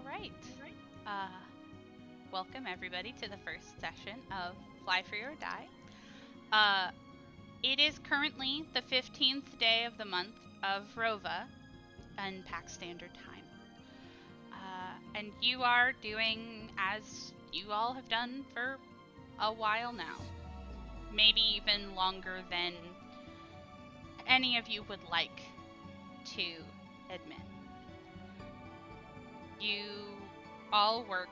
All right. Uh, Welcome everybody to the first session of Fly Free or Die. It is currently the 15th day of the month of Rova in Pac Standard Time. And you are doing as you all have done for a while now. Maybe even longer than any of you would like to admit. You all work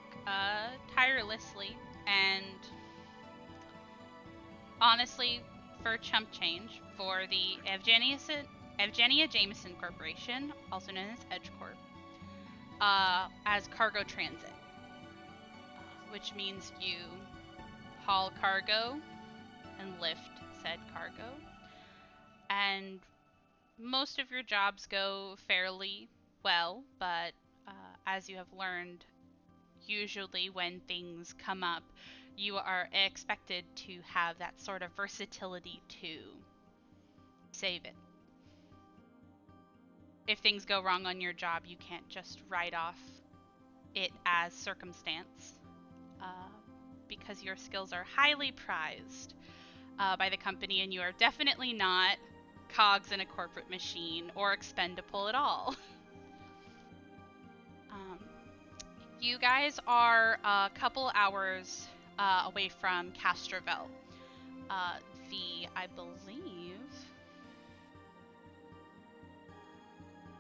tirelessly and honestly for chump change for the Evgenia Jameson Corporation, also known as EdgeCorp, as cargo transit, which means you haul cargo and lift said cargo. And most of your jobs go fairly well, but as you have learned, usually when things come up, you are expected to have that sort of versatility to save it. If things go wrong on your job, you can't just write off it as circumstance, because your skills are highly prized by the company, and you are definitely not cogs in a corporate machine or expendable at all. You guys are a couple hours away from Castrovel. I believe,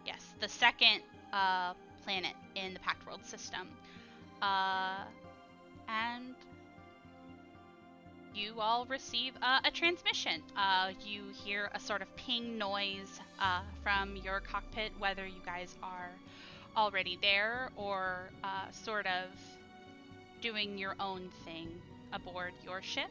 yes, the second planet in the Pact World system. And you all receive a transmission. You hear a sort of ping noise from your cockpit, whether you guys are already there or sort of doing your own thing aboard your ship.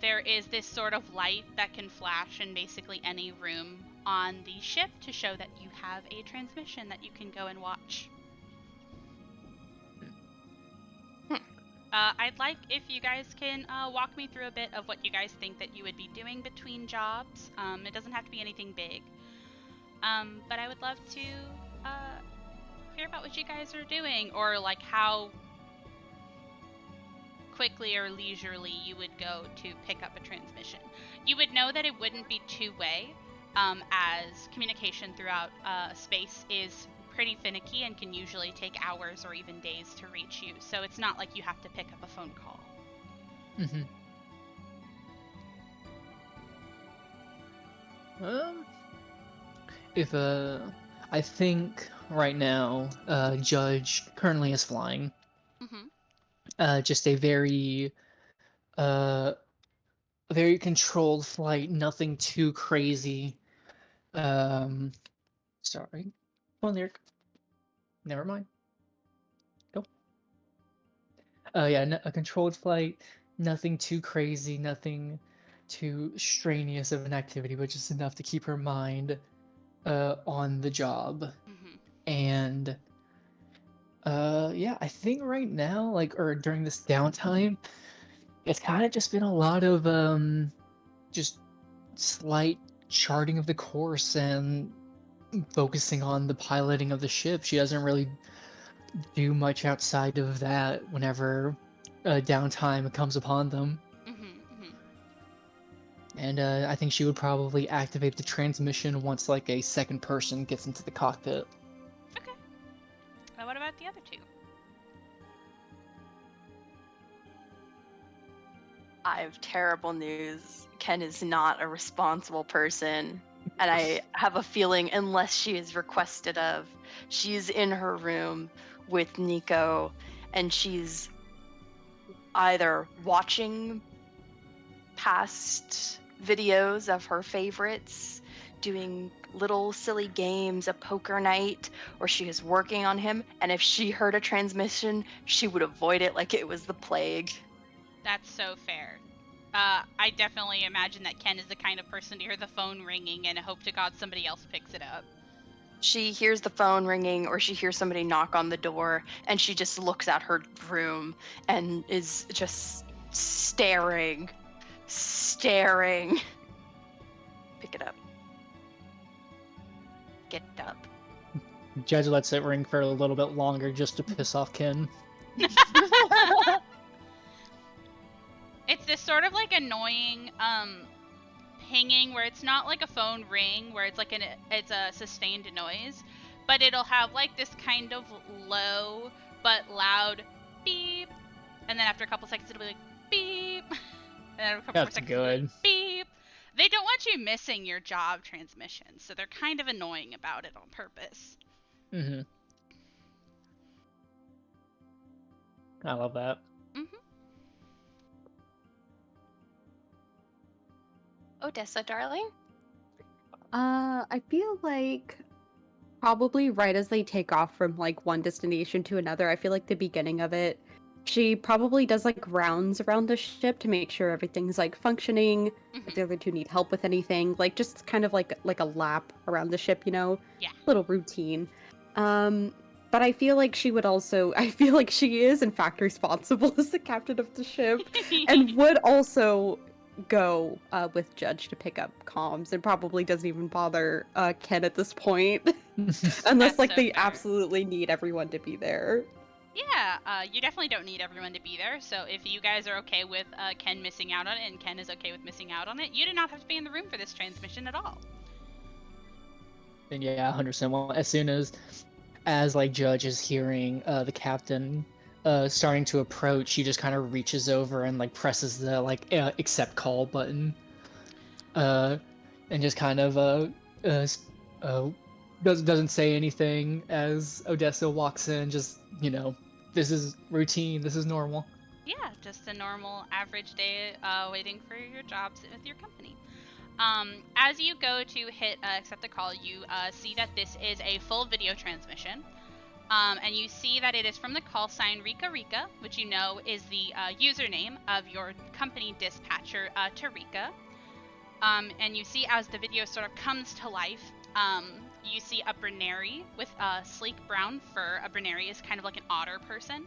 There is this sort of light that can flash in basically any room on the ship to show that you have a transmission that you can go and watch. I'd like if you guys can walk me through a bit of what you guys think that you would be doing between jobs. It doesn't have to be anything big. But I would love to hear about what you guys are doing, or like how quickly or leisurely you would go to pick up a transmission. You would know that it wouldn't be two-way, as communication throughout space is pretty finicky and can usually take hours or even days to reach you. So it's not like you have to pick up a phone call. Mm-hmm. I think right now, Judge currently is flying. Mm-hmm. Just a very controlled flight, nothing too crazy. Sorry. Come on, Lyric. Never mind. Go. Yeah, a controlled flight, nothing too crazy, nothing too strenuous of an activity, but just enough to keep her mind on the job. Mm-hmm. And yeah, I think right now, or during this downtime, it's kind of just been a lot of just slight charting of the course and focusing on the piloting of the ship. She doesn't really do much outside of that whenever downtime comes upon them. Mm-hmm. Mm-hmm. And I think she would probably activate the transmission once like a second person gets into the cockpit. Okay. Now what about the other two? I have terrible news. Ken is not a responsible person. And I have a feeling, unless she is requested of, she's in her room with Nico and she's either watching past videos of her favorites, doing little silly games, a poker night, or she is working on him. And if she heard a transmission, she would avoid it like it was the plague. That's so fair. I definitely imagine that Ken is the kind of person to hear the phone ringing and hope to God somebody else picks it up. She hears the phone ringing or she hears somebody knock on the door and she just looks at her room and is just staring. Pick it up. Get it up. Judge lets it ring for a little bit longer just to piss off Ken. It's this sort of like annoying pinging where it's not like a phone ring where it's like it's a sustained noise, but it'll have like this kind of low but loud beep, and then after a couple seconds it'll be like beep, and then a couple more That's seconds it'll be good. like beep. They don't want you missing your job transmission, so they're kind of annoying about it on purpose. Mm-hmm. I love that. Mm-hmm. Odessa, darling? I feel like probably right as they take off from like one destination to another, I feel like the beginning of it, she probably does like rounds around the ship to make sure everything's like functioning. Mm-hmm. If the other two need help with anything, like just kind of like a lap around the ship, you know? Yeah. Little routine. But I feel like she would also, I feel like she is in fact responsible as the captain of the ship and would also go with Judge to pick up comms and probably doesn't even bother Ken at this point unless That's like so they fair. absolutely need everyone to be there. Yeah, you definitely don't need everyone to be there, so if you guys are okay with Ken missing out on it, and Ken is okay with missing out on it, you do not have to be in the room for this transmission at all. And yeah, 100%. Well, as soon as like Judge is hearing the captain starting to approach, he just kind of reaches over and like presses the like accept call button, and just kind of doesn't say anything as Odessa walks in. Just, you know, this is routine. This is normal. Yeah, just a normal average day waiting for your jobs with your company. As you go to hit accept the call, you see that this is a full video transmission. And you see that it is from the call sign Rika Rika, which you know is the username of your company dispatcher, Tarika. And you see as the video sort of comes to life, you see a Bruneri with sleek brown fur. A Bruneri is kind of like an otter person,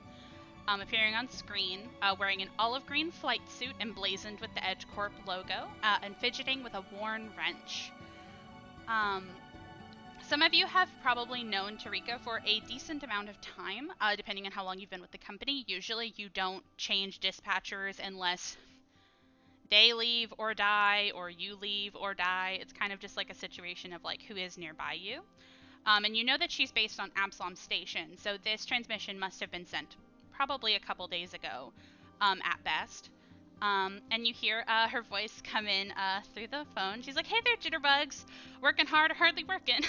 appearing on screen, wearing an olive green flight suit emblazoned with the EdgeCorp logo, and fidgeting with a worn wrench. Some of you have probably known Tarika for a decent amount of time, depending on how long you've been with the company. Usually you don't change dispatchers unless they leave or die, or you leave or die. It's kind of just like a situation of like who is nearby you. And you know that she's based on Absalom Station, so this transmission must have been sent probably a couple days ago, at best. And you hear her voice come in through the phone. She's like, "Hey there, Jitterbugs. Working hard or hardly working?"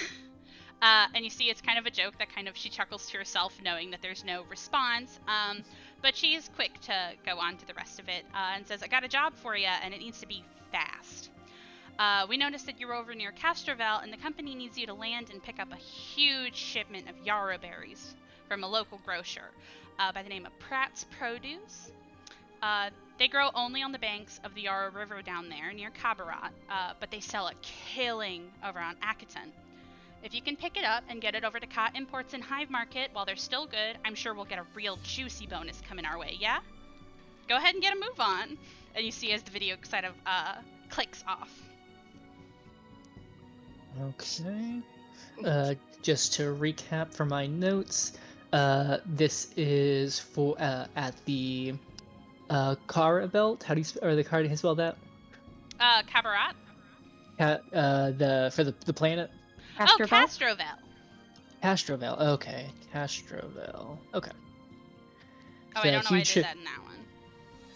And you see it's kind of a joke that kind of she chuckles to herself knowing that there's no response. But she's quick to go on to the rest of it and says, "I got a job for you, and it needs to be fast. We noticed that you're over near Castrovel, and the company needs you to land and pick up a huge shipment of yarrow berries from a local grocer by the name of Pratt's Produce. They grow only on the banks of the Yarrow River down there near Kabarat, but they sell a killing over on Akaton. If you can pick it up and get it over to Cot Imports and Hive Market while they're still good, I'm sure we'll get a real juicy bonus coming our way, yeah? Go ahead and get a move on." And you see as the video kind of clicks off. Okay. Just to recap from my notes, this is for at the Kara belt. How do you or the Kara spell that? Kabarat? The planet. Castrovel? Oh, Castrovel. Castrovel. Okay, Castrovel. Okay. Oh, So I don't know why I huge did that in that one.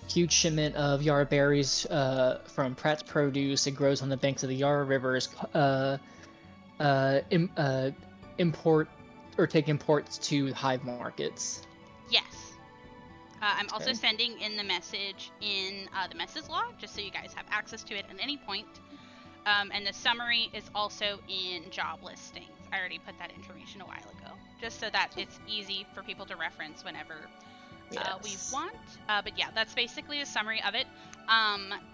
Huge shipment of yarrow berries from Pratt's Produce. It grows on the banks of the Yarrow Rivers. Import or take imports to hive markets. Yes. I'm also Okay. sending in the message in the message log, just so you guys have access to it at any point. And the summary is also in job listings. I already put that information a while ago, just so that it's easy for people to reference whenever we Yes. want. But yeah, that's basically a summary of it.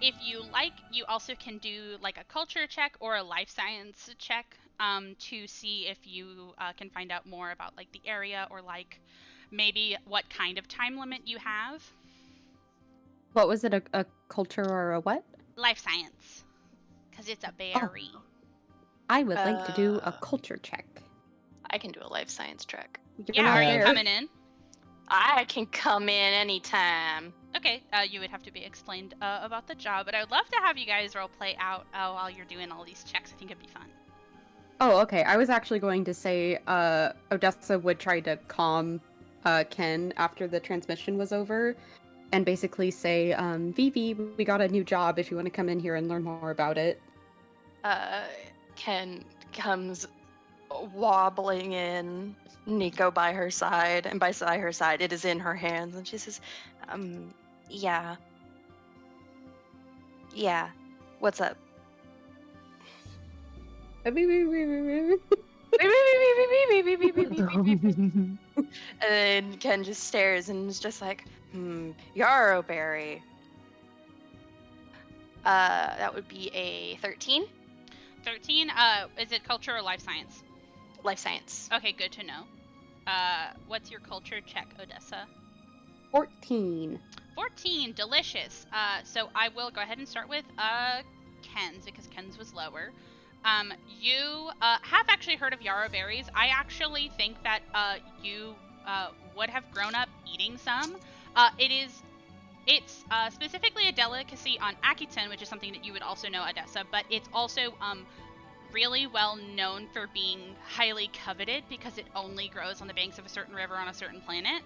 If you like, you also can do like a culture check or a life science check to see if you can find out more about like the area or like maybe what kind of time limit you have. What was it, a culture or a what? Life science, because it's a berry. I would like to do a Uh, culture check. I can do a life science check. You're Yeah, not are you there. coming in? I can come in anytime. Okay, you would have to be explained about the job, but I would love to have you guys role play out while you're doing all these checks. I think it'd be fun. Oh, okay. I was actually going to say Odessa would try to calm Ken after the transmission was over and basically say, Vivi, we got a new job if you want to come in here and learn more about it. Ken comes wobbling in, Nico by her side, and by her side, it is in her hands, and she says, yeah. Yeah. What's up? And Ken just stares and is just like, Yarrow Berry. That would be a 13. 13. Is it culture or life science? Life science. Okay, good to know. What's your culture check, Odessa? 14. 14. Delicious. So I will go ahead and start with Ken's because Ken's was lower. You have actually heard of yarrow berries. I actually think that you would have grown up eating some. It's specifically a delicacy on Akiton, which is something that you would also know, Odessa, but it's also really well known for being highly coveted because it only grows on the banks of a certain river on a certain planet.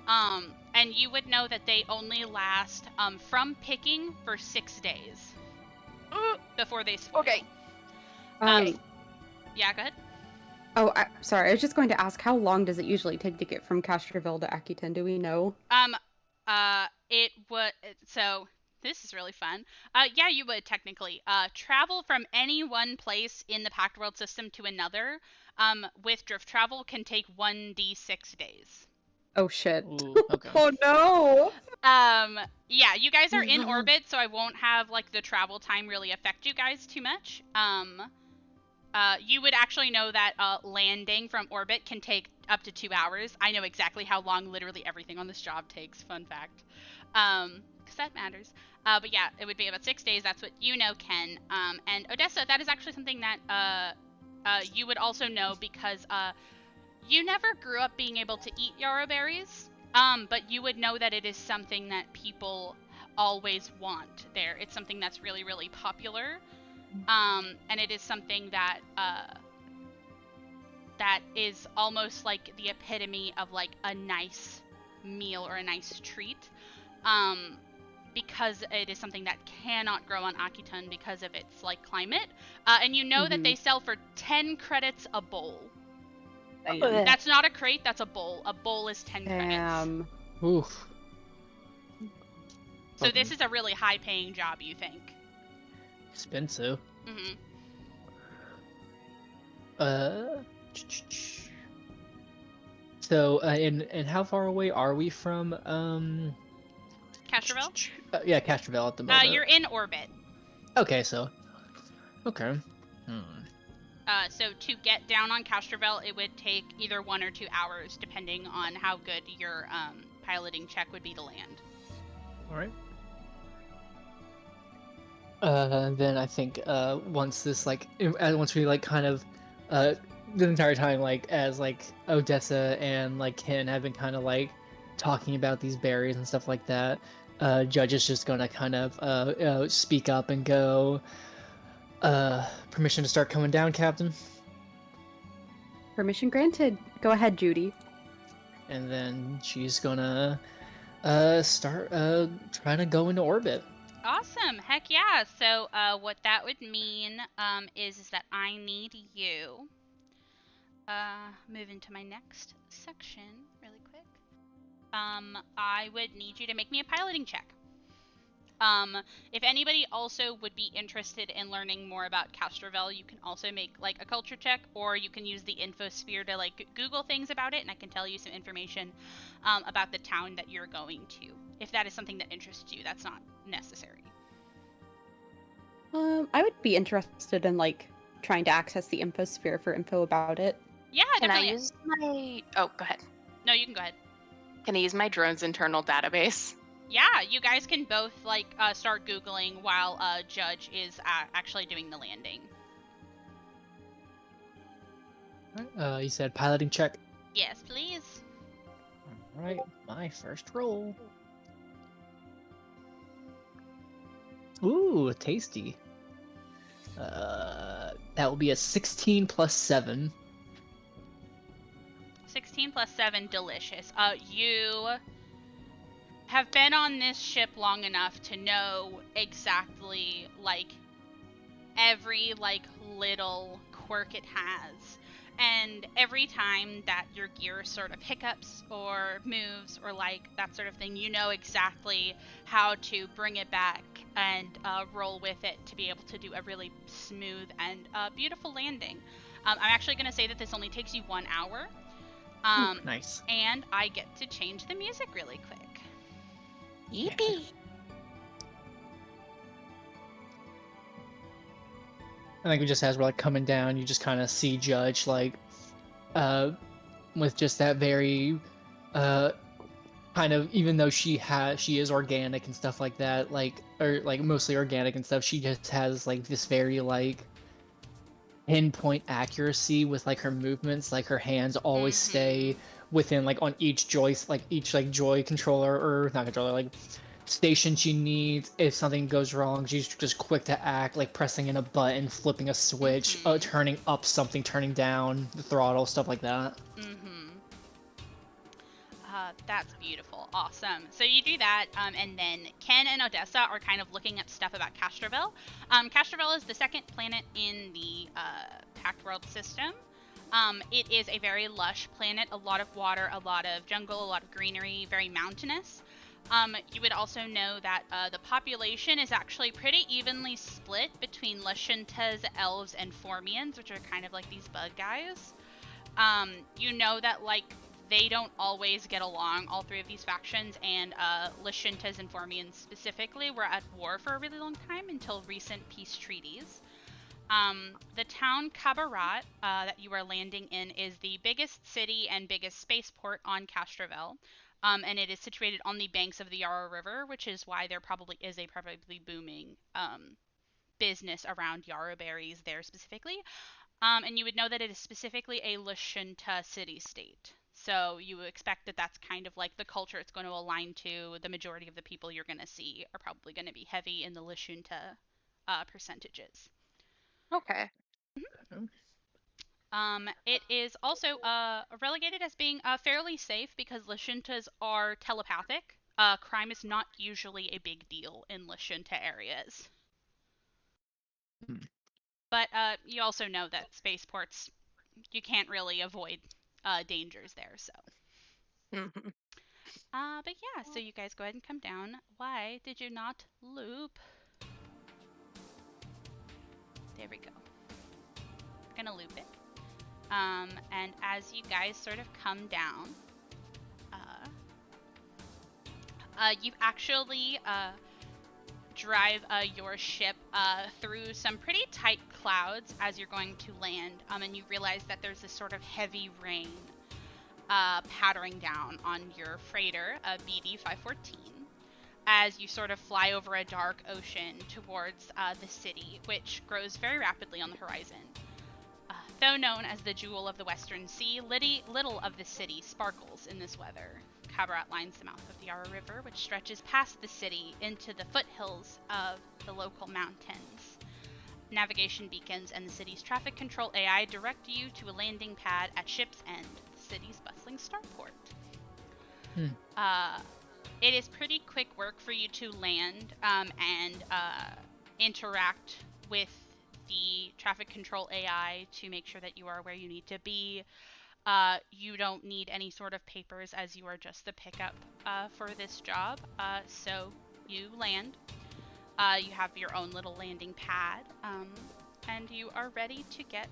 And you would know that they only last from picking for 6 days before they spoil. Okay. Yeah, go ahead. Oh, sorry. I was just going to ask, how long does it usually take to get from Castroville to Akiton? Do we know? It would. So this is really fun. Yeah, you would technically travel from any one place in the Pact World system to another. With drift travel can take 1d6 days. Oh shit. Ooh, okay. Oh no. Yeah, you guys are in orbit, so I won't have like the travel time really affect you guys too much. You would actually know that landing from orbit can take up to 2 hours. I know exactly how long literally everything on this job takes. Fun fact. Because that matters. But yeah, it would be about 6 days. That's what you know, Ken. And Odessa, that is actually something that you would also know because you never grew up being able to eat yarrow berries. But you would know that it is something that people always want there. It's something that's really, really popular. And it is something that that is almost like the epitome of like a nice meal or a nice treat, because it is something that cannot grow on Akiton because of its like climate. And you know that they sell for 10 credits a bowl. Damn. That's not a crate, that's a bowl. A bowl is 10 credits. Damn. Oof. So this is a really high-paying job, you think? Expensive. Mm-hmm. So, and how far away are we from Castroville? Yeah, Castroville at the moment. You're in orbit. Okay, so. Okay. So to get down on Castroville, it would take either 1 or 2 hours, depending on how good your piloting check would be to land. All right. Then I think once this like once we like kind of the entire time like as like Odessa and like Ken have been kind of like talking about these berries and stuff like that, Judge is just gonna kind of speak up and go, permission to start coming down, Captain. Permission granted. Go ahead, Judy. And then she's gonna start trying to go into orbit. Awesome. Heck yeah. So what that would mean is that I need you. Move into my next section really quick. I would need you to make me a piloting check. If anybody also would be interested in learning more about Castroville, you can also make like a culture check, or you can use the infosphere to like Google things about it, and I can tell you some information about the town that you're going to. If that is something that interests you, that's not necessary. I would be interested in like trying to access the infosphere for info about it. Yeah, Can I definitely. use my... Oh, go ahead. No, you can go ahead. Can I use my drone's internal database? Yeah, you guys can both like start Googling while Judge is actually doing the landing. You said piloting check. Yes, please. All right, my first roll. Ooh, tasty. That will be a 16 plus 7. 16 plus 7, delicious. You have been on this ship long enough to know exactly, like, every, like, little quirk it has. And every time that your gear sort of hiccups or moves or, like, that sort of thing, you know exactly how to bring it back and roll with it to be able to do a really smooth and beautiful landing. I'm actually going to say that this only takes you 1 hour. Nice. And I get to change the music really quick. Yippee! I think just as we're like coming down, you just kind of see Judge like, with just that very, kind of, even though she is organic and stuff like that, like, or like mostly organic and stuff, she just has like this very like pinpoint accuracy with like her movements. Like her hands always stay within like on each joist, like each like joy controller or not controller, like station she needs. If something goes wrong, she's just quick to act, like pressing in a button, flipping a switch, turning up something, turning down the throttle, stuff like that. That's beautiful. Awesome. So you do that, and then Ken and Odessa are kind of looking at stuff about Castrovel. Castrovel is the second planet in the Pact World system. It is a very lush planet, a lot of water, a lot of jungle, a lot of greenery, very mountainous. You would also know that the population is actually pretty evenly split between Lashuntas, elves, and Formians, which are kind of like these bug guys. You know that, like, they don't always get along, all three of these factions, and Lashuntas and Formians specifically were at war for a really long time until recent peace treaties. The town Kabarat that you are landing in is the biggest city and biggest spaceport on Castrovel, and it is situated on the banks of the Yarrow River, which is why there probably is a probably booming business around yarrow berries there specifically. And you would know that it is specifically a Lashunta city-state. So you expect that that's kind of like the culture it's going to align to. The majority of the people you're going to see are probably going to be heavy in the Lashunta percentages. Okay. It is also relegated as being fairly safe because Lashuntas are telepathic. Crime is not usually a big deal in Lashunta areas. But you also know that spaceports, you can't really avoid dangers there, so. But yeah, so you guys go ahead and come down. Why did you not loop? There we go. Gonna loop it. And as you guys sort of come down, you actually drive your ship through some pretty tight clouds as you're going to land, and you realize that there's this sort of heavy rain pattering down on your freighter, BD 514, as you sort of fly over a dark ocean towards the city, which grows very rapidly on the horizon. Though known as the Jewel of the Western Sea, little of the city sparkles in this weather. Kabarat lines the mouth of the Yarrow River, which stretches past the city into the foothills of the local mountains. Navigation beacons and the city's traffic control AI direct you to a landing pad at Ship's End, the city's bustling starport. It is pretty quick work for you to land and interact with the traffic control AI to make sure that you are where you need to be. You don't need any sort of papers as you are just the pickup for this job. So you land. You have your own little landing pad, and you are ready to get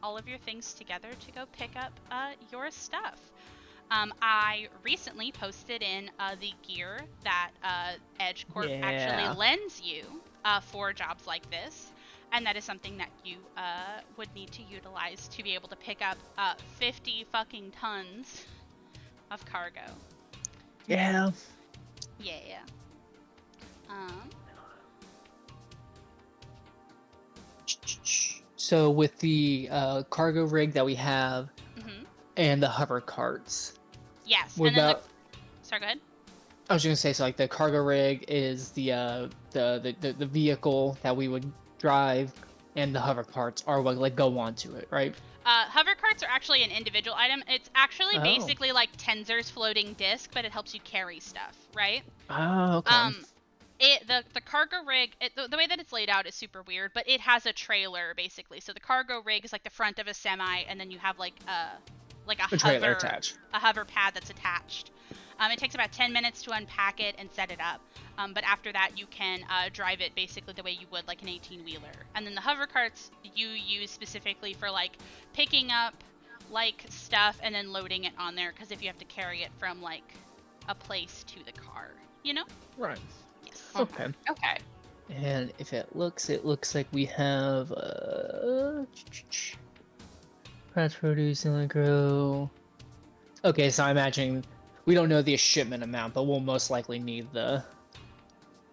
all of your things together to go pick up your stuff. I recently posted in the gear that EdgeCorp actually lends you for jobs like this. And that is something that you would need to utilize to be able to pick up 50 fucking tons of cargo. Yeah. Yeah. So with the cargo rig that we have Mm-hmm. and the hover carts, Yes. what And then about? sorry, go ahead. I was gonna say, so like the cargo rig is the vehicle that we would drive, and the hover carts are what like go onto it, right? Hover carts are actually an individual item. It's actually Oh. basically like Tenzer's floating disc, but it helps you carry stuff, right? Oh, okay. The cargo rig, the way that it's laid out is super weird, but it has a trailer basically. So the cargo rig is like the front of a semi, and then you have like a trailer hover attached. a hover pad that's attached. It takes about 10 minutes to unpack it and set it up. But after that, you can drive it basically the way you would like an 18-wheeler. And then the hover carts you use specifically for like picking up like stuff and then loading it on there, because if you have to carry it from like a place to the car, you know? Right. Yes. Okay. Okay. And if it looks like we have mass produce and grow. Okay, so I'm imagining we don't know the shipment amount, but we'll most likely need the.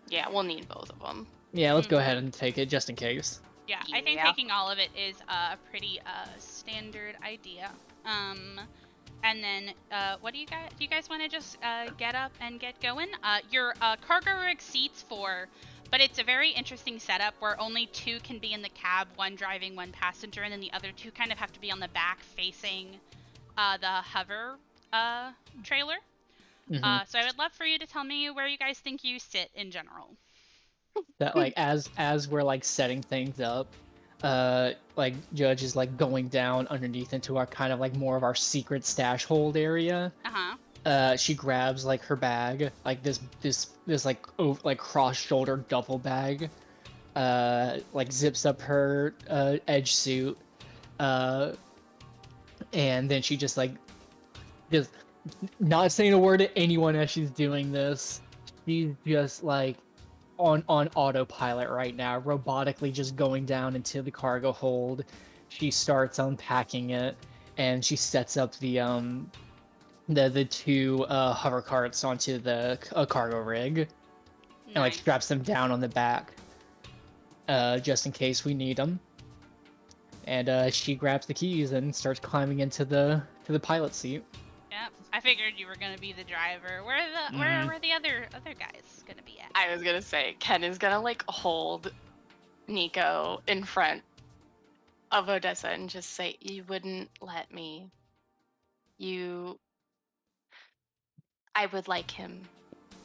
Yeah, we'll need both of them. Yeah, let's go Mhm. ahead and take it just in case. Yeah, I think Yeah. taking all of it is a pretty standard idea. And then what do you guys want to just get up and get going? Your cargo rig seats four, but it's a very interesting setup where only two can be in the cab, one driving, one passenger, and then the other two kind of have to be on the back facing the hover trailer. Mhm. So I would love for you to tell me where you guys think you sit in general. That like as we're like setting things up, like Judge is like going down underneath into our kind of like more of our secret stash hold area. Uh-huh. She grabs like her bag, like this like like cross shoulder duffel bag, like zips up her edge suit, and then she just like just not saying a word to anyone as she's doing this. She's just like on autopilot right now, robotically just going down into the cargo hold. She starts unpacking it, and she sets up the two hover carts onto the cargo rig, and like Nice. straps them down on the back, just in case we need them. And she grabs the keys and starts climbing into the pilot seat. Yep. I figured you were gonna be the driver. Where Mhm. are the other guys gonna be at? I was gonna say, Ken is gonna like hold Nico in front of Odessa and just say, "You wouldn't let me. You, I would like him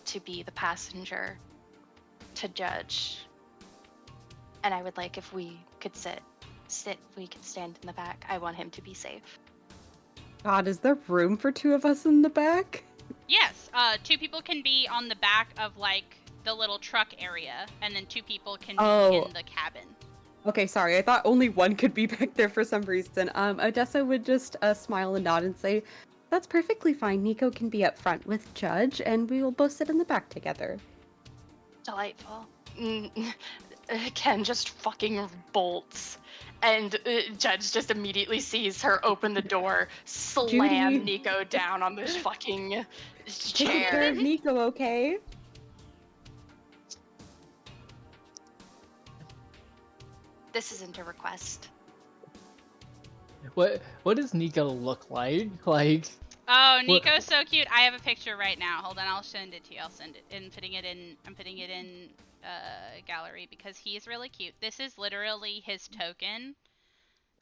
to be the passenger to Judge, and I would like if we could we could stand in the back. I want him to be safe." God, is there room for two of us in the back? Yes. Two people can be on the back of like the little truck area, and then two people can be Oh. in the cabin. Okay, sorry. I thought only one could be back there for some reason. Odessa would just smile and nod and say, "That's perfectly fine. Nico can be up front with Judge, and we will both sit in the back together." Delightful. Ken just fucking bolts, and Judge just immediately sees her open the door, slam Judy. Nico down on this fucking Take care chair. of Nico, okay? This isn't a request. What does Nico look like? Like, Oh, What- Nico's so cute. I have a picture right now. Hold on, I'll send it to you. I'll send it and putting it in. I'm putting it in gallery because he's really cute. This is literally his token.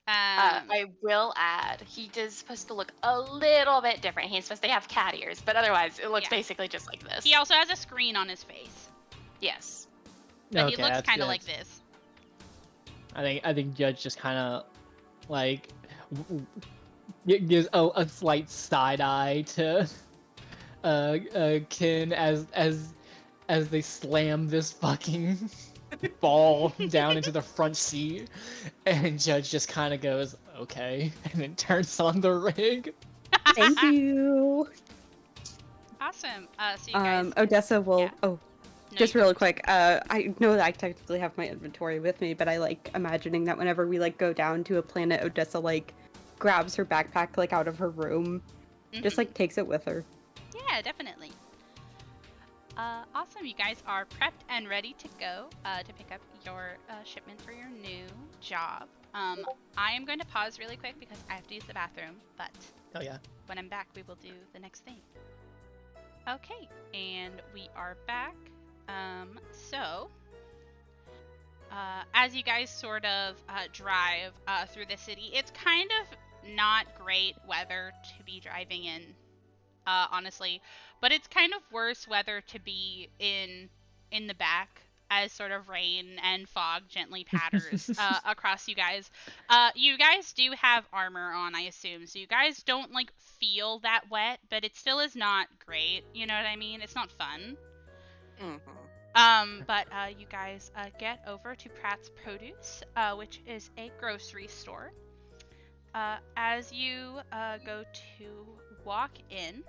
I will add, he is supposed to look a little bit different. He's supposed to have cat ears, but otherwise, it looks Yeah. basically just like this. He also has a screen on his face, Yes. but okay, he looks that's kind of good. like this. I think Judge just kind of like gives a slight side eye to Ken as they slam this fucking ball down into the front seat, and Judge just kind of goes okay, and then turns on the rig. Thank you. Awesome. So you guys. Odessa will. yeah. Oh, No, just you- really quick. I know that I technically have my inventory with me, but I like imagining that whenever we like go down to a planet, Odessa like grabs her backpack like out of her room, just Mhm. like takes it with her. Yeah, definitely. Awesome. You guys are prepped and ready to go to pick up your shipment for your new job. I am going to pause really quick because I have to use the bathroom, but Oh yeah. when I'm back, we will do the next thing. Okay, and we are back. As you guys sort of drive through the city, it's kind of not great weather to be driving in, honestly, but it's kind of worse weather to be in the back as sort of rain and fog gently patters across you guys. You guys do have armor on, I assume, so you guys don't like feel that wet, but it still is not great. You know what I mean? It's not fun. But you guys get over to Pratt's Produce, which is a grocery store. As you go to walk in,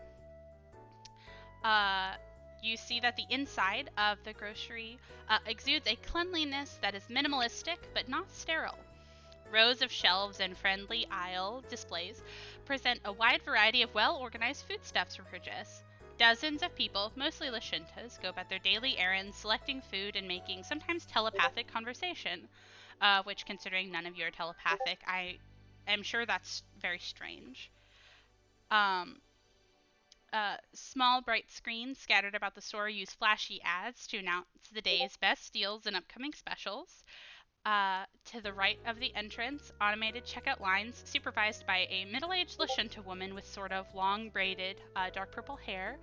you see that the inside of the grocery exudes a cleanliness that is minimalistic but not sterile. Rows of shelves and friendly aisle displays present a wide variety of well-organized foodstuffs for purchase. Dozens of people, mostly Lashintas, go about their daily errands, selecting food and making sometimes telepathic conversation, which, considering none of you are telepathic, I am sure that's very strange. Small bright screens scattered about the store use flashy ads to announce the day's best deals and upcoming specials. To the right of the entrance, automated checkout lines supervised by a middle-aged Lashinta woman with sort of long braided dark purple hair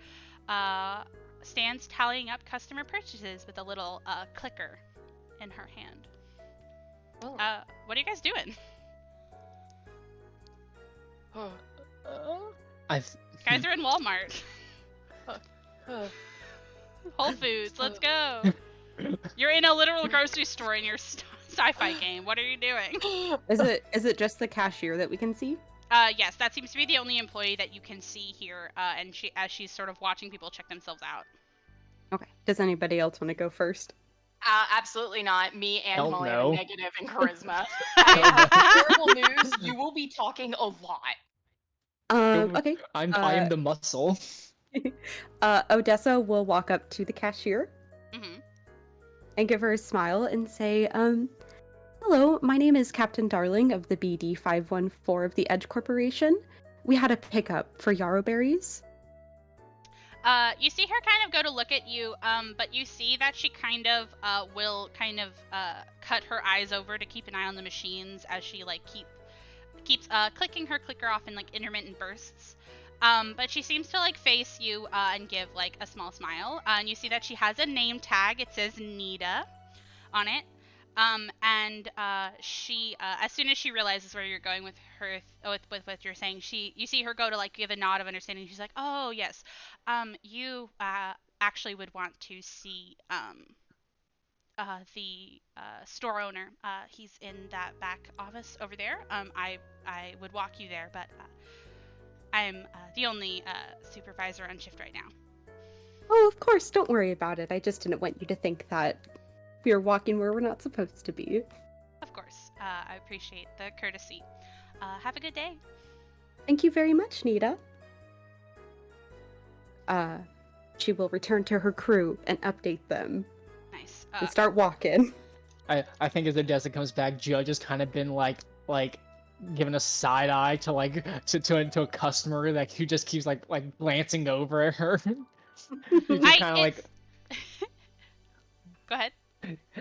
stands tallying up customer purchases with a little clicker in her hand. Oh. What are you guys doing? Guys are in Walmart. Whole Foods, let's go. You're in a literal grocery store in your sci-fi game. What are you doing? Is it just the cashier that we can see? Yes, that seems to be the only employee that you can see here, and she's sort of watching people check themselves out. Okay. Does anybody else want to go first? Absolutely not. Me and Hell Molly no. have a negative in charisma. I have terrible news. You will be talking a lot. Okay. I am the muscle. Odessa will walk up to the cashier Mm-hmm. and give her a smile and say, hello, my name is Captain Darling of the BD 514 of the Edge Corporation. We had a pickup for yarrow berries. You see her kind of go to look at you, but you see that she kind of will kind of cut her eyes over to keep an eye on the machines as she like keeps clicking her clicker off in like intermittent bursts. But she seems to like face you and give like a small smile. And you see that she has a name tag. It says Nita on it. And she, as soon as she realizes where you're going with her, with what you're saying, you see her go to like give a nod of understanding. She's like, oh yes, you actually would want to see the store owner. He's in that back office over there. I would walk you there, but I'm the only supervisor on shift right now. Oh, of course, don't worry about it. I just didn't want you to think that we're walking where we're not supposed to be. Of course. I appreciate the courtesy. Have a good day. Thank you very much, Nita. She will return to her crew and update them Nice. and start walking. I think as Odessa comes back, Judge has kind of been like giving a side eye to like to a customer like who just keeps like glancing over at her. He's just kind of like Go ahead.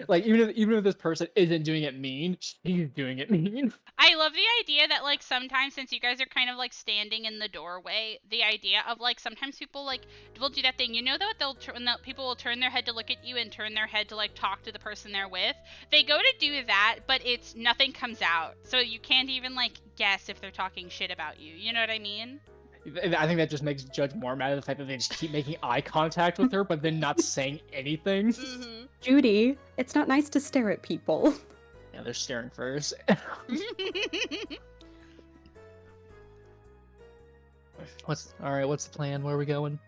like even if this person isn't doing it mean, she's doing it mean. I love the idea that like sometimes, since you guys are kind of like standing in the doorway, the idea of like sometimes people like will do that thing. You know that people will turn their head to look at you and turn their head to like talk to the person they're with. They go to do that, but it's nothing comes out, so you can't even like guess if they're talking shit about you. You know what I mean? I think that just makes Judge more mad at the fact that they just keep making eye contact with her, but then not saying anything. Mm-hmm. Judy, it's not nice to stare at people. Yeah, they're staring first. What's the plan? Where are we going?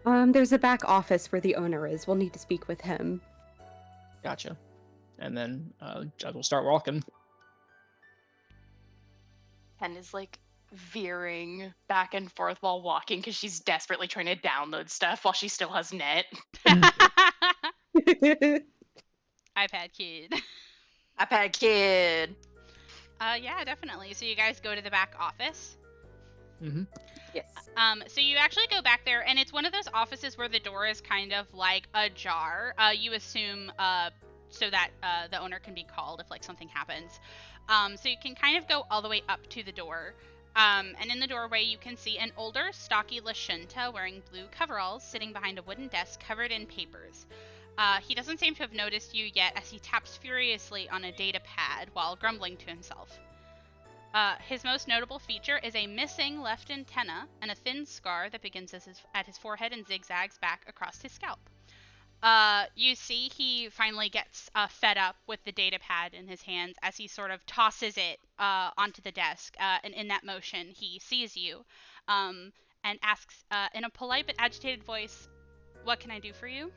There's a back office where the owner is. We'll need to speak with him. Gotcha. And then Judge will start walking. Ken is like veering back and forth while walking because she's desperately trying to download stuff while she still has net. iPad kid. iPad kid. Yeah, definitely. So you guys go to the back office. Mm-hmm. Yes. So you actually go back there, and it's one of those offices where the door is kind of like ajar. You assume so that the owner can be called if like something happens. So you can kind of go all the way up to the door. And in the doorway, you can see an older, stocky Lashunta wearing blue coveralls sitting behind a wooden desk covered in papers. He doesn't seem to have noticed you yet as he taps furiously on a data pad while grumbling to himself. His most notable feature is a missing left antenna and a thin scar that begins at his forehead and zigzags back across his scalp. You see he finally gets fed up with the data pad in his hands as he sort of tosses it onto the desk, and in that motion he sees you and asks in a polite but agitated voice, "What can I do for you?"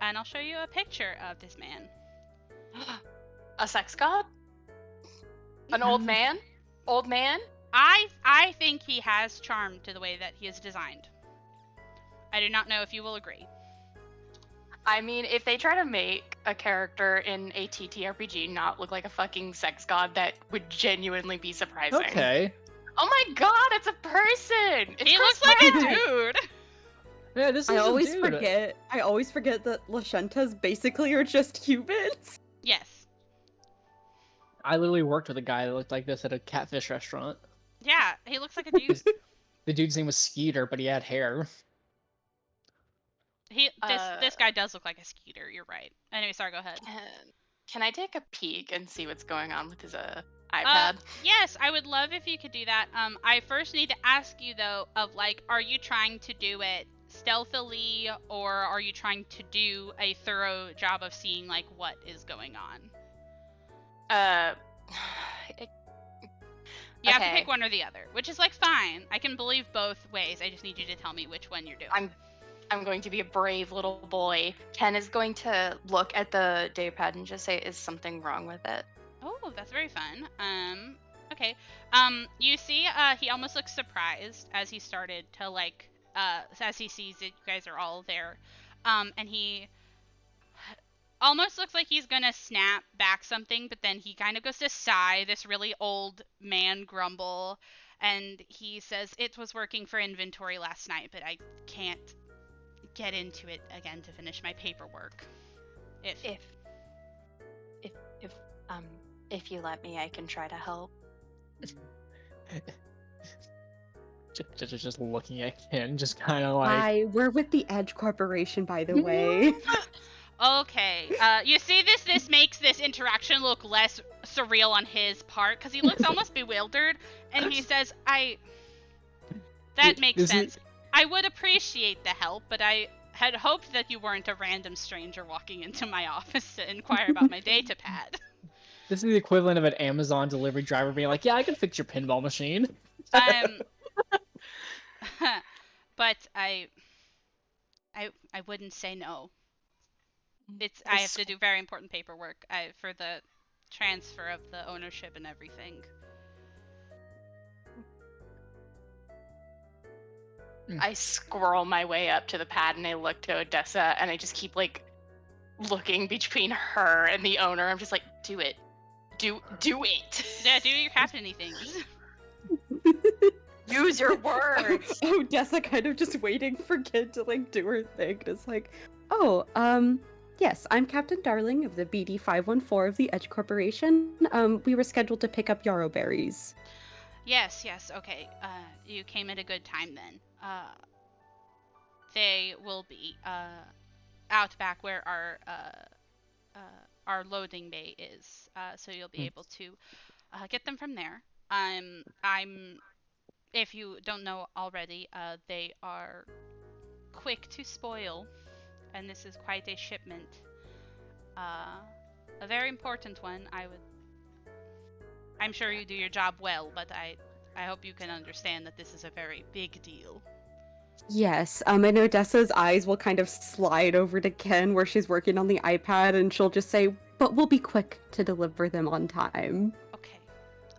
And I'll show you a picture of this man. A sex god? An old man? Old man? I think he has charm to the way that he is designed. I do not know if you will agree. I mean, if they try to make a character in a TTRPG not look like a fucking sex god, that would genuinely be surprising. Okay. Oh my god, it's a person! It's He Chris looks like a Pratt! dude. Yeah, this is I a always dude. forget. I always forget that Lashentas basically are just humans. Yes. I literally worked with a guy that looked like this at a catfish restaurant. Yeah, he looks like a dude. The dude's name was Skeeter, but he had hair. This guy does look like a Skeeter. You're right. Anyway, sorry. Go ahead. Can I take a peek and see what's going on with his iPad? Yes, I would love if you could do that. I first need to ask you though, of like, are you trying to do it stealthily, or are you trying to do a thorough job of seeing like what is going on? You have to okay. pick one or the other, which is like fine. I can believe both ways. I just need you to tell me which one you're doing. I'm going to be a brave little boy. Ken is going to look at the datapad and just say, "Is something wrong with it?" Oh, that's very fun. Okay. You see, he almost looks surprised as he started to like, as he sees that you guys are all there, and he almost looks like he's gonna snap back something, but then he kind of goes to sigh, this really old man grumble, and he says, "It was working for inventory last night, but I can't get into it again to finish my paperwork. If you let me, I can try to help." Just looking at Ken, just kind of like. We're with the Edge Corporation, by the way. Okay. You see this makes this interaction look less surreal on his part, because he looks almost bewildered, and he says, that makes sense. I would appreciate the help, but I had hoped that you weren't a random stranger walking into my office to inquire about my data pad. This is the equivalent of an Amazon delivery driver being like, "Yeah, I can fix your pinball machine." But I wouldn't say no. I have to do very important paperwork for the transfer of the ownership and everything. I squirrel my way up to the pad and I look to Odessa and I just keep like looking between her and the owner. I'm just like, "Do it. Do it." Yeah, do your captain-y things. Use your words. Odessa kind of just waiting for Kid to like do her thing. It's like, yes, I'm Captain Darling of the BD 514 of the Edge Corporation. We were scheduled to pick up yarrow berries. Yes, okay. You came at a good time then. They will be out back where our loading bay is. So you'll be able to get them from there. If you don't know already, they are quick to spoil, and this is quite a shipment. A very important one. I'm sure you do your job well, but I hope you can understand that this is a very big deal. Yes, and Odessa's eyes will kind of slide over to Ken where she's working on the iPad, and she'll just say, "But we'll be quick to deliver them on time." Okay.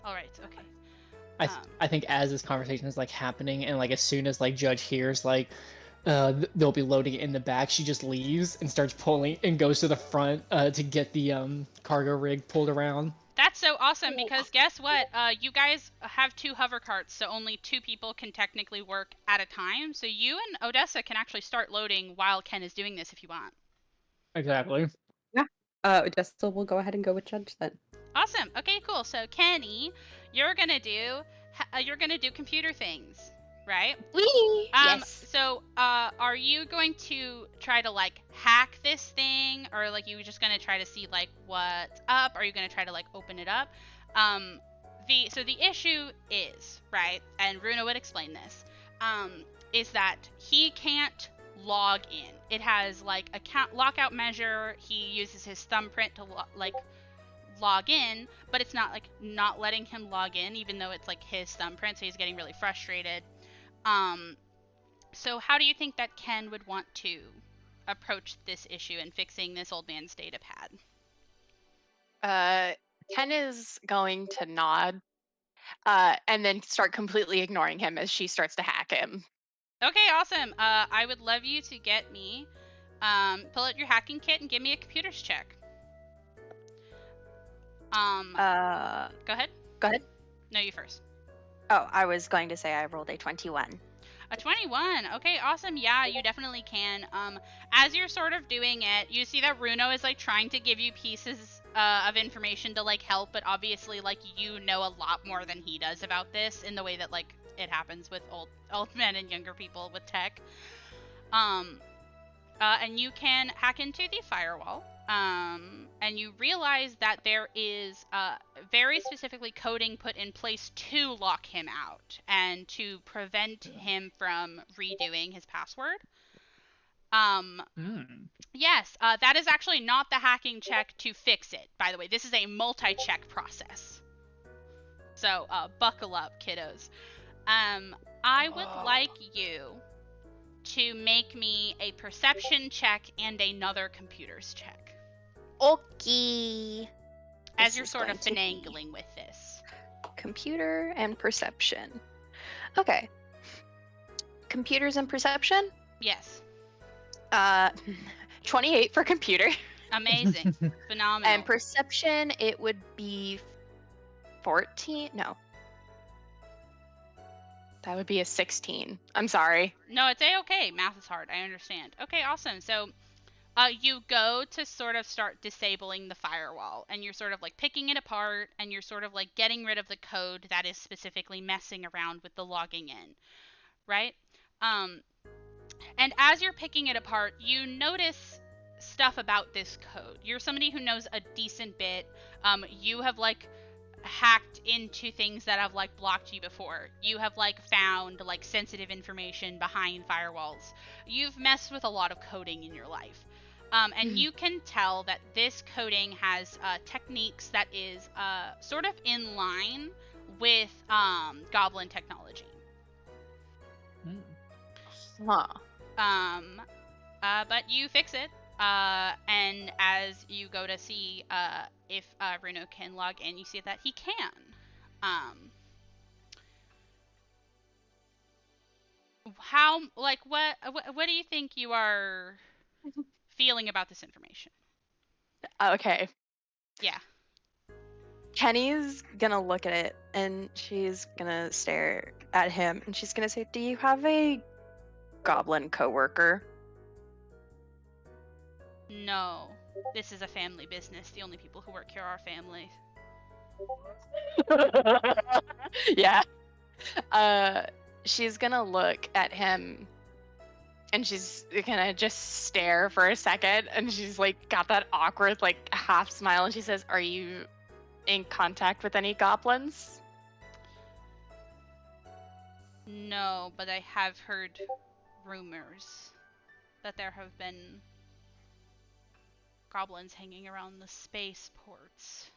All right. Okay. I think as this conversation is like happening, and like as soon as like Judge hears like they'll be loading it in the back, she just leaves and starts pulling and goes to the front to get the cargo rig pulled around. That's so awesome because guess what? You guys have 2 hover carts, so only 2 people can technically work at a time. So you and Odessa can actually start loading while Ken is doing this if you want. Exactly. Odessa will go ahead and go with Judge then. Awesome. Okay, cool. So Kenny, you're gonna do computer things, right? Wee! Yes. So, are you going to try to like hack this thing, or like you just gonna try to see like what's up? Are you gonna try to like open it up? The issue is, right, and Runa would explain this, is that he can't log in. It has like a lockout measure. He uses his thumbprint to log in, but it's not letting him log in, even though it's like his thumbprint. So he's getting really frustrated. So how do you think that Ken would want to approach this issue and fixing this old man's data pad? Ken is going to nod, and then start completely ignoring him as she starts to hack him. Okay, awesome. I would love you to get me, pull out your hacking kit and give me a computers check. Go ahead. Go ahead. No, you first. Oh, I was going to say I rolled a 21. A 21. Okay, awesome. Yeah, you definitely can. As you're sort of doing it, you see that Runo is like trying to give you pieces of information to like help, but obviously like you know a lot more than he does about this in the way that like it happens with old men and younger people with tech. And you can hack into the firewall. And you realize that there is very specifically coding put in place to lock him out and to prevent him from redoing his password. Yes, that is actually not the hacking check to fix it, by the way. This is a multi-check process. So buckle up, kiddos. I would like you to make me a perception check and another computers check. Okay. As you're sort of finagling with this. Computer and perception. Okay. Computers and perception? Yes. 28 for computer. Amazing. Phenomenal. And perception, it would be 14. No. That would be a 16. I'm sorry. No, it's a-okay. Math is hard. I understand. Okay, awesome. So you go to sort of start disabling the firewall, and you're sort of like picking it apart, and you're sort of like getting rid of the code that is specifically messing around with the logging in, right? And as you're picking it apart, you notice stuff about this code. You're somebody who knows a decent bit. You have like hacked into things that have like blocked you before. You have like found like sensitive information behind firewalls. You've messed with a lot of coding in your life. And you can tell that this coding has techniques that is sort of in line with goblin technology. Huh. But you fix it. And as you go to see if Runo can log in, you see that he can. What do you think you are feeling about this information? Okay. Yeah. Kenny's gonna look at it, and she's gonna stare at him, and she's gonna say, "Do you have a goblin coworker?" No. This is a family business. The only people who work here are family. Yeah. She's gonna look at him, and she's gonna just stare for a second, and she's like got that awkward like half smile, and she says, "Are you in contact with any goblins?" No, but I have heard rumors that there have been goblins hanging around the spaceports.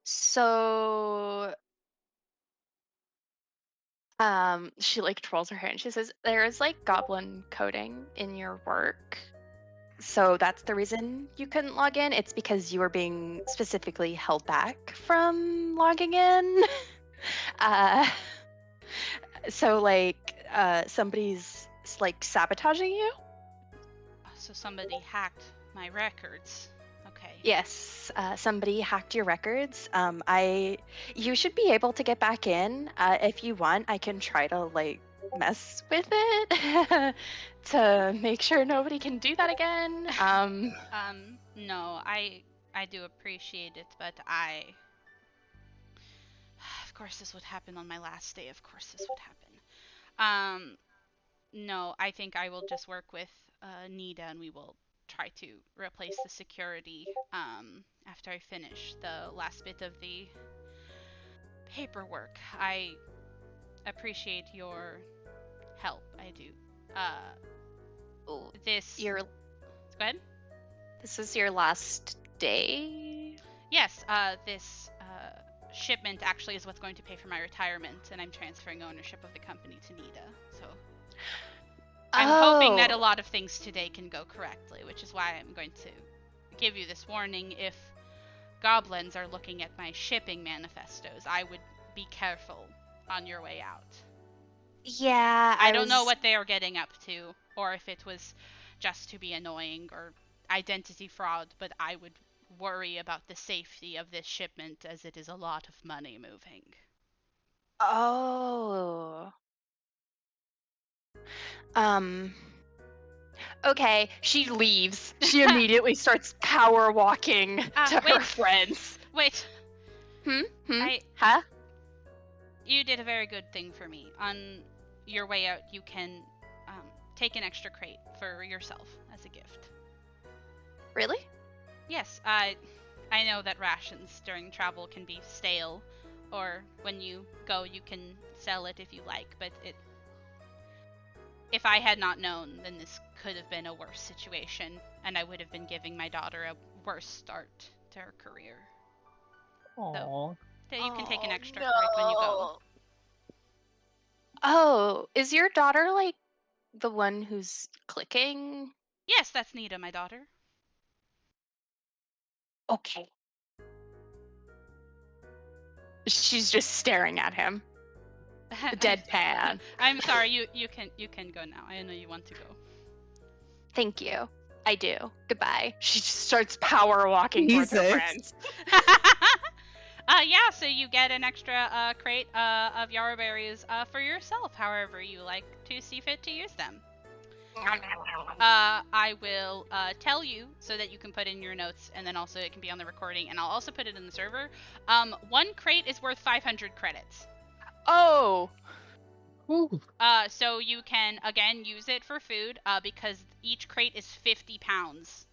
So she like twirls her hair and she says, "There is like goblin coding in your work. So that's the reason you couldn't log in. It's because you were being specifically held back from logging in." So like somebody's like sabotaging you? So somebody hacked my records. Okay. Yes, somebody hacked your records. You should be able to get back in. If you want, I can try to like mess with it to make sure nobody can do that again. No, I do appreciate it, but of course this would happen on my last day. Of course this would happen. No, I think I will just work with Nita, and we will try to replace the security after I finish the last bit of the paperwork. I appreciate your help. I do. Oh, This. your Go ahead. this is your last day. Yes. This shipment actually is what's going to pay for my retirement, and I'm transferring ownership of the company to Nita. So I'm hoping that a Oh. lot of things today can go correctly, which is why I'm going to give you this warning. If goblins are looking at my shipping manifestos, I would be careful on your way out. Yeah, I don't know what they are getting up to, or if it was just to be annoying or identity fraud, but I would worry about the safety of this shipment, as it is a lot of money moving. Oh. Um. Okay, she leaves. She immediately starts power walking to her Wait. friends. Wait, Hmm? I- Huh? you did a very good thing for me. On your way out, you can take an extra crate for yourself as a gift. Really? Yes, I know that rations during travel can be stale, or when you go, you can sell it if you like, but if I had not known, then this could have been a worse situation, and I would have been giving my daughter a worse start to her career. Aww. So you can take an extra crate when you go. Oh, is your daughter like the one who's clicking? Yes, that's Nita, my daughter. Okay. She's just staring at him. Deadpan. I'm sorry. You can go now. I know you want to go. Thank you. I do. Goodbye. She just starts power walking towards her Jesus. friends. Yeah, so you get an extra crate of yarrow berries for yourself, however you like to see fit to use them. I will tell you so that you can put in your notes, and then also it can be on the recording, and I'll also put it in the server. One crate is worth 500 credits. Oh. Ooh. So you can again use it for food because each crate is 50 pounds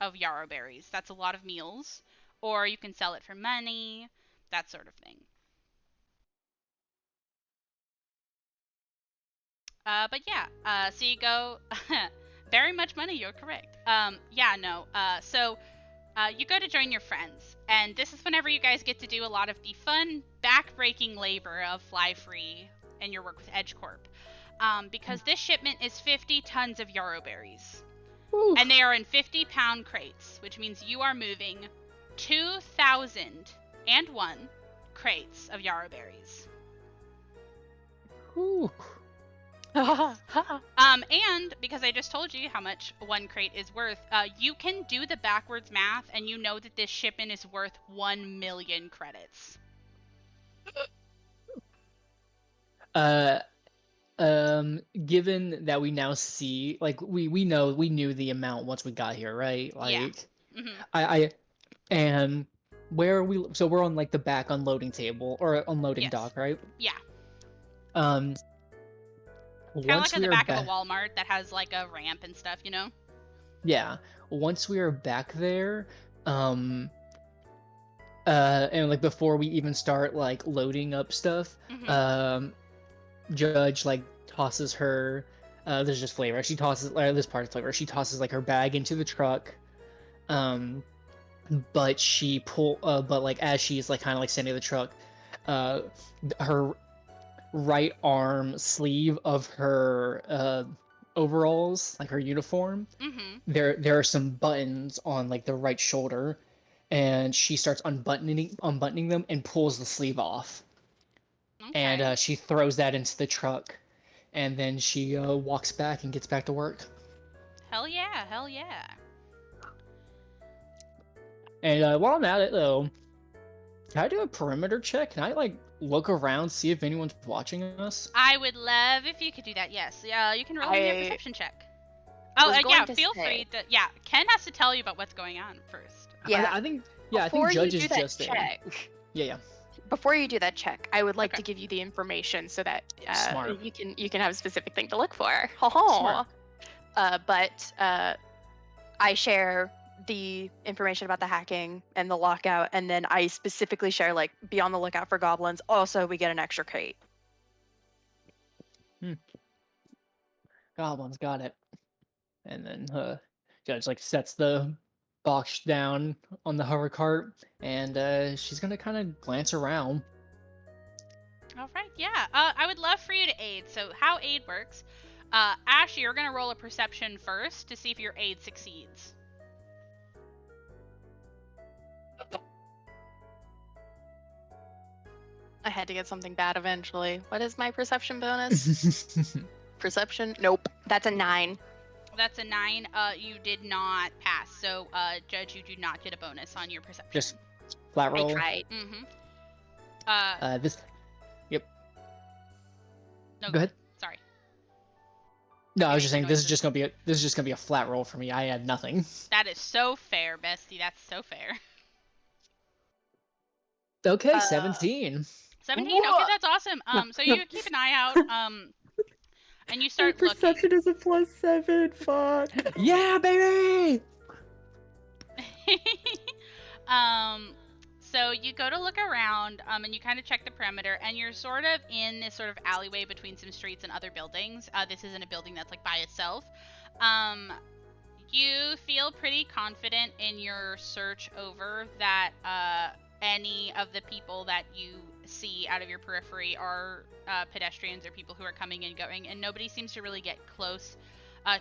of yarrow berries. That's a lot of meals. Or you can sell it for money, that sort of thing. But yeah, so you go, very much money, you're correct. Yeah, no, so you go to join your friends, and this is whenever you guys get to do a lot of the fun, back-breaking labor of Fly Free and your work with EdgeCorp. Because this shipment is 50 tons of yarrow berries. Ooh. And they are in 50-pound crates, which means you are moving 2,001 crates of yarrow berries. Ooh. And because I just told you how much one crate is worth, you can do the backwards math, and you know that this shipment is worth 1 million credits. Given that we now see, like, we knew the amount once we got here, right? Like, Yeah. Mm-hmm. I and where are we? So we're on like the back unloading table or unloading Yes. dock, right? Yeah. Once Kind of like at we the are back back, of a Walmart that has like a ramp and stuff, you know? yeah. Once we are back there, and like before we even start like loading up stuff, Mm-hmm. Judge like tosses her. There's just flavor. She tosses this part of flavor. She tosses like her bag into the truck. But but like as she's like kind of like standing in the truck, her right arm sleeve of her overalls, like her uniform, Mm-hmm. there are some buttons on like the right shoulder, and she starts unbuttoning them and pulls the sleeve off. Okay. And she throws that into the truck, and then she walks back and gets back to work. Hell yeah, hell yeah. And while I'm at it, though, can I do a perimeter check? Can I, like, look around, see if anyone's watching us? I would love if you could do that. Yes. You can roll me a I perception check. Oh, was going yeah. to Feel say- free to. Yeah, Ken has to tell you about what's going on first. Yeah. I think. Yeah, Before I think Judge you is do that just in. check, Yeah. before you do that check, I would like Okay. to give you the information so that Smart. you can have a specific thing to look for. Ho ho. Smart. But I share the information about the hacking and the lockout, and then I specifically share like be on the lookout for goblins. Also, we get an extra crate. Goblins got it. And then Judge like sets the box down on the hover cart, and she's gonna kind of glance around. All right. Yeah. I would love for you to aid. So how aid works? Ash, you're gonna roll a perception first to see if your aid succeeds. I had to get something bad eventually. What is my perception bonus? Perception? Nope. That's a 9. That's a 9. You did not pass. So, Judge, you do not get a bonus on your perception. Just flat I roll. tried. Mm-hmm. This. Yep. No, Go ahead. Sorry. No, I Okay, was just saying no, this it's is just gonna be a flat roll for me. I had nothing. That is so fair, Bestie. That's so fair. Okay, 17. 17. Okay, Whoa. that's awesome. So you keep an eye out. And you start looking. Perception is a +7. Fuck. Yeah, baby. So you go to look around, and you kind of check the perimeter, and you're sort of in this sort of alleyway between some streets and other buildings. This isn't a building that's like by itself. You feel pretty confident in your search over that any of the people that you see out of your periphery are pedestrians or people who are coming and going, and nobody seems to really get close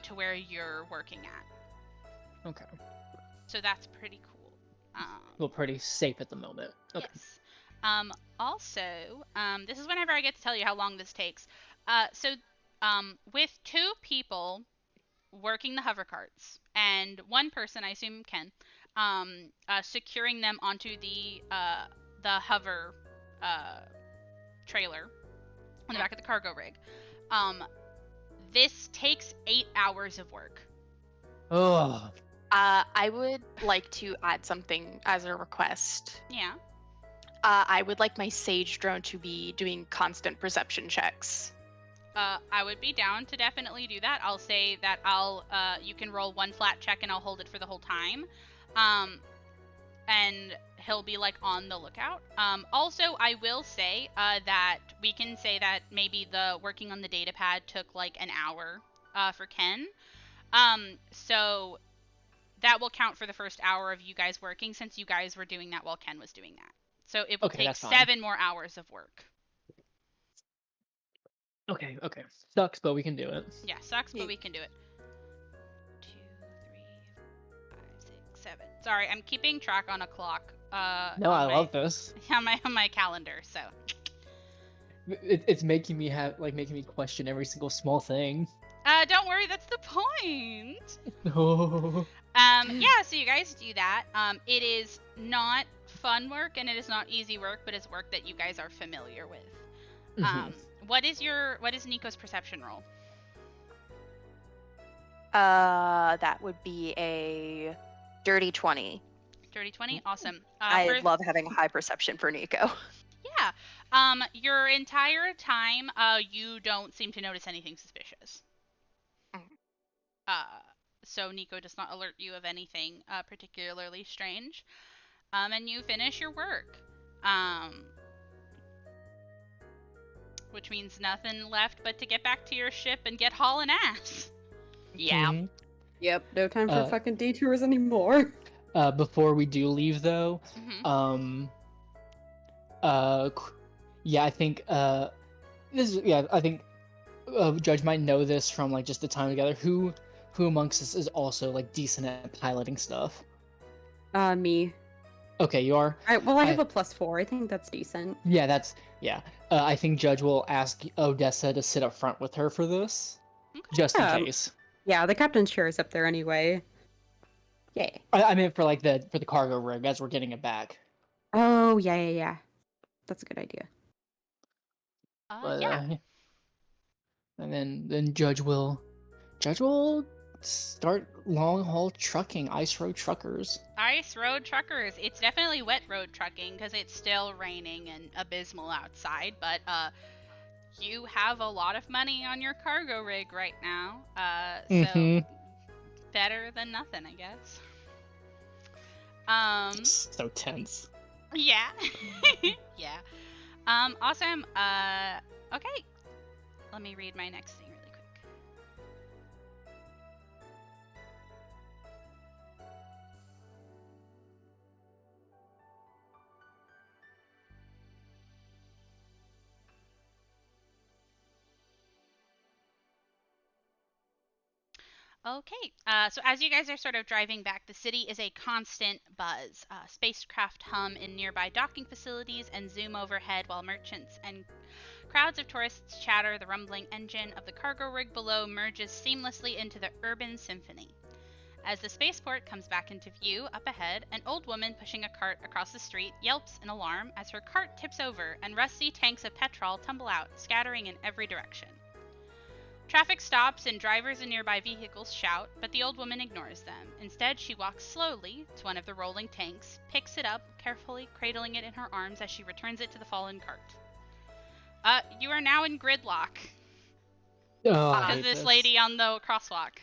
to where you're working at. Okay. So that's pretty cool. Feel pretty safe at the moment. Okay. Yes. Also, this is whenever I get to tell you how long this takes. With 2 people working the hover carts and 1 person, I assume Ken, securing them onto the hover trailer on the back of the cargo rig. This takes 8 hours of work. Oh. I would like to add something as a request. Yeah. I would like my Sage drone to be doing constant perception checks. I would be down to definitely do that. I'll say that you can roll 1 flat check and I'll hold it for the whole time. And he'll be like on the lookout. Also, I will say that we can say that maybe the working on the data pad took like an hour for Ken. So that will count for the first hour of you guys working, since you guys were doing that while Ken was doing that. So it will Okay, take that's fine. 7 more hours of work. Okay. Sucks, but we can do it. Yeah, sucks, but Yeah. we can do it. 2, 3, 5, 6, 7. Sorry, I'm keeping track on a clock. No, I on love this. on my calendar. So It's making me question every single small thing. don't worry, that's the point. No. Yeah, so you guys do that. It is not fun work and it is not easy work, but it's work that you guys are familiar with. What is Nico's perception roll? That would be a dirty 20. Dirty 20? Awesome. I love having high perception for Nico. Yeah. Your entire time, you don't seem to notice anything suspicious. So Nico does not alert you of anything particularly strange. And you finish your work. Which means nothing left but to get back to your ship and get hauling ass. Yeah. Mhm. Yep, no time for Uh, fucking detours anymore. Before we do leave, though, Mm-hmm. yeah, I think I think Judge might know this from like just the time together. Who amongst us is also like decent at piloting stuff? Me. Okay, you are. I have a +4. I think that's decent. Yeah, I think Judge will ask Odessa to sit up front with her for this, Okay. just Yeah. in case. Yeah, the captain's chair is up there anyway. Yeah. I meant for for the cargo rig as we're getting it back. Oh, yeah. That's a good idea. But Yeah. and then Judge will start long haul trucking, ice road truckers. Ice road truckers. It's definitely wet road trucking because it's still raining and abysmal outside, but you have a lot of money on your cargo rig right now. So better than nothing, I guess. So tense. Yeah. Yeah. Awesome. Okay. Let me read my next thing really quick. Okay, so as you guys are sort of driving back, the city is a constant buzz. Spacecraft hum in nearby docking facilities and zoom overhead while merchants and crowds of tourists chatter. The rumbling engine of the cargo rig below merges seamlessly into the urban symphony. As the spaceport comes back into view, up ahead, an old woman pushing a cart across the street yelps in alarm as her cart tips over and rusty tanks of petrol tumble out, scattering in every direction. Traffic stops and drivers in nearby vehicles shout, but the old woman ignores them. Instead, she walks slowly to one of the rolling tanks, picks it up, carefully cradling it in her arms as she returns it to the fallen cart. You are now in gridlock. Oh, I Says hate this this. lady on the crosswalk.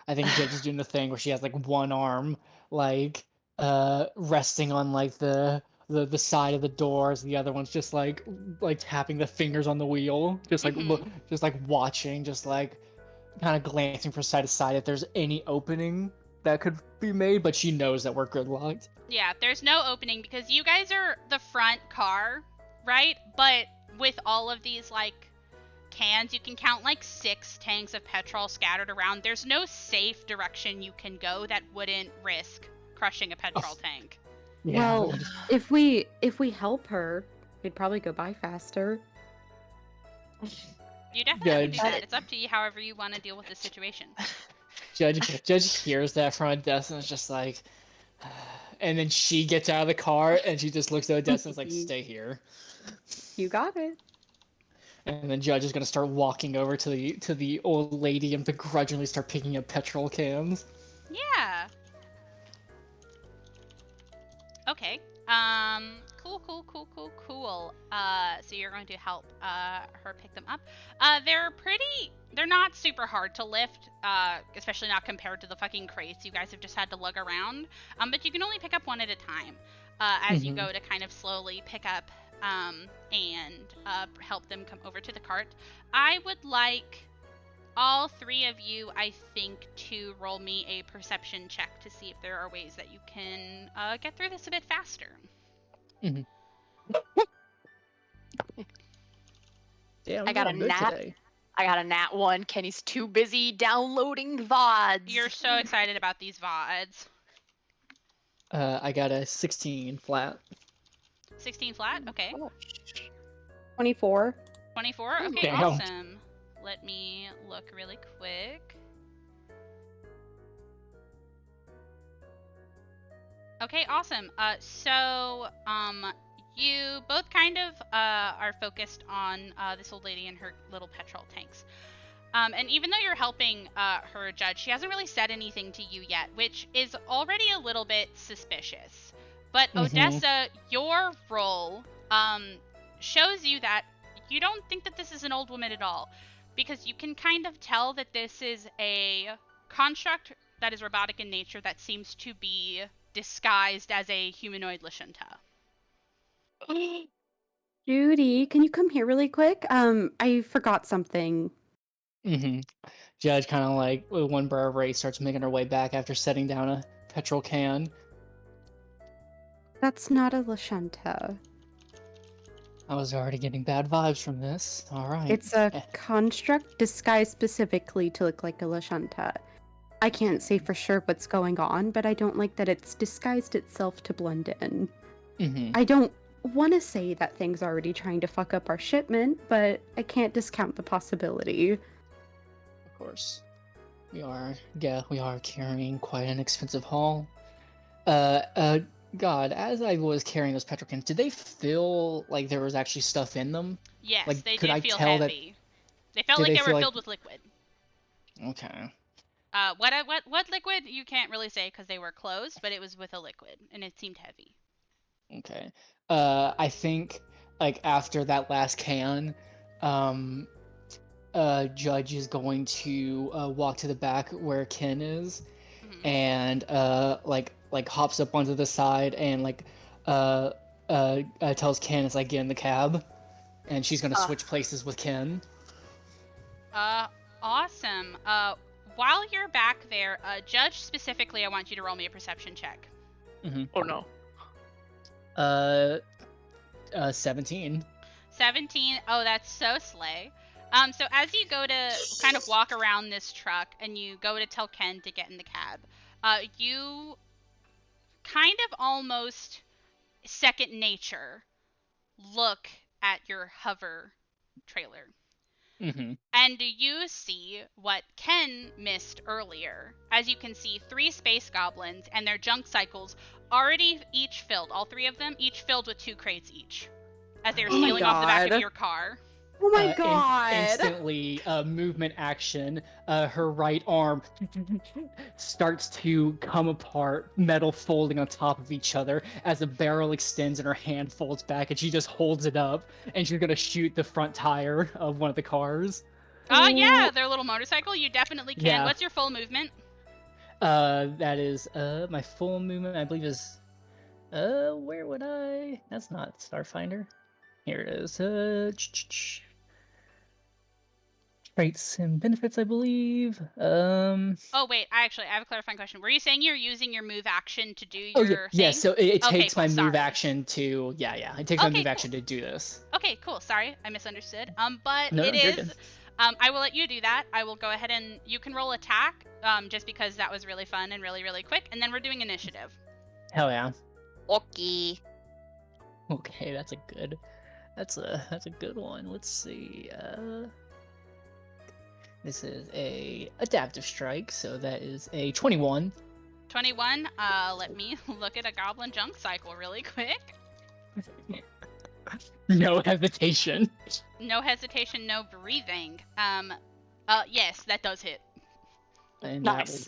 I think Judge is doing the thing where she has like one arm resting on like the side of the doors, the other one's just like tapping the fingers on the wheel, just like just like watching, just like kind of glancing from side to side if there's any opening that could be made, but she knows that we're gridlocked. Yeah, there's no opening because you guys are the front car, right? But with all of these like cans, you can count like 6 tanks of petrol scattered around. There's no safe direction you can go that wouldn't risk crushing a petrol tank. Yeah. Well, if we help her, we'd probably go by faster. You definitely do Judge. that. It's up to you however you want to deal with the situation. Judge hears that from Odessa and is just like, and then she gets out of the car and she just looks at Odessa and is like, stay here. You got it. And then Judge is gonna start walking over to the old lady and begrudgingly start picking up petrol cans. Yeah. Okay. Cool. So you're going to help her pick them up. They're not super hard to lift, especially not compared to the fucking crates you guys have just had to lug around. But you can only pick up one at a time as you go to kind of slowly pick up and help them come over to the cart. I would like all 3 of you, I think, to roll me a perception check to see if there are ways that you can get through this a bit faster. Damn, I got a nat. today. I got a nat 1. Kenny's too busy downloading VODs. You're so excited about these VODs. I got a 16 flat. 16 flat? Okay. 24. 24? Okay, Damn. awesome. Let me look really quick. Okay, awesome. So, you both kind of are focused on this old lady and her little petrol tanks. And even though you're helping her, Judge, she hasn't really said anything to you yet, which is already a little bit suspicious. But Odessa, your role shows you that you don't think that this is an old woman at all, because you can kind of tell that this is a construct that is robotic in nature that seems to be disguised as a humanoid Lashunta. Judy, can you come here really quick? I forgot something. Judge kind of like with one bar of race starts making her way back after setting down a petrol can. That's not a Lashunta. I was already getting bad vibes from this. All right. It's a construct disguised specifically to look like a Lashunta. I can't say for sure what's going on, but I don't like that it's disguised itself to blend in. I don't want to say that thing's already trying to fuck up our shipment, but I can't discount the possibility. Of course. We are carrying quite an expensive haul. God, as I was carrying those petrol cans, did they feel like there was actually stuff in them? Yes, Like, they could did I feel tell that- heavy. They felt Did like they they were feel like- filled with liquid. Okay. What liquid? You can't really say because they were closed, but it was with a liquid, and it seemed heavy. Okay. I think like after that last can, Judge is going to walk to the back where Ken is, Mhm. and like hops up onto the side and tells Ken it's like get in the cab, and she's gonna switch places with Ken. Awesome. While you're back there, Judge specifically, I want you to roll me a perception check. Oh no. 17. 17. Oh, that's so slay. So as you go to kind of walk around this truck and you go to tell Ken to get in the cab, you kind of almost second nature look at your hover trailer. Mm-hmm. And you see what Ken missed earlier. As you can see, 3 space goblins and their junk cycles already each filled, all 3 of them, each filled with 2 crates each. As they were Oh my stealing off the back God. of your car. Oh my god! Instantly, movement action. Her right arm starts to come apart, metal folding on top of each other as the barrel extends and her hand folds back, and she just holds it up, and she's gonna shoot the front tire of one of the cars. Oh, yeah, their little motorcycle. You definitely can. Yeah. What's your full movement? That is my full movement. I believe is where would I? That's not Starfinder. Here it is. Traits and benefits, I believe. Oh, wait, I have a clarifying question. Were you saying you're using your move action to do your Oh yeah, thing? yeah. So it Okay, takes cool, my move sorry. action to It takes my Okay, move cool. action to do this. Okay, cool. Sorry, I misunderstood. But No, it you're is. good. I will let you do that. I will go ahead and you can roll attack. Just because that was really fun and really, really quick. And then we're doing initiative. Hell yeah. Okay. Okay, that's a good good one. Let's see. This is a adaptive strike, so that is a 21. 21. Let me look at a goblin junk cycle really quick. No hesitation. No hesitation, no breathing. Yes, that does hit. And Nice. that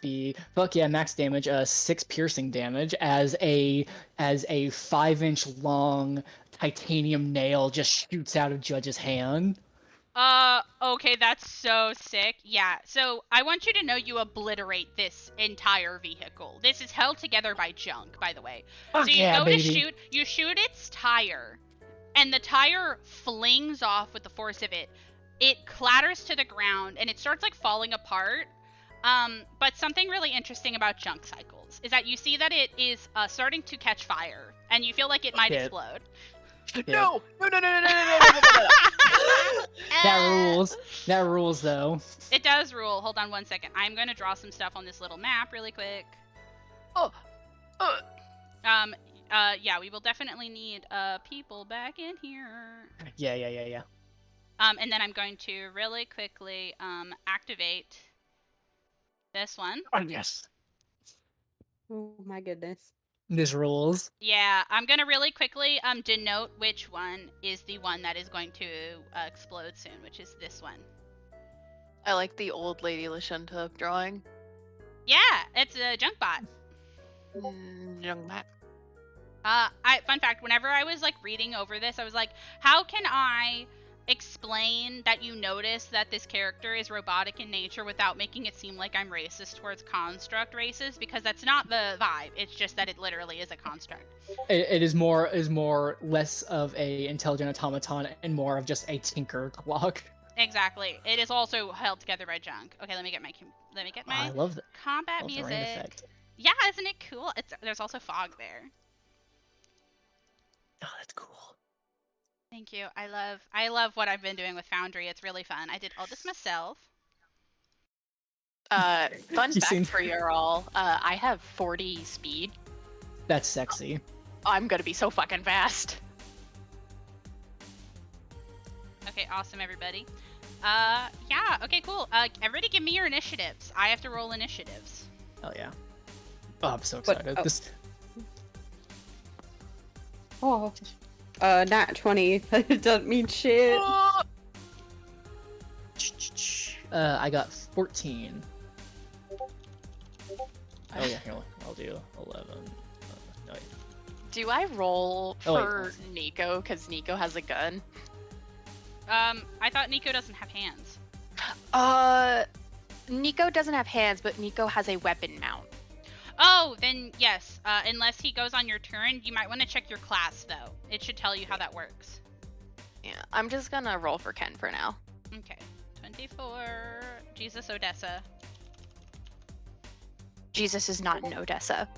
would be max damage, 6 piercing damage as a 5-inch long titanium nail just shoots out of Judge's hand. Okay, that's so sick. Yeah, so I want you to know you obliterate this entire vehicle. This is held together by junk, by the way. So Fuck you yeah, go baby. to shoot its tire, and the tire flings off with the force of it. It clatters to the ground, and it starts like falling apart. But something really interesting about junk cycles is that you see that it is starting to catch fire, and you feel like it might Yeah. explode. No! No! That rules though. It does rule. Hold on one second. I'm going to draw some stuff on this little map really quick. Oh. Yeah, we will definitely need people back in here. Yeah. And then I'm going to really quickly activate this one. Oh yes. Oh my goodness. This rules. Yeah, I'm going to really quickly denote which one is the one that is going to explode soon, which is this one. I like the old lady Lashunta drawing. Yeah, it's a junk bot. Young Matt. Fun fact, whenever I was like reading over this, I was like, how can I explain that you notice that this character is robotic in nature without making it seem like I'm racist towards construct races? Because that's not the vibe. It's just that it literally is a construct. It is more less of a intelligent automaton and more of just a tinker clock. Exactly. It is also held together by junk. Okay, let me get my I love the combat rain music. effect. Yeah, isn't it cool? There's also fog there. Oh, that's cool. Thank you. I love what I've been doing with Foundry. It's really fun. I did all this myself. Fun You fact seem- for you all. I have 40 speed. That's sexy. I'm gonna be so fucking fast. Okay, awesome, everybody. Yeah, okay, cool. Everybody give me your initiatives. I have to roll initiatives. Hell yeah. Oh, I'm so But- excited. oh. This Oh. Nat 20. That doesn't mean shit. Oh, I got 14. Oh yeah, here, I'll do 11. No, wait. Do I roll Oh, wait, for let's see. Nico because Nico has a gun? I thought Nico doesn't have hands. Nico doesn't have hands, but Nico has a weapon mount. Oh, then yes. Unless he goes on your turn, you might want to check your class, though. It should tell you how that works. Yeah, I'm just gonna roll for Ken for now. Okay. 24. Jesus Odessa. Jesus is not in Odessa.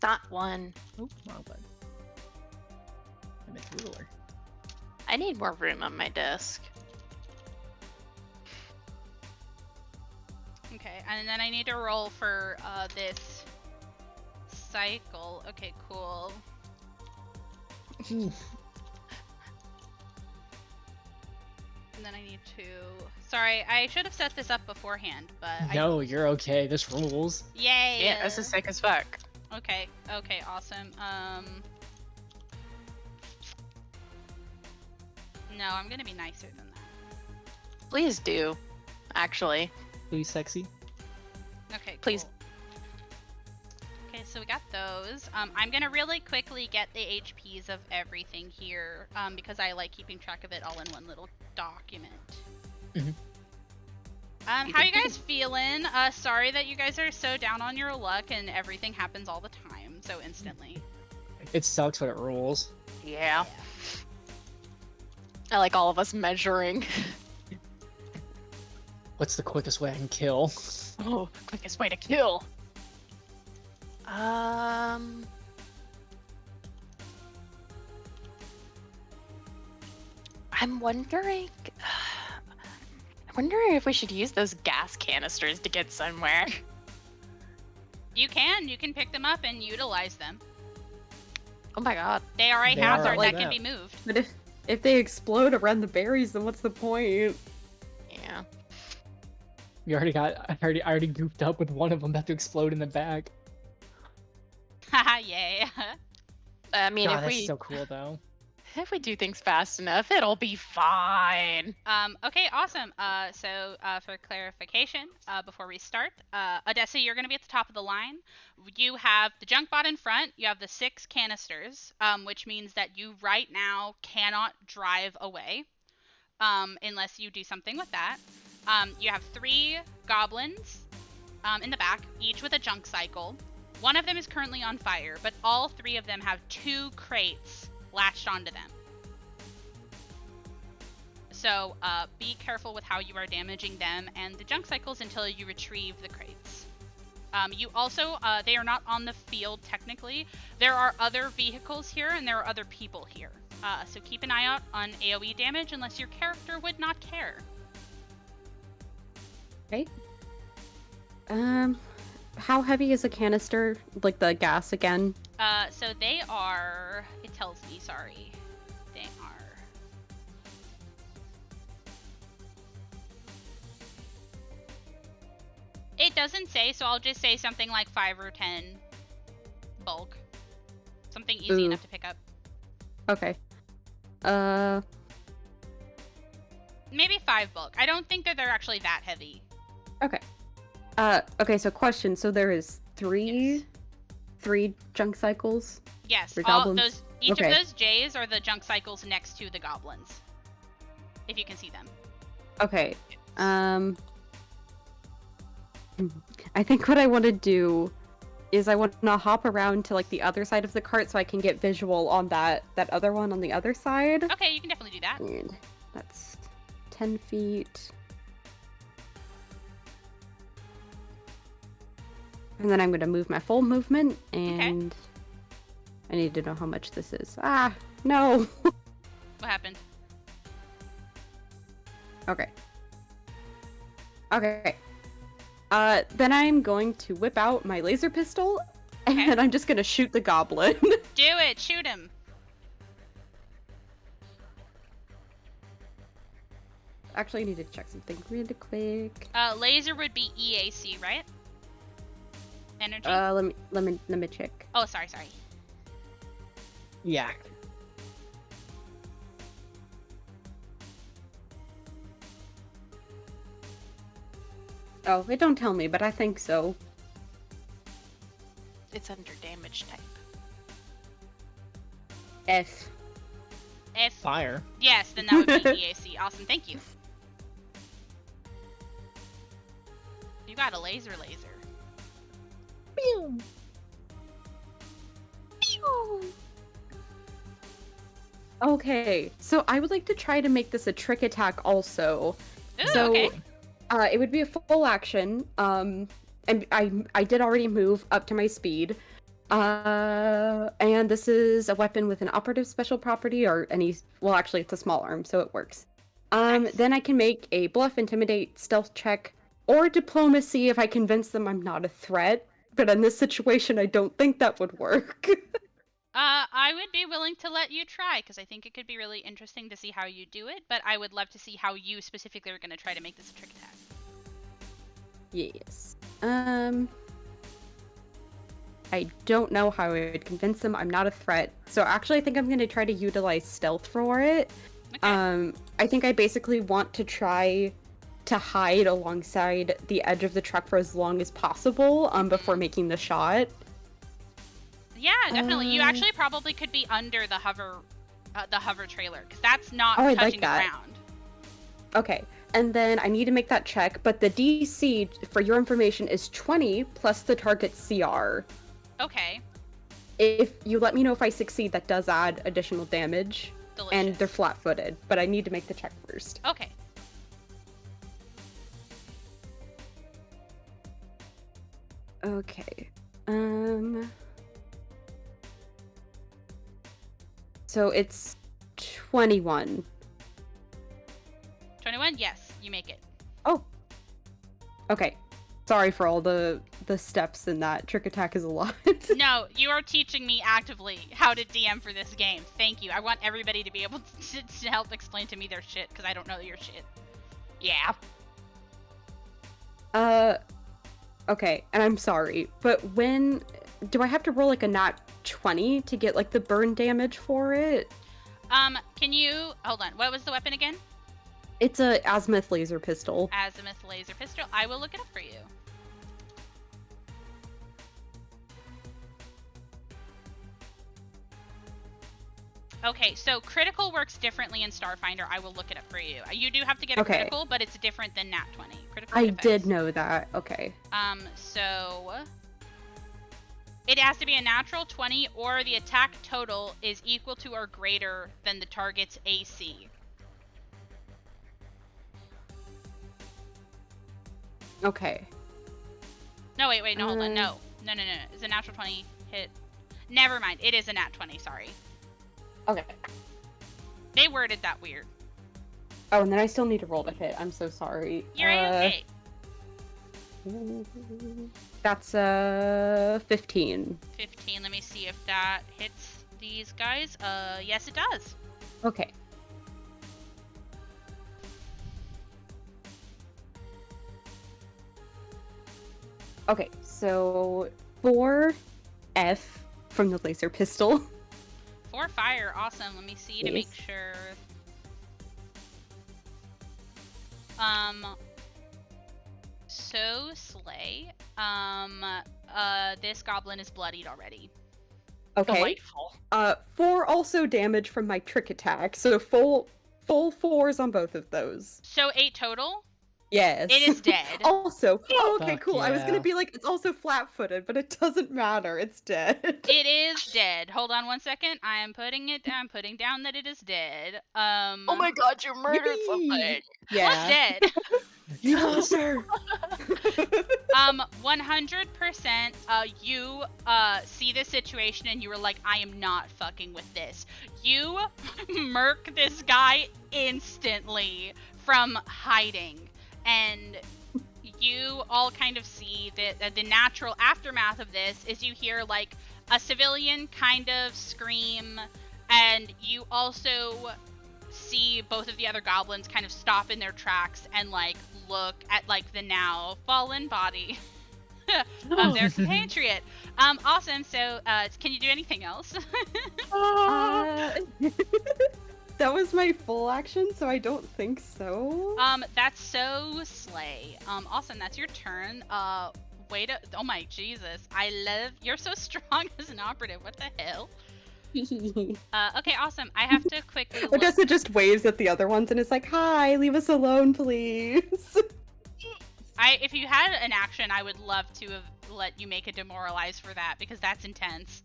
Not one. Oh, wrong button. I make a ruler. I need more room on my desk. Okay, and then I need to roll for this cycle. Okay, cool. And then I need to. Sorry, I should have set this up beforehand, but No, you're okay. This rules. Yay! yeah, this is sick as fuck. Okay, awesome. No, I'm gonna be nicer than that. Please do. Actually. Please, sexy. Okay, Please. cool. Okay, so we got those. I'm gonna really quickly get the HPs of everything here, because I like keeping track of it all in one little document. Mhm. How you guys feeling? Sorry that you guys are so down on your luck and everything happens all the time, so instantly. It sucks, but it rules. Yeah. I like all of us measuring. What's the quickest way I can kill? Oh, quickest way to kill. I'm wondering. I'm wondering if we should use those gas canisters to get somewhere. You can pick them up and utilize them. Oh my god. They are a They are hazard like that can that. be moved. But if they explode around the berries, then what's the point? Yeah. I already goofed up with one of them about to explode in the back. Haha, yay. I mean, God, if that's we so cool though. do things fast enough, it'll be fine. Okay, awesome. For clarification, before we start, Odessa, you're going to be at the top of the line. You have the junk bot in front. You have the 6 canisters, which means that you right now cannot drive away, unless you do something with that. You have 3 goblins in the back, each with a junk cycle. One of them is currently on fire, but all 3 of them have 2 crates latched onto them. So be careful with how you are damaging them and the junk cycles until you retrieve the crates. You also, they are not on the field technically. There are other vehicles here and there are other people here. So keep an eye out on AoE damage unless your character would not care. Okay. How heavy is a canister? Like the gas again? So they are, it tells me, sorry. They are. It doesn't say, so I'll just say something like 5 or 10 bulk. Something easy Ooh. enough to pick up. Okay. Maybe 5 bulk. I don't think that they're actually that heavy. Okay. Okay, so question. So there is Yes. three junk cycles? Yes, For all goblins? those. Each Okay. of those J's are the junk cycles next to the goblins. If you can see them. Okay. I think what I want to do is I want to hop around to like the other side of the cart so I can get visual on that other one on the other side. Okay, you can definitely do that. And that's 10 feet. And then I'm going to move my full movement, and I need to know how much this is. Ah, no. What happened? Okay. Okay. Then I'm going to whip out my laser pistol, Okay. and I'm just going to shoot the goblin. Do it! Shoot him! actually, I need to check something really quick. Laser would be EAC, right? Energy. Let me check. Oh, sorry. Yak. Oh, it don't tell me, but I think so. It's under damage type. F. If Fire. yes, then that would be EAC. Awesome, thank you. You got a laser. Pew. Okay, so I would like to try to make this a trick attack also. Ooh, So, okay. It would be a full action. And I did already move up to my speed. And this is a weapon with an operative special property or any. Well, actually, it's a small arm, so it works. Nice. Then I can make a bluff, intimidate, stealth check, or diplomacy if I convince them I'm not a threat. But in this situation, I don't think that would work. I would be willing to let you try because I think it could be really interesting to see how you do it. But I would love to see how you specifically are going to try to make this a trick attack. Yes. I don't know how I would convince them I'm not a threat. So actually, I think I'm going to try to utilize stealth for it. Okay. I think I basically want to try to hide alongside the edge of the truck for as long as possible before making the shot. Yeah, definitely. You actually probably could be under the hover trailer because that's not Oh, I'd touching like the that. ground. Okay, and then I need to make that check, but the DC, for your information, is 20 plus the target CR. Okay. If you let me know if I succeed, that does add additional damage. Delicious. And they're flat-footed, but I need to make the check first. Okay. Okay. So it's 21. 21? Yes, you make it. Oh. Okay. Sorry for all the steps in that. Trick attack is a lot. No, you are teaching me actively how to DM for this game. Thank you. I want everybody to be able to help explain to me their shit because I don't know your shit. Yeah. Okay, and I'm sorry, but do I have to roll like a nat 20 to get like the burn damage for it? Can you hold on? What was the weapon again? It's a azimuth laser pistol. Azimuth laser pistol. I will look it up for you. Okay, so critical works differently in Starfinder. I will look it up for you. You do have to get a Okay. critical, but it's different than nat 20. Critical I defense. did know that. Okay. So it has to be a natural 20 or the attack total is equal to or greater than the target's AC. Okay. No, wait, no, hold on. No. It's a natural 20 hit. Never mind. It is a nat 20, sorry. Okay. They worded that weird. Oh, and then I still need to roll to hit. I'm so sorry. You're okay. That's 15. 15. Let me see if that hits these guys. Yes, it does. Okay. Okay, so 4 F from the laser pistol. 4 fire. Awesome. Let me see to make Yes. sure. So Slay. This goblin is bloodied already. Okay. Delightful. 4 also damage from my trick attack, so full 4s on both of those. So 8 total. Yes. It is dead. Also, oh, okay, Fuck cool. I was yeah. gonna be like, it's also flat-footed, but it doesn't matter. It's dead. It is dead. Hold on one second. I am putting it. I'm putting down that it is dead. Oh my god, you murdered Yippee! something! Yeah. What's dead? You monster! 100%. You see the situation and you were like, I am not fucking with this. You murk this guy instantly from hiding, and you all kind of see that the natural aftermath of this is you hear like a civilian kind of scream, and you also see both of the other goblins kind of stop in their tracks and like look at like the now fallen body of their compatriot. Awesome. So, can you do anything else? That was my full action, so I don't think so. That's so slay. Awesome. That's your turn. Wait. Oh my Jesus! You're so strong as an operative. What the hell? Okay, awesome. I have to quickly. Odessa just waves at the other ones and is like, "Hi, leave us alone, please." If you had an action, I would love to have let you make a demoralize for that because that's intense.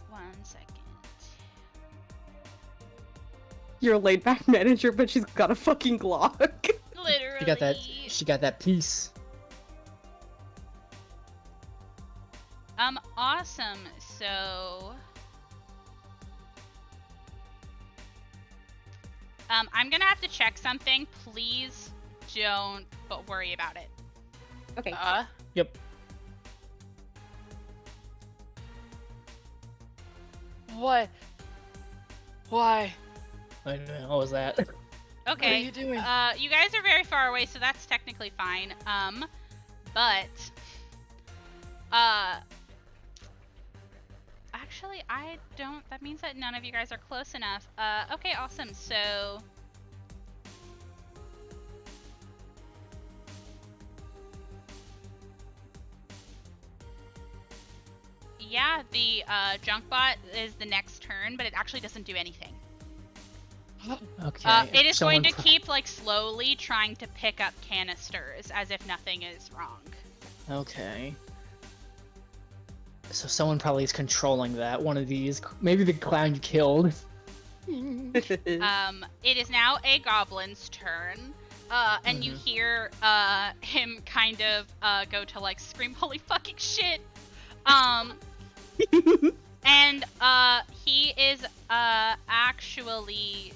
1 second. You're a laid-back manager, but she's got a fucking Glock. Literally. She got that piece. Awesome. So, I'm gonna have to check something. Please don't worry about it. Okay. Yep. What? Why? I don't know. What was that? Okay. What are you doing? You guys are very far away, so that's technically fine. But, actually, I don't. That means that none of you guys are close enough. Okay, awesome. So, yeah, the junk bot is the next turn, but it actually doesn't do anything. Okay. It is going to Someone keep like slowly trying to pick up canisters as if nothing is wrong. Okay. So someone probably is controlling that. One of these, maybe the clown you killed. It is now a goblin's turn, and you hear him kind of go to like scream, "Holy fucking shit!" And he is actually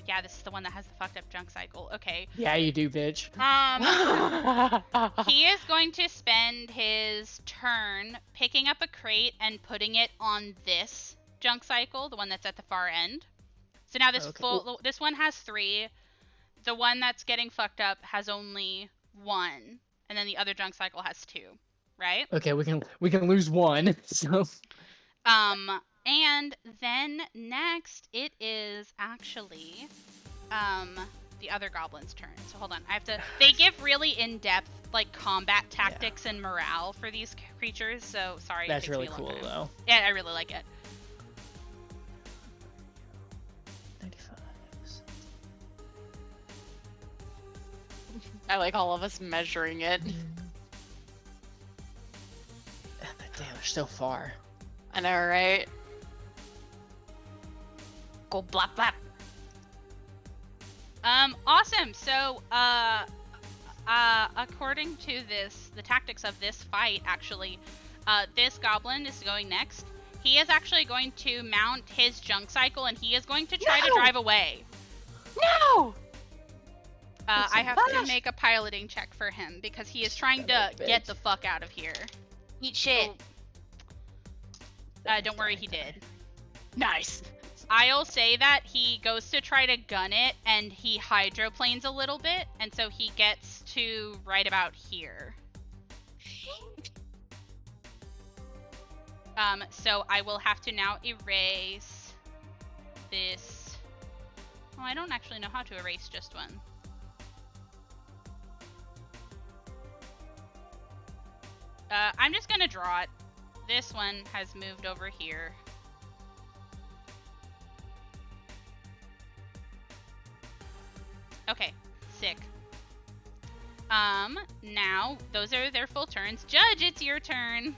yeah, this is the one that has the fucked up junk cycle. Okay. Yeah, you do, bitch. He is going to spend his turn picking up a crate and putting it on this junk cycle, the one that's at the far end. So now this this one has 3. The one that's getting fucked up has only 1, and then the other junk cycle has 2, right? Okay, we can lose 1. So. And then next it is actually the other goblin's turn. So hold on, they give really in-depth like combat tactics and morale for these creatures, so sorry. That's really cool though. Yeah, I really like it. 95. I like all of us measuring it. Damn, they're so far. I know, right? Go blap blap. Awesome. So, according to the tactics of this fight, actually, this goblin is going next. He is actually going to mount his junk cycle, and he is going to try to drive away. No! I have to make a piloting check for him because he is trying to get the fuck out of here. Eat shit. Don't worry, he did. Nice. I'll say that he goes to try to gun it, and he hydroplanes a little bit, and so he gets to right about here. So I will have to now erase this. Oh, I don't actually know how to erase just one. I'm just gonna draw it. This one has moved over here. Okay, sick. Now, those are their full turns. Judge, it's your turn.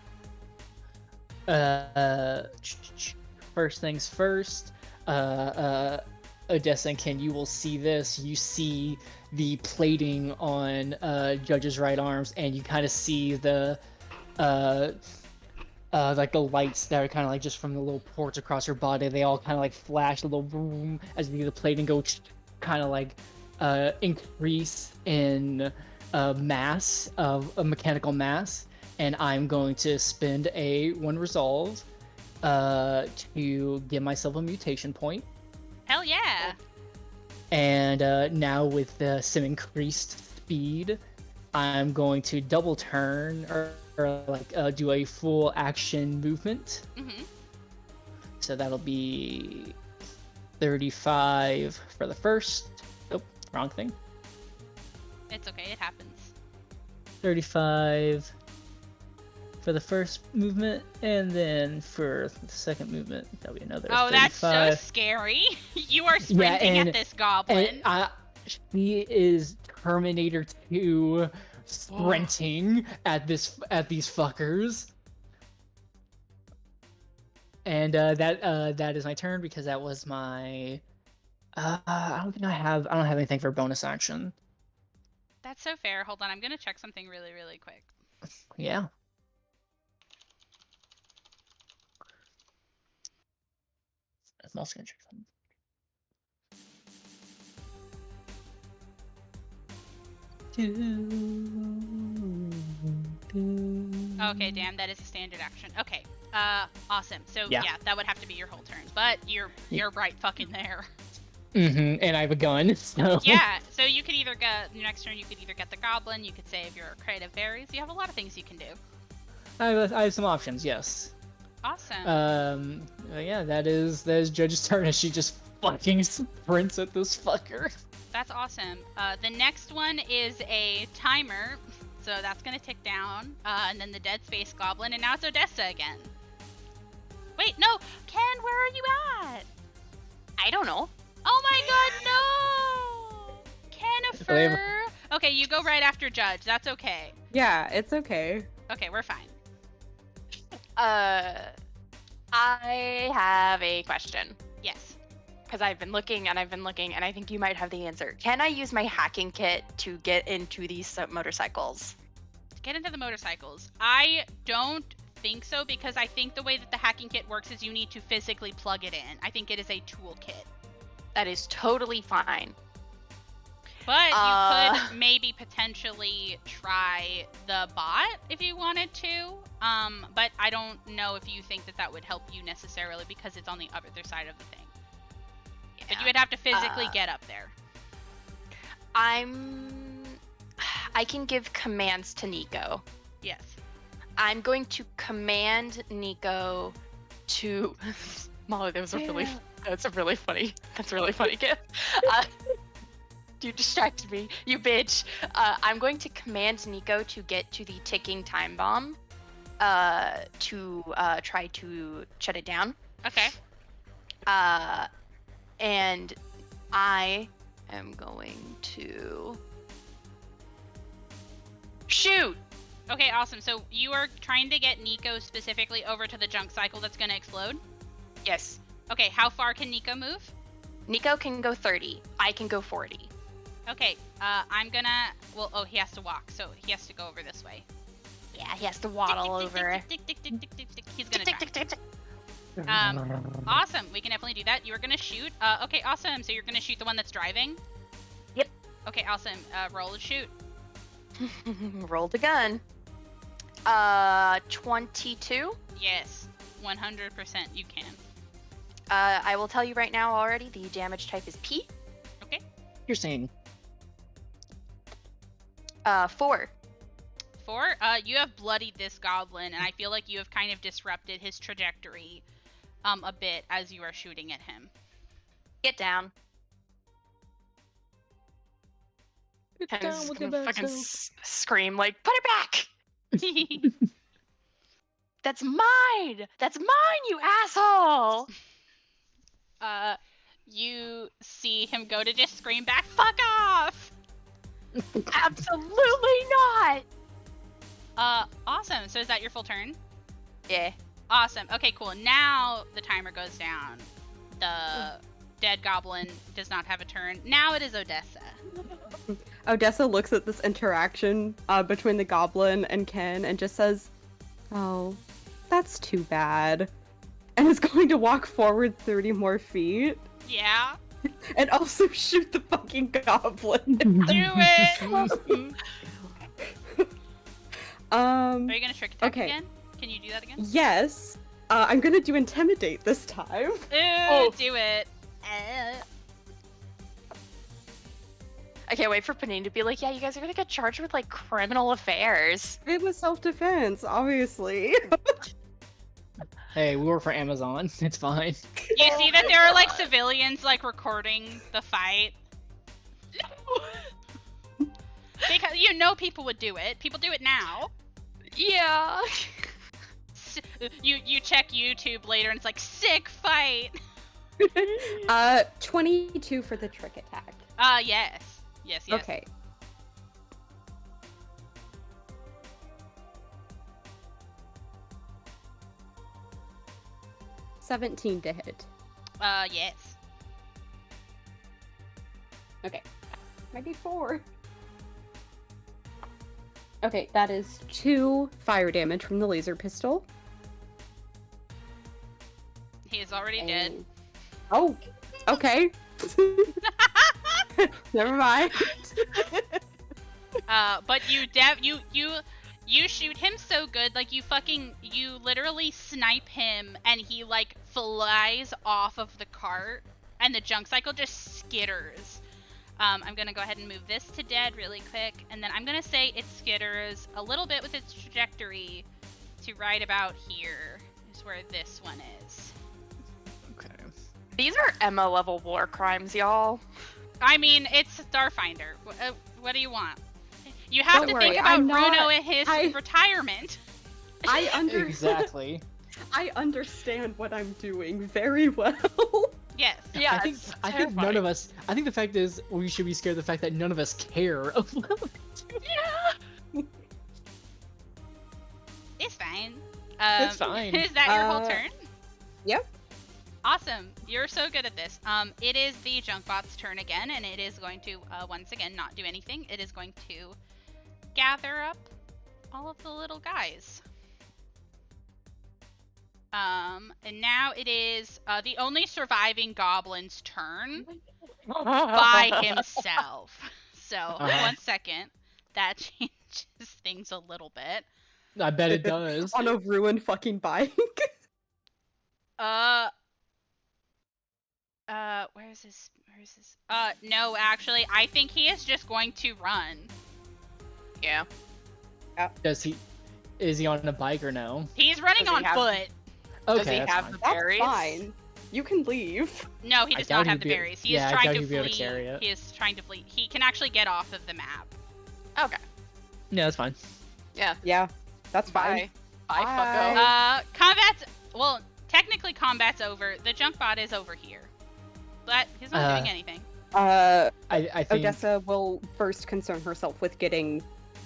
First things first, Odessa and Ken, you will see this. You see the plating on Judge's right arms, and you kind of see the like the lights that are kind of like just from the little ports across her body. They all kind of like flash a little boom as the plating go kind of like increase in mass of a mechanical mass. And I'm going to spend a 1 resolve to give myself a mutation point. Hell yeah. And now with some increased speed, I'm going to double turn or like do a full action movement. Mm-hmm. So that'll be 35 for the first. Oh, wrong thing. It's okay, it happens. 35 for the first movement, and then for the second movement, that'll be another. Oh, 35. that's so scary. You are sprinting at this goblin. And she is Terminator 2 sprinting at these fuckers. And that is my turn because that was my. I don't have anything for bonus action. That's so fair. Hold on, I'm gonna check something really, really quick. Yeah. I'm also gonna check something. Okay, damn, that is a standard action. Okay, awesome. So Yeah. yeah, that would have to be your whole turn, but you're right fucking there. And I have a gun, so. Yeah, so you could either get your next turn. You could either get the goblin. You could save your creative berries. You have a lot of things you can do. I have some options. Yes. Awesome. Yeah, that is Judge's turn as she just fucking sprints at this fucker. That's awesome. The next one is a timer, so that's gonna tick down, and then the Dead Space Goblin, and now it's Odessa again. Wait, no, Ken, where are you at? I don't know. Oh my God, no! Kennifer. Okay, you go right after Judge. That's okay. Yeah, it's okay. Okay, we're fine. I have a question. Yes. Because I've been looking and I think you might have the answer. Can I use my hacking kit to get into these motorcycles? To get into the motorcycles, I don't think so because I think the way that the hacking kit works is you need to physically plug it in. I think it is a toolkit. That is totally fine. But you could maybe potentially try the bot if you wanted to. But I don't know if you think that that would help you necessarily because it's on the other side of the thing. Yeah. But you would have to physically get up there. I can give commands to Nico. Yes. I'm going to command Nico to Molly, that's really funny kid. You distracted me, you bitch. I'm going to command Nico to get to the ticking time bomb to try to shut it down. Okay. And I am going to shoot. Okay, awesome. So you are trying to get Nico specifically over to the junk cycle that's going to explode? Yes. Okay, how far can Nico move? Nico can go 30. I can go 40. Okay, I'm gonna... Well, oh, he has to walk, so he has to go over this way. Yeah, he has to waddle over. He's gonna try. Awesome. We can definitely do that. You were gonna shoot. Okay, awesome. So you're gonna shoot the one that's driving? Yep. Okay, awesome. Roll and shoot. Roll the gun. 22. Yes, 100% you can. I will tell you right now already, the damage type is P. Okay. You're saying 4. 4. You have bloodied this goblin, and I feel like you have kind of disrupted his trajectory a bit as you are shooting at him. Get down. Get And down with gonna your fucking back, scream like, put it back! That's mine! That's mine, you asshole! You see him go to just scream back, fuck off! Absolutely not! Awesome. So is that your full turn? Yeah. Awesome. Okay, cool. Now the timer goes down. The dead goblin does not have a turn. Now it is Odessa. Odessa looks at this interaction between the goblin and Ken and just says, "Oh, that's too bad," and is going to walk forward 30 more feet Yeah. and also shoot the fucking goblin. Do it! Are you gonna trick attack Okay. again? Can you do that again? Yes. I'm gonna do intimidate this time. Ooh, do it. I can't wait for Panine to be like, yeah, you guys are gonna get charged with like criminal affairs. It was self-defense, obviously. Hey, we work for Amazon. It's fine. You see that there are like civilians like recording the fight because you know people would do it. People do it now. Yeah. You check YouTube later and it's like sick fight. 22 for the trick attack. Yes. Yes. Okay. $17 to hit. Yes. Okay. Maybe 4. Okay, that is 2 fire damage from the laser pistol. He's already dead. And- Oh, okay. Never mind. But you shoot him so good, like you literally snipe him and he like flies off of the cart and the junk cycle just skitters. I'm gonna go ahead and move this to dead really quick, and then I'm gonna say it skitters a little bit with its trajectory to right about here is where this one is. Okay. These are Emma level war crimes, y'all. I mean, it's Starfinder. What do you want? You have Don't to worry, think about I'm not- Bruno and his I- retirement. Exactly. I understand what I'm doing very well. Yes. Yeah, I think it's I think none terrifying. of us. I think the fact is we should be scared of the fact that none of us care of what we do. Yeah. It's fine. It's fine. Is that your whole turn? Yep. Awesome. You're so good at this. It is the Junkbot's turn again, and it is going to, once again, not do anything. It is going to gather up all of the little guys. And now it is the only surviving goblin's turn by himself. So, Uh-huh. 1 second. That changes things a little bit. I bet it does. On a ruined fucking bike. Where is this? No, actually, I think he is just going to run. Yeah. Does he? Is he on a bike or no? He's running Does he on have- foot. Okay, Does he that's have fine. the That's berries? fine. You can leave. No, he I does doubt not he'd have the be- berries. He yeah, is I trying doubt to he'd be able to flee. carry it. He is trying to flee. He can actually get off of the map. Okay. Yeah, that's fine. Yeah. Yeah, that's fine. Bye. Bye, Bye. fucko. Combat's well, technically combat's over. The Junkbot is over here, but he's not doing anything. I think Odessa will first concern herself with getting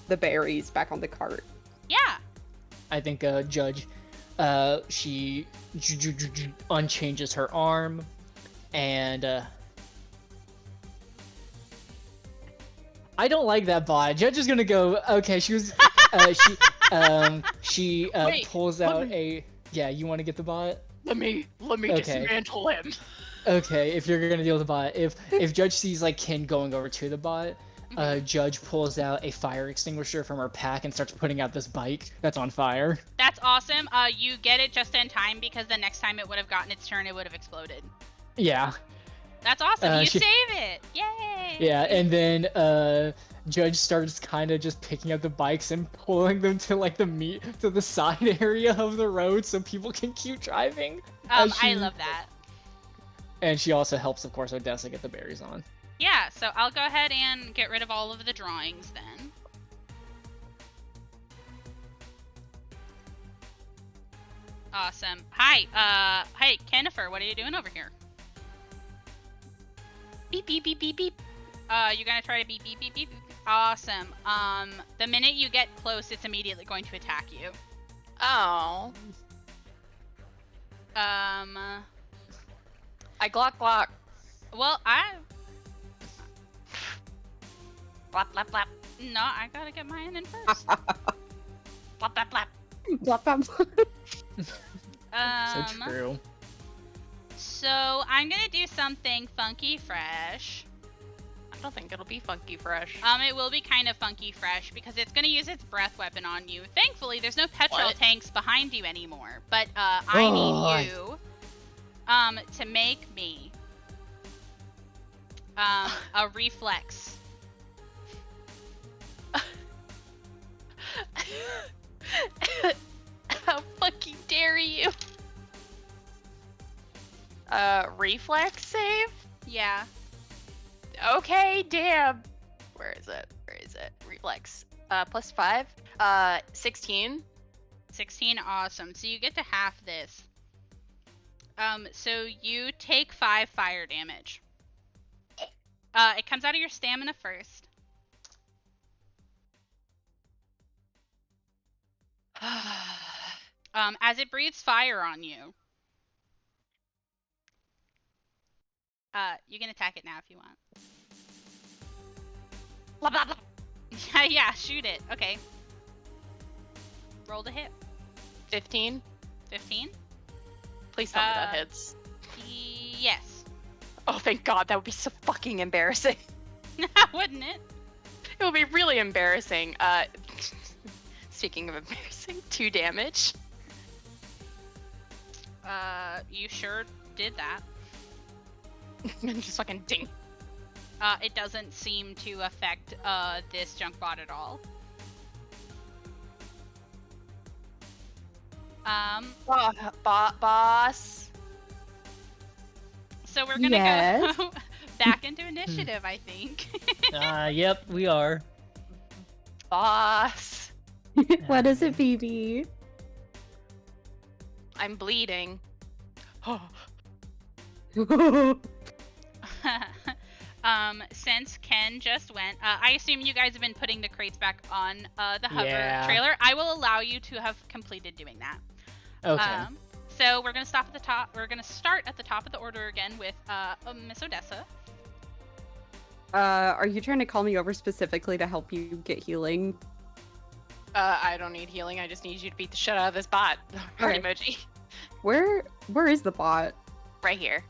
the berries back on the cart. Yeah. I think Judge, she unchanges her arm, and I don't like that bot. Judge is gonna go. Okay, she was. She Wait, pulls let out a. Yeah, you want to get the bot? Let me Okay. dismantle him. Okay, if you're gonna deal with the bot, if Judge sees like Ken going over to the bot, Judge pulls out a fire extinguisher from her pack and starts putting out this bike that's on fire. That's awesome. You get it just in time because the next time it would have gotten its turn, it would have exploded. Yeah, That's awesome. You she- save it. Yay. yeah, and then Judge starts kind of just picking up the bikes and pulling them to like to the side area of the road so people can keep driving. I she- love that. And she also helps, of course, Odessa get the berries on. Yeah, so I'll go ahead and get rid of all of the drawings then. Awesome. Hi, hey, Kennifer, what are you doing over here? Beep, beep, beep, beep, beep. You're gonna try to beep, beep, beep, beep. Awesome. The minute you get close, it's immediately going to attack you. Oh. I Glock glock. Well, Blap, blap, blap. no, I gotta get mine in first. Blap, blap, blap. Blop, blop, blop. So true. So I'm gonna do something funky fresh. don't think it'll be funky fresh. It will be kind of funky fresh because it's gonna use its breath weapon on you. Thankfully, there's no petrol What? tanks behind you anymore. But I Oh, need you, to make me, a reflex. How fucking dare you? Reflex save? Yeah. Okay, damn. Where is it? Where is it? Reflex. +5. 16. 16, awesome. So you get to half this. So you take 5 fire damage. It comes out of your stamina first. As it breathes fire on you. You can attack it now if you want. Blah, blah, blah. Yeah, shoot it. Okay. Roll to hit. 15. 15? Please tell me that Uh, hits. Yes. Oh, thank God. That would be so fucking embarrassing. Wouldn't it? It would be really embarrassing. Speaking of embarrassing, 2 damage. You sure did that. Just fucking ding. It doesn't seem to affect this junk bot at all. Boss. So we're gonna Yes? go back into initiative, I think. Yep, we are. Boss. What is it, BB? I'm bleeding. Since Ken just went, I assume you guys have been putting the crates back on the hover Yeah. trailer. I will allow you to have completed doing that. Okay. So we're gonna stop at the top. We're gonna start at the top of the order again with Miss Odessa. Are you trying to call me over specifically to help you get healing? I don't need healing. I just need you to beat the shit out of this bot. Heart Okay. emoji. Where is the bot? Right here.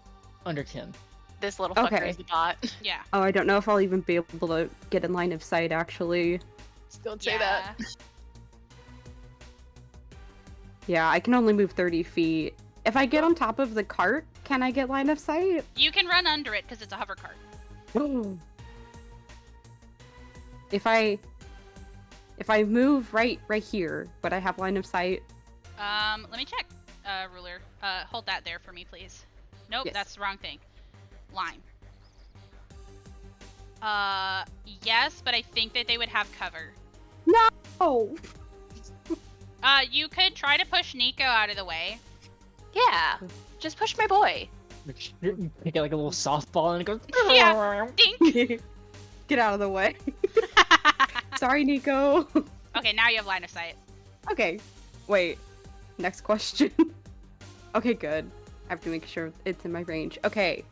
Under Ken. This little fucker Okay. is the bot. Yeah. Oh, I don't know if I'll even be able to get in line of sight, actually. Don't say that. Yeah, I can only move 30 feet. If I get on top of the cart, can I get line of sight? You can run under it because it's a hover cart. If I move right here, would I have line of sight? Let me check. Ruler. Hold that there for me, please. Nope, Yes. that's the wrong thing. Line. Yes, but I think that they would have cover. Oh, You could try to push Nico out of the way. Yeah. Just push my boy. Pick it like a little softball and it goes. Yeah. Dink. get out of the way. Sorry, Nico. Okay, now you have line of sight. Okay, wait. Next question. Okay, good. I have to make sure it's in my range. Okay.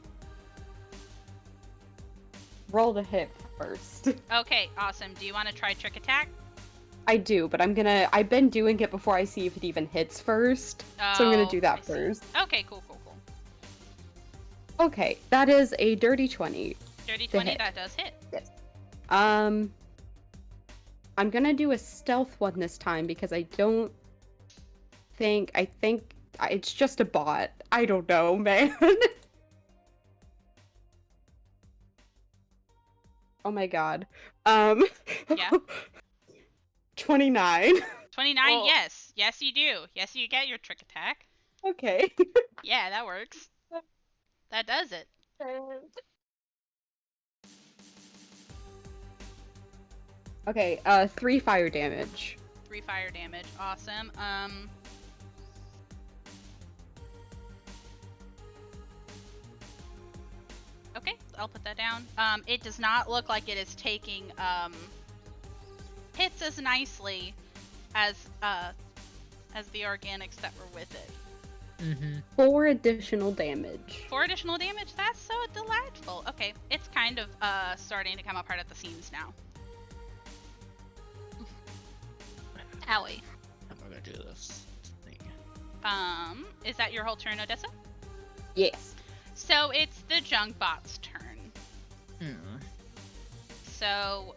Roll the hit first. Okay, awesome. Do you want to try trick attack? I do, but I've been doing it before I see if it even hits first. So I'm gonna do I that see. first. Okay, cool. Okay, that is a dirty 20. Dirty To 20, hit. that does hit. I'm gonna do a stealth one this time because I think it's just a bot. I don't know, man. Oh my god. Yeah. 29. 29, Well- yes. Yes, you do. Yes, you get your trick attack. Okay. Yeah, that works. That does it. Okay, 3 fire damage. 3 fire damage. Awesome. Okay, I'll put that down. It does not look like it is taking hits as nicely as the organics that were with it. Mm-hmm. 4 additional damage. 4 additional damage? That's so delightful. Okay, it's kind of starting to come apart at the seams now. Owie. I'm gonna do this thing. Is that your whole turn, Odessa? Yes. So it's the junk bot's turn. So,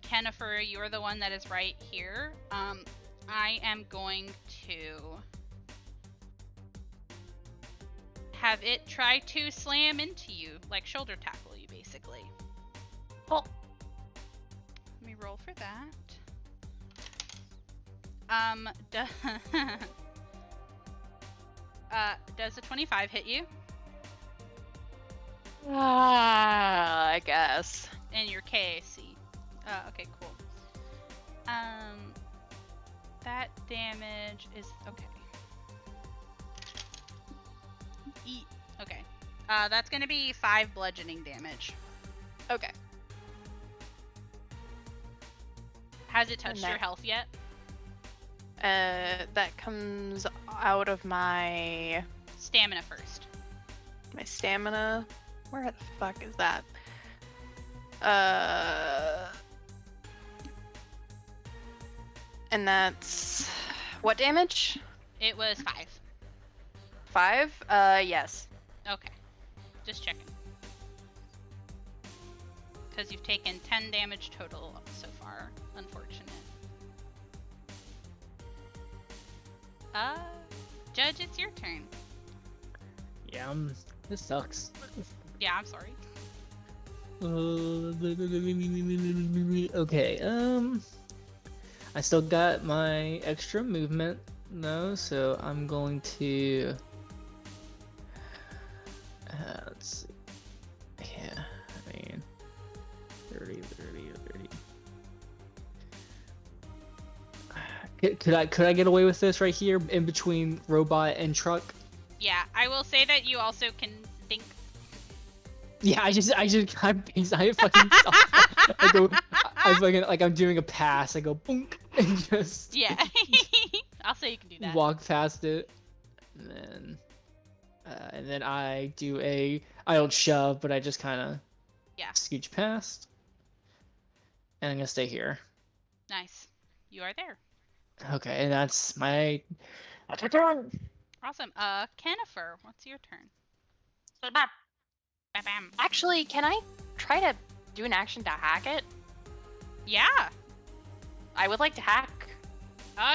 Kennifer, you're the one that is right here. I am going to have it try to slam into you, like shoulder tackle you, basically. Oh. Let me roll for that. Does a 25 hit you? I guess. In your KAC. Okay, cool. That damage is okay. Okay. That's gonna be 5 bludgeoning damage. Okay. Has it touched And your that- health yet? That comes out of my Stamina first. stamina. Where the fuck is that? And that's what damage? It was 5. 5? Yes. Okay. Just checking. Because you've taken 10 damage total so far. Unfortunate. Judge, it's your turn. Yeah, this sucks. Yeah, I'm sorry. Okay, I still got my extra movement though, so I'm going to let's see. Yeah, I mean 30. Could I get away with this right here in between robot and truck? Yeah, I will say that you also can think. Yeah, I fucking I go, I fucking like I'm doing a pass. I go boom and just Yeah. I'll say you can do that. walk past it, and then I do I don't shove, but I just kind of Yeah. scooch past, and I'm gonna stay here. Nice. You are there. Okay, and that's my turn. Awesome. Kennifer, what's your turn? So bam. Bam bam. Actually, can I try to do an action to hack it? Yeah. I would like to hack.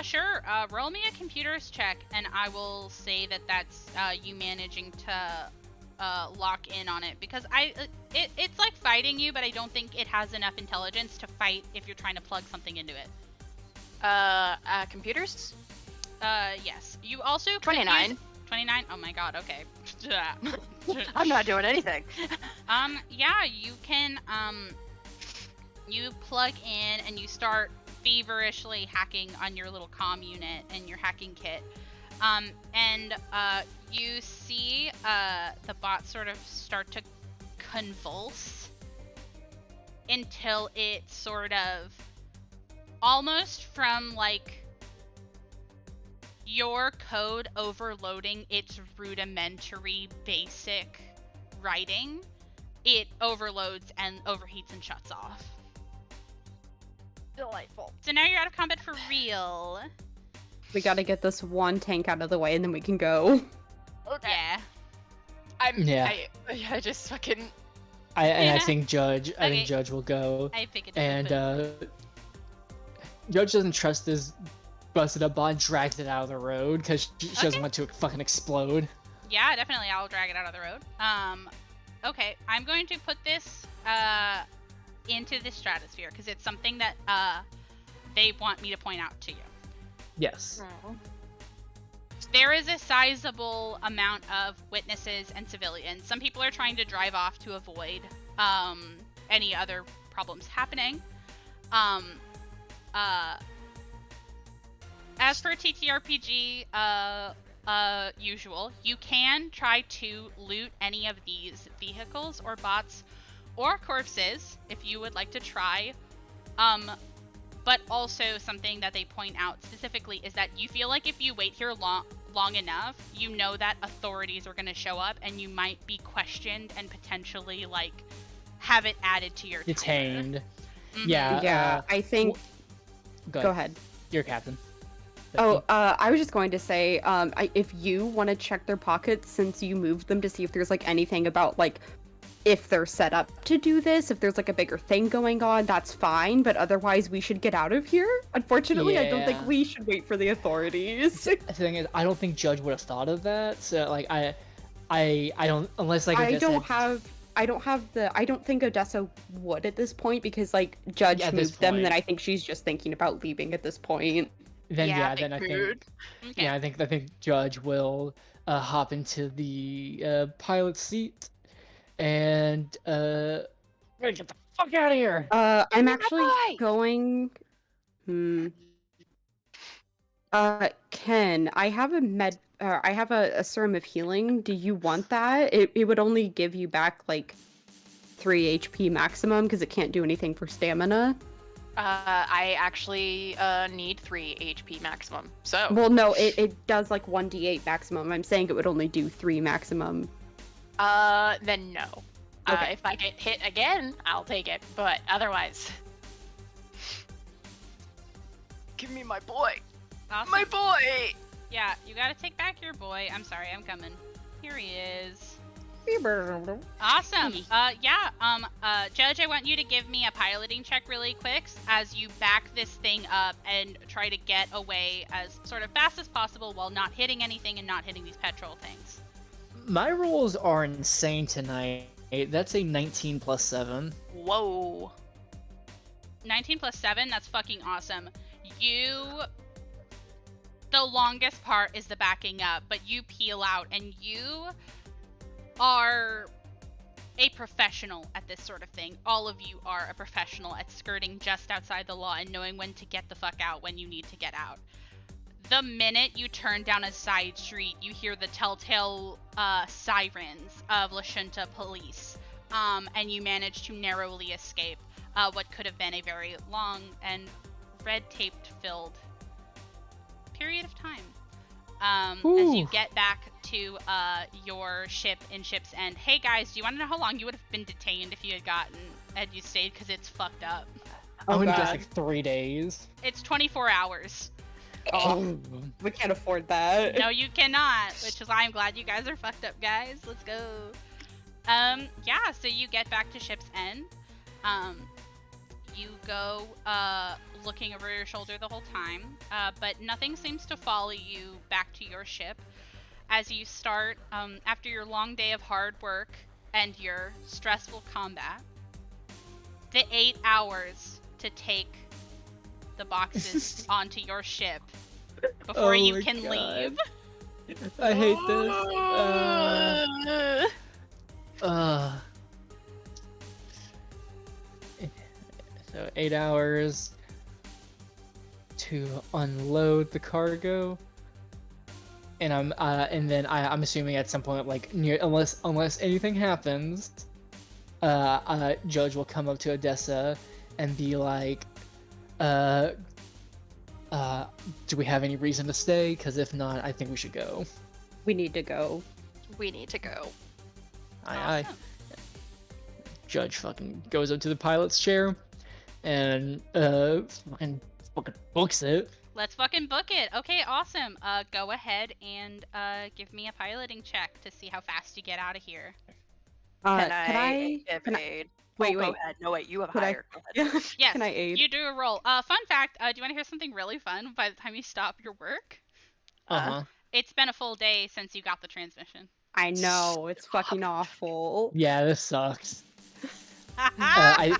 Sure. Roll me a computers check, and I will say that that's you managing to lock in on it, because it's like fighting you, but I don't think it has enough intelligence to fight if you're trying to plug something into it. Computers? Yes. You also could 29. use- 29? Oh my god, okay. I'm not doing anything. Yeah, you can, you plug in and you start feverishly hacking on your little comm unit and your hacking kit. And you see, the bot sort of start to convulse until it sort of, almost from like your code overloading its rudimentary basic writing, it overloads and overheats and shuts off. Delightful. So now you're out of combat for real. We gotta get this one tank out of the way and then we can go. Okay. Yeah. I just fucking. I Yeah. think Judge. I Okay. think Judge will go, I figured it and would. Judge doesn't trust this busted up bot, drags it out of the road because she doesn't Okay. want to fucking explode. Yeah, definitely. I'll drag it out of the road. Okay, I'm going to put this into the stratosphere because it's something that they want me to point out to you. Yes. There is a sizable amount of witnesses and civilians. Some people are trying to drive off to avoid any other problems happening. As for TTRPG usual, you can try to loot any of these vehicles or bots or corpses if you would like to try. But also something that they point out specifically is that you feel like if you wait here long enough, you know that authorities are going to show up and you might be questioned and potentially like have it added to your timer. Detained. Mhm. Yeah. Yeah, I think. Go ahead. You're captain. Oh, I was just going to say, if you want to check their pockets since you moved them to see if there's like anything about like if they're set up to do this, if there's like a bigger thing going on, that's fine. But otherwise, we should get out of here. Unfortunately, I don't think Yeah. we should wait for the authorities. The thing is, I don't think Judge would have thought of that. So like I don't unless like I Odessa don't think Odessa would at this point because like Judge Yeah, at this moved them, and then point. I think she's just thinking about leaving at this point. then Yeah, then I big think mood. Okay. yeah I think Judge will hop into the pilot seat and we're gonna get the fuck out of here. I'm my actually boy! going. Ken, I have a serum of healing. Do you want that? It would only give you back like 3 HP maximum because it can't do anything for stamina. I actually need 3 HP maximum. So Well, no, it does like 1d8 maximum. I'm saying it would only do 3 maximum. then no. Okay. If I get hit again, I'll take it. But otherwise, give me my boy. Awesome. My boy. Yeah, you gotta take back your boy. I'm sorry, I'm coming. Here he is. Awesome. Judge, I want you to give me a piloting check really quick as you back this thing up and try to get away as sort of fast as possible while not hitting anything and not hitting these petrol things. My rolls are insane tonight. That's a 19 plus 7. Whoa. 19 plus 7, that's fucking awesome. The longest part is the backing up, but you peel out and you are a professional at this sort of thing. All of you are a professional at skirting just outside the law and knowing when to get the fuck out when you need to get out. The minute you turn down a side street, you hear the telltale sirens of Lashunta police, and you manage to narrowly escape what could have been a very long and red-taped filled period of time. As you Ooh. get back to your ship in Ship's End. Hey guys, do you want to know how long you would have been detained if you had you stayed? Because it's fucked up. I'm gonna guess God. like 3 days. It's 24 hours. Oh, we can't afford that. No, you cannot, which is why I'm glad you guys are fucked up, guys. Let's go. Yeah, so you get back to Ship's End. You go looking over your shoulder the whole time, but nothing seems to follow you back to your ship. As you start, after your long day of hard work and your stressful combat, the 8 hours to take the boxes onto your ship before Oh you my can God. leave. I hate this. So 8 hours to unload the cargo, and I'm assuming at some point, like unless anything happens, Judge will come up to Odessa and be like, do we have any reason to stay? Because if not, I think we should go. We need to go. We need to go. Aye. Awesome. Judge fucking goes up to the pilot's chair and fucking books it. Let's fucking book it. Okay, awesome. Go ahead and give me a piloting check to see how fast you get out of here. Can Can I? evade? Wait, Go wait. ahead. No, wait. You have Could I- higher. Go ahead. Yes, Can I aid? you do a roll. Fun fact, do you want to hear something really fun by the time you stop your work? Uh-huh. It's been a full day since you got the transmission. I know it's fucking awful. Yeah, this sucks. I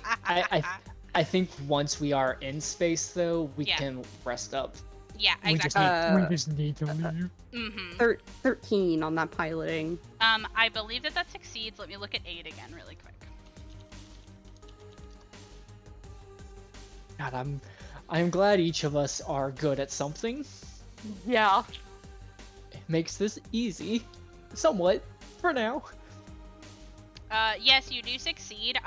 I think once we are in space, though, we Yeah. can rest up. Yeah, We exactly. just need to leave. Mm-hmm. 13 on that piloting. I believe that succeeds. Let me look at 8 again really quick. God, I'm glad each of us are good at something. Yeah. It makes this easy, somewhat, for now. Yes, you do succeed.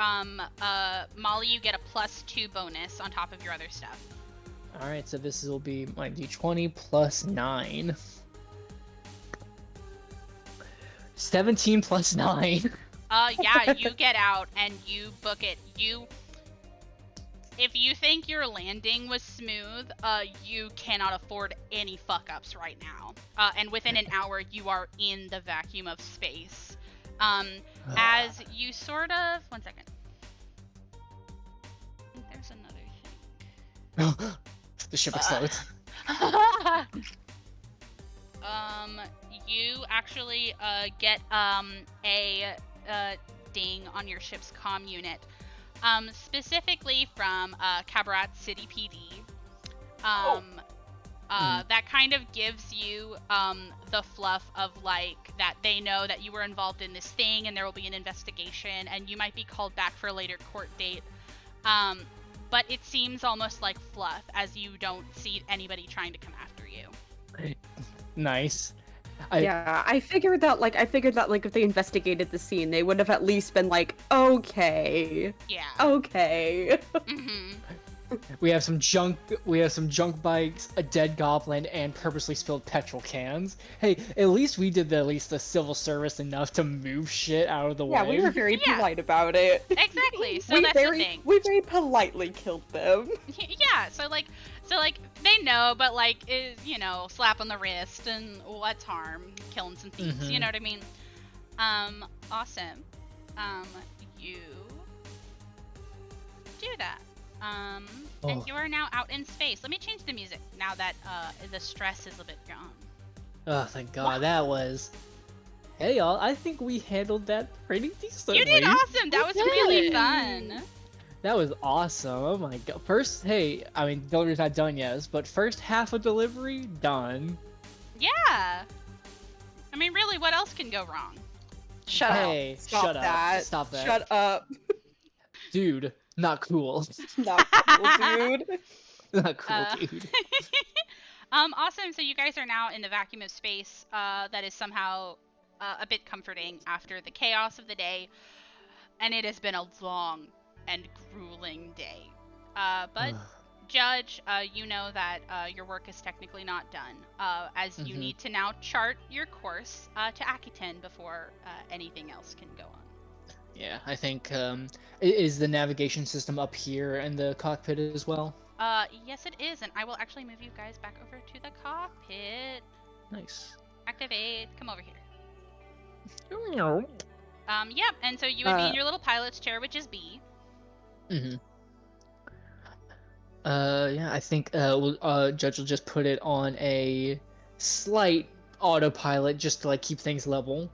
Molly, you get a +2 bonus on top of your other stuff. All right, so this will be my d20 plus 9. 17 plus 9. Yeah, you get out and you book it. If you think your landing was smooth, you cannot afford any fuck ups right now. And within an hour, you are in the vacuum of space. As you sort of 1 second. I think there's another thing. The ship explodes. You actually get a ding on your ship's comm unit, specifically from Kabarat City PD. That kind of gives you the fluff of like that they know that you were involved in this thing and there will be an investigation and you might be called back for a later court date. But it seems almost like fluff as you don't see anybody trying to come after you. Nice. I figured that like if they investigated the scene, they would have at least been like, okay. Yeah. Okay. Mm-hmm. We have some junk bikes, a dead goblin, and purposely spilled petrol cans. Hey, at least we did the civil service enough to move shit out of the way. Yeah, we were very Yeah. polite about it. Exactly. So that's the thing. We very politely killed them. Yeah. So like they know, but like is slap on the wrist and what's harm, killing some thieves. You know what I mean? Awesome. You do that. And you are now out in space. Let me change the music now that the stress is a bit gone. Oh, thank God. That was... Hey, y'all. I think we handled that pretty decently. You did awesome. That was really fun. That was awesome. Oh my God. First, hey, I mean, delivery's not done yet, but first half of delivery, done. Yeah. I mean, really, what else can go wrong? Shut up. Hey, shut up. Stop that. Shut up. Dude, not cool. Not cool, dude. Not cool, dude. Awesome. So you guys are now in the vacuum of space that is somehow a bit comforting after the chaos of the day. And it has been a long and grueling day. But Judge, you know that your work is technically not done, as you need to now chart your course to Akiton before anything else can go on. Yeah, I think, is the navigation system up here in the cockpit as well? Yes it is, and I will actually move you guys back over to the cockpit. Nice. Activate, come over here. No. Yep, and so you would be in your little pilot's chair, which is B. Yeah, I think, Judge will just put it on a slight autopilot just to, like, keep things level.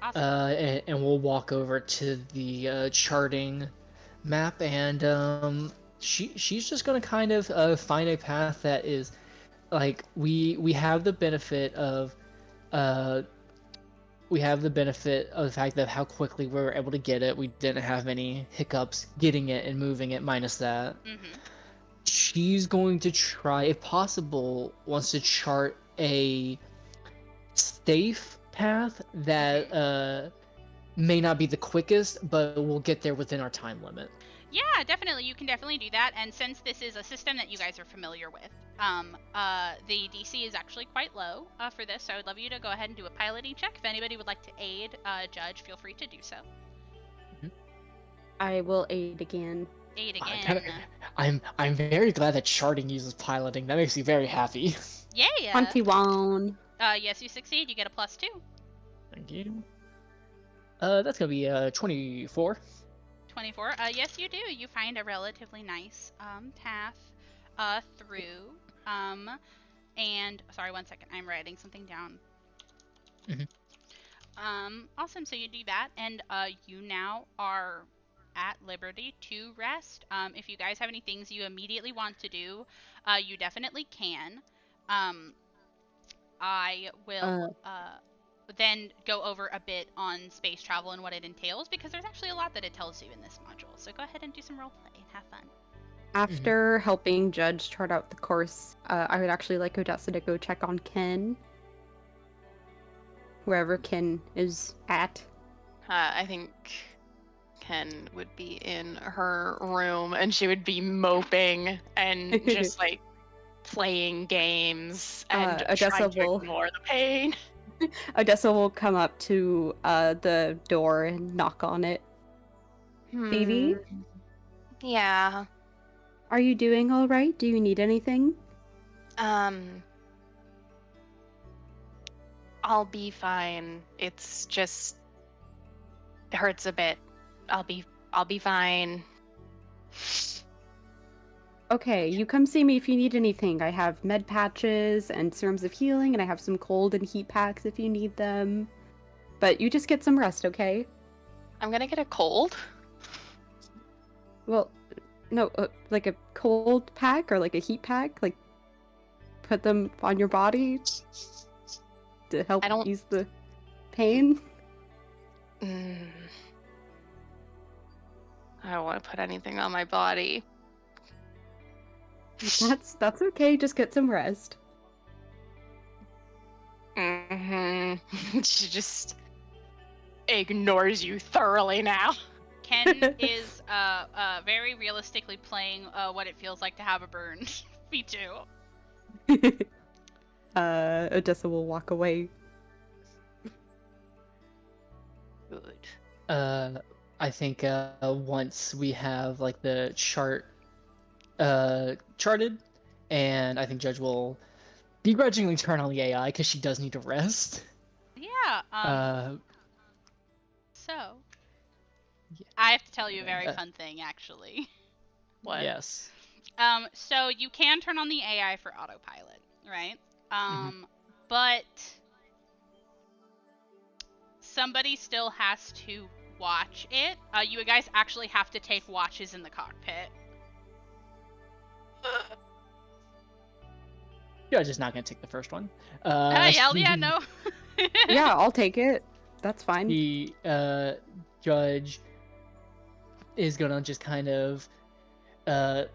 Awesome. And we'll walk over to the charting map, and she's just gonna kind of find a path that is like we have the benefit of the fact that how quickly we were able to get it. We didn't have any hiccups getting it and moving it, minus that. She's going to try, if possible, wants to chart a safe path that may not be the quickest, but we'll get there within our time limit. Yeah, definitely. You can definitely do that. And since this is a system that you guys are familiar with, the DC is actually quite low for this. So I would love you to go ahead and do a piloting check. If anybody would like to aid Judge, feel free to do so. I will aid again. Aid again. I'm very glad that charting uses piloting. That makes me very happy. Yeah. 21. Yes, you succeed. You get a +2. Thank you. That's gonna be 24. 24. Yes, you do. You find a relatively nice path through. And sorry, 1 second. I'm writing something down. Awesome. So you do that, and you now are at liberty to rest. If you guys have any things you immediately want to do, you definitely can. I will then go over a bit on space travel and what it entails, because there's actually a lot that it tells you in this module. So go ahead and do some roleplay and have fun. After helping Judge chart out the course, I would actually like Odessa to go check on Ken. Wherever Ken is at. I think Ken would be in her room and she would be moping and just like playing games and Odessa trying to will- ignore the pain. Odessa will come up to the door and knock on it. Phoebe? Yeah. Are you doing all right? Do you need anything? I'll be fine. It's just It hurts a bit. I'll be fine. Okay, you come see me if you need anything. I have med patches and serums of healing, and I have some cold and heat packs if you need them. But you just get some rest, okay? I'm gonna get a cold. Well, no, like a cold pack or like a heat pack? Like, put them on your body to help I don't- ease the pain? Mm. I don't want to put anything on my body. That's okay, just get some rest. She just ignores you thoroughly now. Ken is very realistically playing what it feels like to have a burn. Me too. Odessa will walk away. Good. I think once we have like the chart charted, and I think Judge will begrudgingly turn on the AI because she does need to rest. Yeah. So, Yeah. I have to tell you a very fun thing, actually. What? Yes. So you can turn on the AI for autopilot, right? But somebody still has to watch it. You guys actually have to take watches in the cockpit. Judge is not going to take the first one. Hell yeah, no. Yeah, I'll take it. That's fine. The Judge is gonna just kind of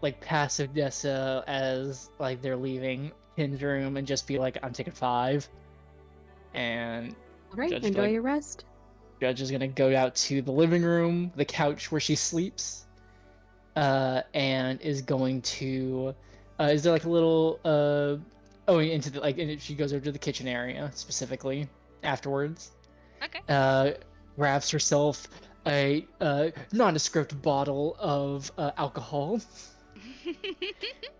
like pass Odessa as like they're leaving Ken's room and just be like, I'm taking 5. And Alright, Judge, enjoy like- your rest. Judge is gonna go out to the living room, the couch where she sleeps, and is going to is there like a little into the and she goes over to the kitchen area specifically afterwards. Okay. Grabs herself a nondescript bottle of alcohol.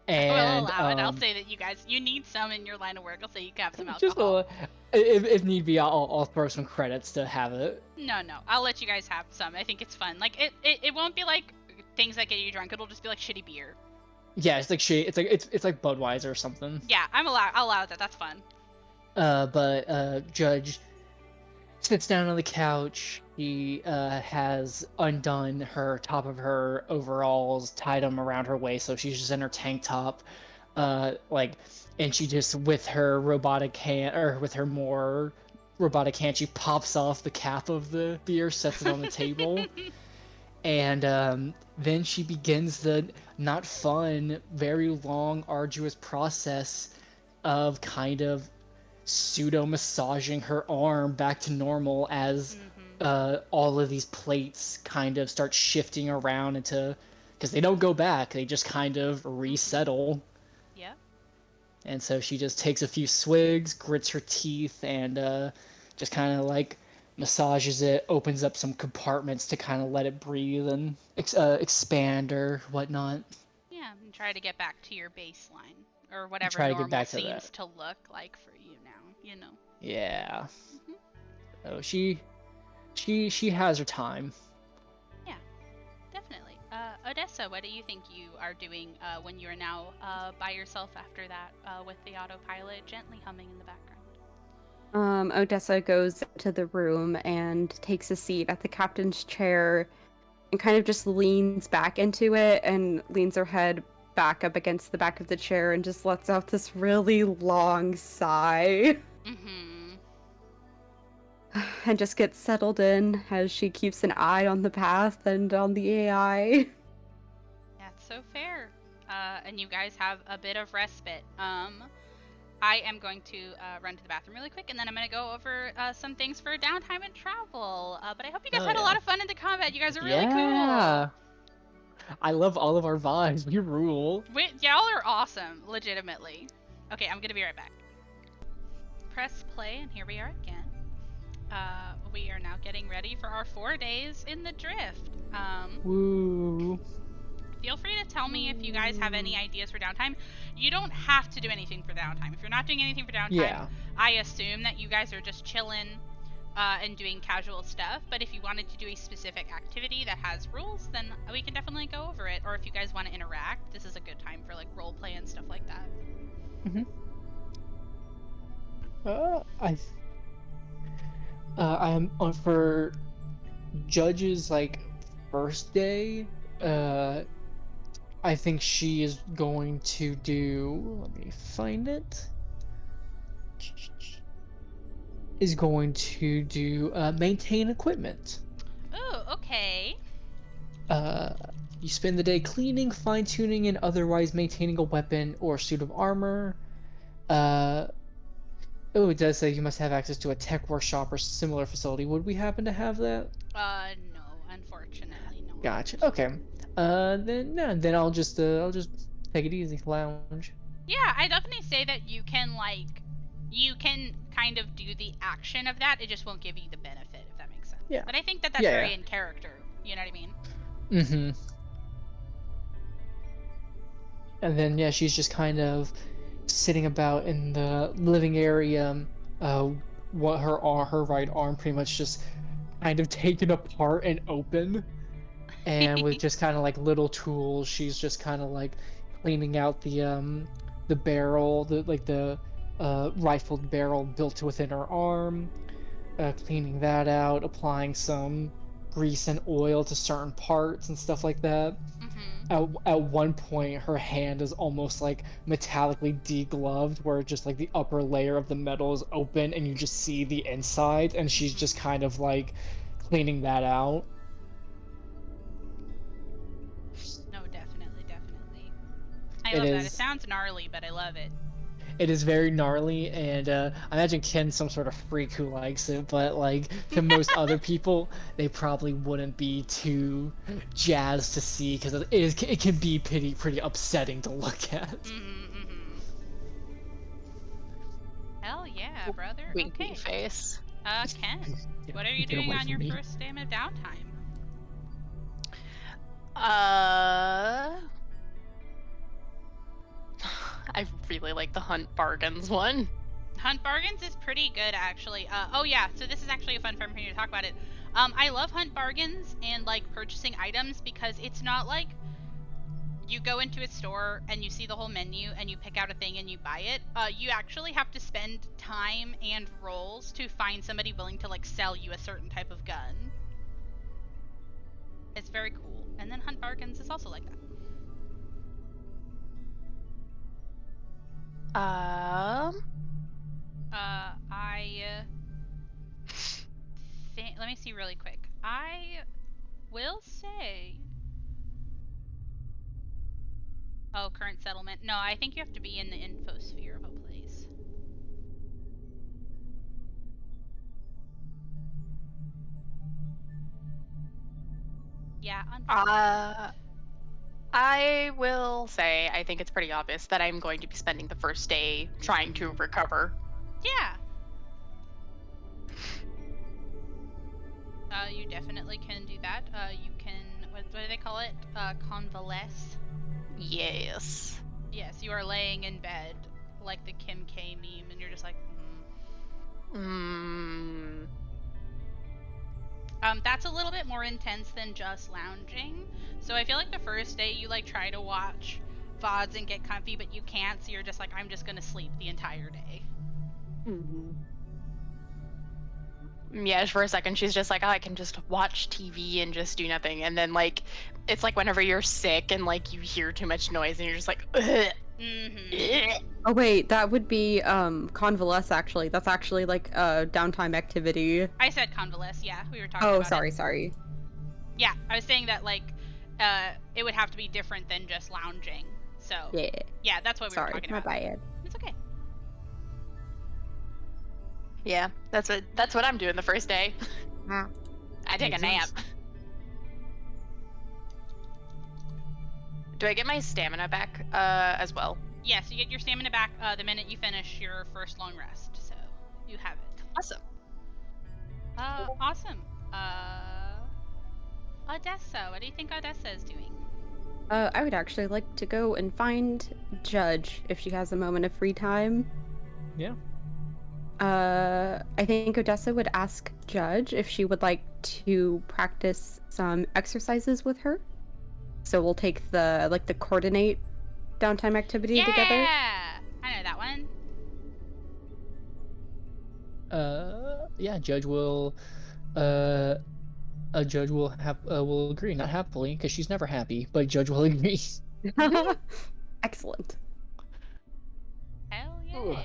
And We'll allow it. I'll say that you need some in your line of work. I'll say you can have some alcohol. just a little, if need be, I'll throw some credits to have it. No, I'll let you guys have some. I think it's fun. Like it won't be like things that get you drunk. It'll just be like shitty beer. Yeah, it's like it's like Budweiser or something. Yeah, I'll allow that. That's fun. But Judge sits down on the couch. He has undone her top of her overalls, tied them around her waist, so she's just in her tank top. And she just with her more robotic hand, she pops off the cap of the beer, sets it on the table, and then she begins the not fun, very long, arduous process of kind of pseudo massaging her arm back to normal as all of these plates kind of start shifting around because they don't go back, they just kind of resettle. Yeah. And so she just takes a few swigs, grits her teeth, and just kind of like massages it, opens up some compartments to kind of let it breathe and expand or whatnot. Yeah, and try to get back to your baseline or whatever Try to get normal back to seems that. to look like for you now. You know. Yeah. Mhm. So she has her time. Definitely. Odessa, what do you think you are doing when you are now by yourself after that with the autopilot gently humming in the background? Odessa goes to the room and takes a seat at the captain's chair and kind of just leans back into it and leans her head back up against the back of the chair and just lets out this really long sigh. Mm-hmm. And just gets settled in as she keeps an eye on the path and on the AI. That's so fair. And you guys have a bit of respite. I am going to run to the bathroom really quick, and then I'm going to go over some things for downtime and travel. But I hope you guys Oh, had a yeah. lot of fun in the combat. You guys are really Yeah. I love all of our vibes. We rule. cool. Y'all are awesome, legitimately. Okay, I'm going to be right back. Press play, and here we are again. We are now getting ready for our 4 days in the drift. Woo. Feel free to tell me if you guys have any ideas for downtime. You don't have to do anything for downtime. If you're not doing anything for downtime, Yeah. I assume that you guys are just chilling, and doing casual stuff. But if you wanted to do a specific activity that has rules, then we can definitely go over it. Or if you guys want to interact, this is a good time for like role play and stuff like that. I am on for Judge's like first day. I think she is going to do. Let me find it. Is going to do maintain equipment. Oh, okay. You spend the day cleaning, fine-tuning, and otherwise maintaining a weapon or suit of armor. Oh, it does say you must have access to a tech workshop or similar facility. Would we happen to have that? No, unfortunately, no. Gotcha. Okay. Then I'll just take it easy, lounge. Yeah, I definitely say that you can kind of do the action of that. It just won't give you the benefit, if that makes sense. Yeah. But I think that that's Yeah, very yeah. in character. You know what I mean? Mm-hmm. And then yeah, she's just kind of sitting about in the living area. What her right arm pretty much just kind of taken apart and open, and with just kind of like little tools, she's just kind of like cleaning out the barrel, the rifled barrel built within her arm, cleaning that out, applying some grease and oil to certain parts and stuff like that. At one point, her hand is almost like metallically degloved, where just like the upper layer of the metal is open and you just see the inside, and she's just kind of like cleaning that out. No, definitely. I It love that. It is- sounds gnarly, but I love it. It is very gnarly, and I imagine Ken's some sort of freak who likes it, but like to most other people, they probably wouldn't be too jazzed to see, because it can be pretty upsetting to look at. Hell yeah, brother. Winky Okay. face. Ken, Yeah, what are you get doing away on from your me. first day of downtime? I really like the hunt bargains one. Hunt Bargains is pretty good, actually. Oh yeah, so this is actually a fun for me to talk about it. I love Hunt Bargains and like purchasing items because it's not like you go into a store and you see the whole menu and you pick out a thing and you buy it. You actually have to spend time and rolls to find somebody willing to like sell you a certain type of gun. It's very cool. And then Hunt Bargains is also like that. Let me see really quick. I will say. Oh, current settlement. No, I think you have to be in the infosphere of a place. Yeah, unfortunately. I will say I think it's pretty obvious that I'm going to be spending the first day trying to recover. Yeah. You definitely can do that. You can, what do they call it? Convalesce. Yes. Yes, you are laying in bed like the Kim K meme, and you're just like, That's a little bit more intense than just lounging. So I feel like the first day you like try to watch VODs and get comfy, but you can't, so you're just like, I'm just gonna sleep the entire day. Yeah, for a second she's just like, oh, I can just watch TV and just do nothing. And then like, it's like whenever you're sick and like you hear too much noise and you're just like, ugh. Oh wait, that would be convalesce actually. That's actually like a downtime activity. I said convalesce, yeah, we were talking Oh, about sorry. it. Yeah, I was saying that like, it would have to be different than just lounging. So yeah, that's what we were Sorry, talking my about. bad. It's okay. Yeah, that's what I'm doing the first day. I take Makes a nap. sense. Do I get my stamina back as well? Yeah, so you get your stamina back the minute you finish your first long rest. So you have it. Awesome. Awesome. Odessa, what do you think Odessa is doing? I would actually like to go and find Judge if she has a moment of free time. Yeah. I think Odessa would ask Judge if she would like to practice some exercises with her. So we'll take the coordinate downtime activity together. Yeah, I know that one. Yeah, Judge will a judge will agree, not happily, because she's never happy, but Judge will agree. Excellent. Hell Ooh. yeah.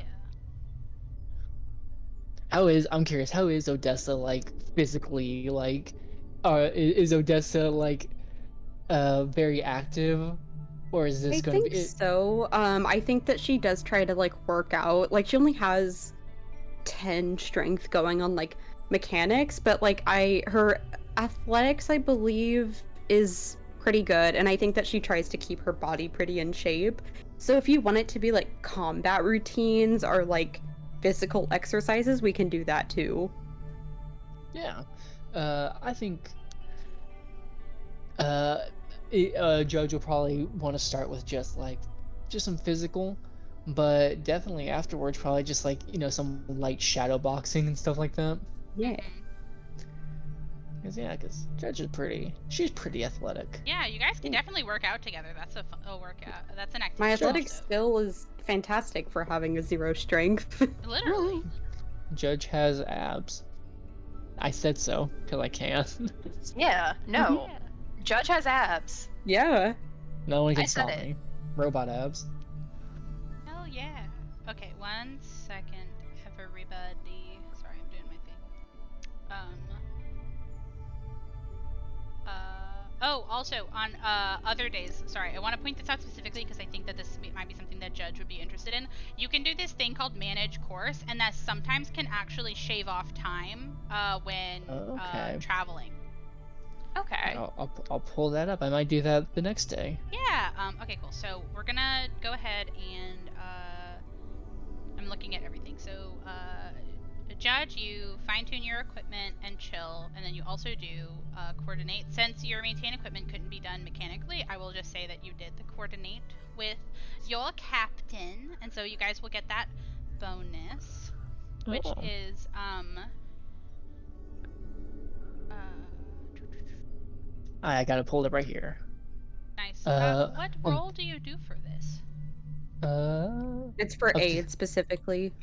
I'm curious, how is Odessa like physically, like is Odessa like very active, or is this I gonna think be so. I think that she does try to like work out. Like she only has 10 strength going on like mechanics, but like her athletics, I believe, is pretty good, and I think that she tries to keep her body pretty in shape. So if you want it to be like combat routines or like physical exercises, we can do that too. Yeah, I think Judge will probably want to start with just some physical, but definitely afterwards probably just like some light shadow boxing and stuff like that. Yeah. Because Judge is she's pretty athletic. Yeah, you guys can definitely work out together. That's a workout. That's an activity. My athletic also. skill is fantastic for having a 0 strength. Literally. Judge has abs. I said so because I can. Yeah, no. Yeah. Judge has abs. Yeah. No one I can said stop it. me. Robot abs. Hell yeah. Okay, 1 second, everybody. Sorry, I'm doing my thing. Also on other days. Sorry, I want to point this out specifically because I think that this might be something that Judge would be interested in. You can do this thing called manage course, and that sometimes can actually shave off time when Okay. traveling. Okay. I'll pull that up. I might do that the next day. Yeah. Okay. Cool. So we're gonna go ahead and I'm looking at everything. So Judge, you fine tune your equipment and chill, and then you also do coordinate. Since your maintain equipment couldn't be done mechanically, I will just say that you did the coordinate with your captain, and so you guys will get that bonus, which Oh. is I got it pulled up right here. nice. What um, role do you do for this? It's for Up to- aid specifically.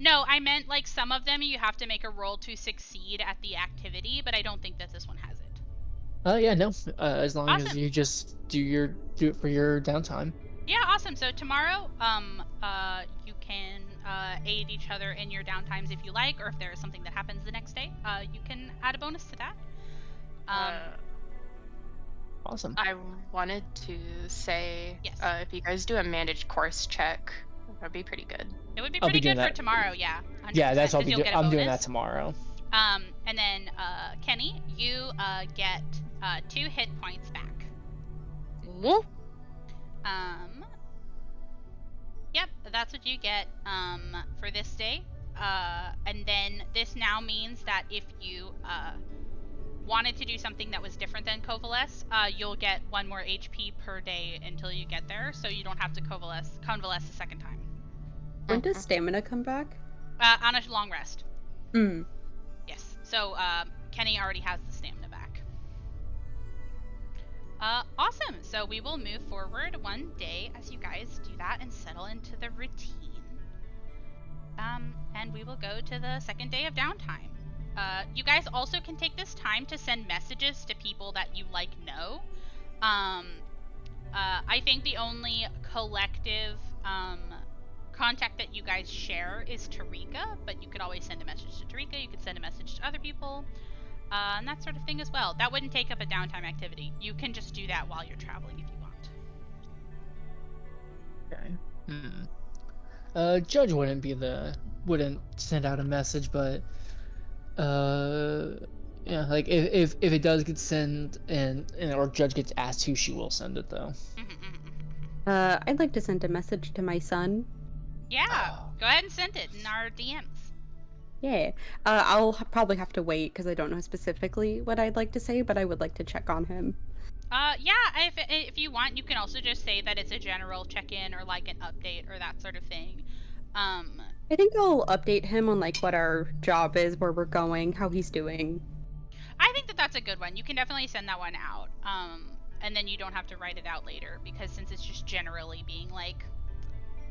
No, I meant like some of them you have to make a roll to succeed at the activity, but I don't think that this one has it. Yeah, no. As long as Awesome. you just do it for your downtime. Yeah, awesome. So tomorrow, you can aid each other in your downtimes if you like, or if there is something that happens the next day, you can add a bonus to that. Awesome. I wanted to say, Yes. if you guys do a managed course check, that'd be pretty good. It would be I'll be pretty doing good for that. tomorrow. Yeah. 100%, Yeah, that's what 'cause you'll get a I'm doing that bonus. tomorrow. And then Kenny, you get 2 hit points back. Yep, that's what you get for this day. And then this now means that if you wanted to do something that was different than Covalesce, you'll get 1 more HP per day until you get there, so you don't have to convalesce a second time. When does stamina come back? On a long rest. Mm. Yes. So Kenny already has the stamina back. Awesome. So we will move forward 1 day as you guys do that and settle into the routine. And we will go to the second day of downtime. You guys also can take this time to send messages to people that you know. I think the only collective contact that you guys share is Tarika, but you could always send a message to Tarika. You could send a message to other people, and that sort of thing as well. That wouldn't take up a downtime activity. You can just do that while you're traveling if you want. Okay. Judge wouldn't send out a message, but yeah, like if it does get sent and or Judge gets asked to, she will send it though. I'd like to send a message to my son. Yeah, go ahead and send it in our DMs. Yeah. I'll probably have to wait because I don't know specifically what I'd like to say, but I would like to check on him. Yeah, if you want, you can also just say that it's a general check-in or like an update or that sort of thing. I think I'll update him on like what our job is, where we're going, how he's doing. I think that that's a good one. You can definitely send that one out. And then you don't have to write it out later, because since it's just generally being like,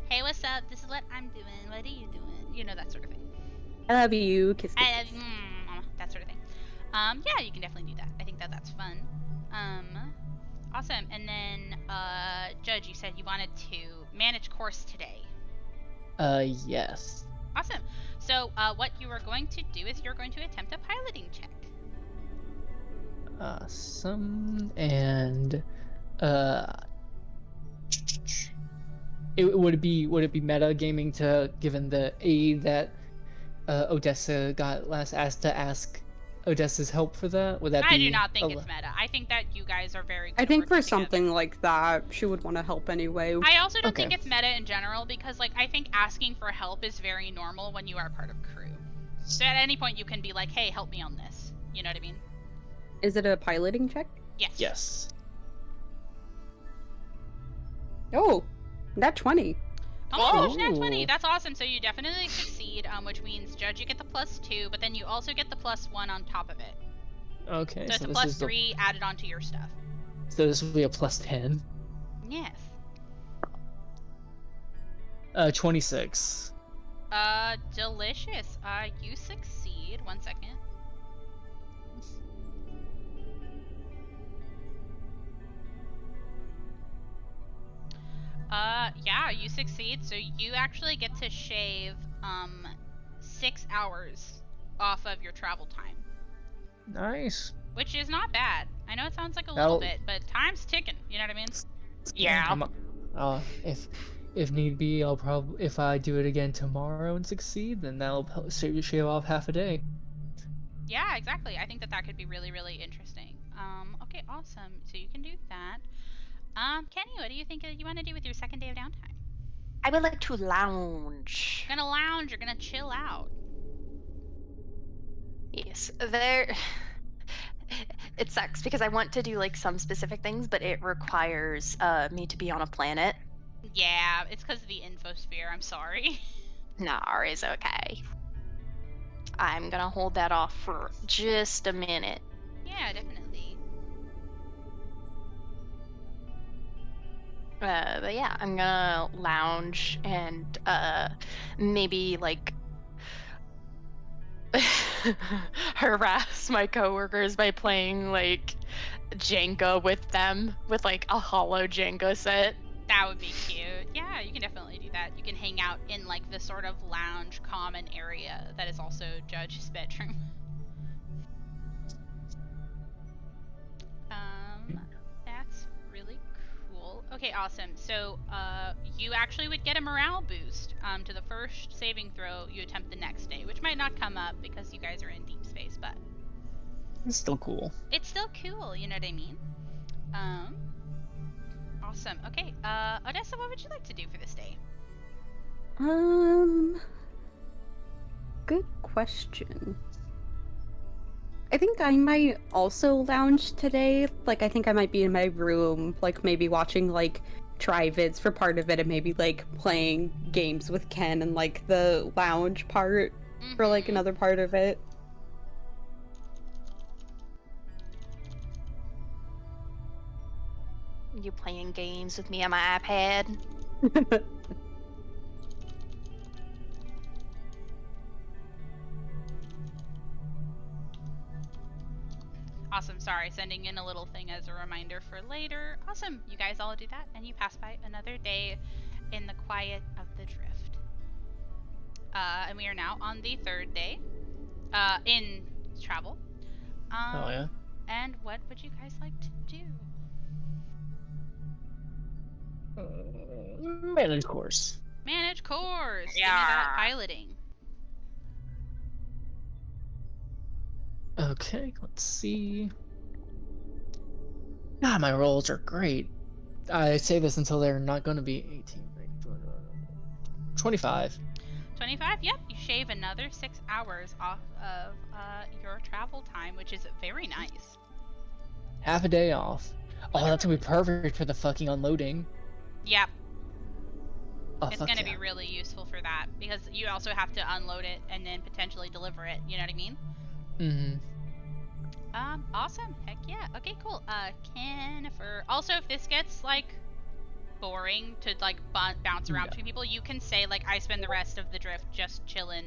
hey, what's up? This is what I'm doing. What are you doing? You know, that sort of thing. I love you, kiss, kiss, I love kiss. you, that sort of thing. Yeah, you can definitely do that. I think that that's fun. Awesome. And then, Judge, you said you wanted to manage course today. Yes. Awesome. So, what you are going to do is you're going to attempt a piloting check. Awesome. And would it be metagaming to, given the aid that Odessa got last, ask Odessa's help for that? Would that be? I do not think it's meta. I think that you guys are very good I at think for working together. something like that, she would want to help anyway. I also don't Okay. think it's meta in general, because like I think asking for help is very normal when you are part of crew. So at any point you can be like, hey, help me on this. You know what I mean? Is it a piloting check? Yes. Yes. Oh, that 20. Oh my gosh, nat Ooh. 20. That's awesome. So you definitely succeed, which means Judge, you get the +2, but then you also get the +1 on top of it. Okay. So it's a this is +3 added onto your stuff. so this will be a +10. Yes. 26. Delicious. You succeed. 1 second. Yeah, you succeed. So you actually get to shave 6 hours off of your travel time, Nice. which is not bad. I know it sounds like a little That'll- bit, but time's ticking. You know what I mean? Yeah. If need be, I'll probably, if I do it again tomorrow and succeed, then that'll shave off half a day. Yeah, exactly. I think that that could be really, really interesting. Okay, awesome. So you can do that. Kenny, what do you think you want to do with your second day of downtime? I would like to lounge. You're gonna lounge. You're gonna chill out. Yes, there. It sucks because I want to do like some specific things, but it requires me to be on a planet. Yeah, it's because of the infosphere. I'm sorry. Nah, it's okay. I'm gonna hold that off for just a minute. Yeah, definitely. But yeah, I'm gonna lounge and maybe like harass my coworkers by playing like Jenga with them with like a hollow Jenga set. That would be cute. Yeah, you can definitely do that. You can hang out in like the sort of lounge common area that is also Judge's bedroom. That's really cool. Okay, awesome. So, you actually would get a morale boost to the first saving throw you attempt the next day, which might not come up because you guys are in deep space, but It's still cool. it's still cool, you know what I mean? Awesome. Okay, Odessa, what would you like to do for this day? Good question. I think I might also lounge today. Like, I think I might be in my room, like, maybe watching, like, Trivids for part of it, and maybe, like, playing games with Ken and, like, the lounge part for, like, Mhm. another part of it. You playing games with me on my iPad? Awesome, sorry, sending in a little thing as a reminder for later. Awesome, you guys all do that, and you pass by another day in the quiet of the drift. And we are now on the third day in travel. Oh yeah. And what would you guys like to do? Manage course. Manage course! Give me Yeah. that piloting. Okay, let's see. God, my rolls are great. I say this until they're not going to be 18. 25. 25, yep, you shave another 6 hours off of your travel time, which is very nice. Half a day off. Oh, that's gonna be perfect for the fucking unloading. Yep. Oh, It's fuck going to yeah. be really useful for that because you also have to unload it and then potentially deliver it. You know what I mean? Mm-hmm. Awesome. Heck yeah. Okay, cool. Kennifer. Also, if this gets like boring to like bounce around Yeah. between people, you can say like I spend the rest of the drift just chilling,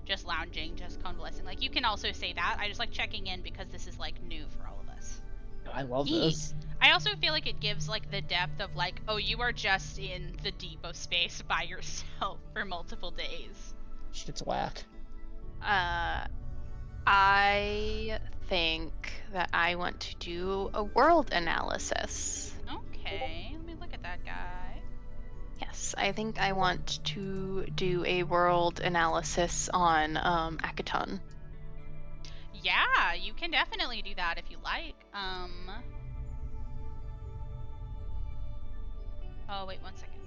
just lounging, just convalescing. Like you can also say that. I just like checking in because this is like new for all of us. I love Neat. this. I also feel like it gives like the depth of like, oh, you are just in the deep of space by yourself for multiple days. Shit's whack. I think that I want to do a world analysis. Okay, let me look at that guy. Yes, I think I want to do a world analysis on Akaton. Yeah, you can definitely do that if you like. Oh, wait 1 second.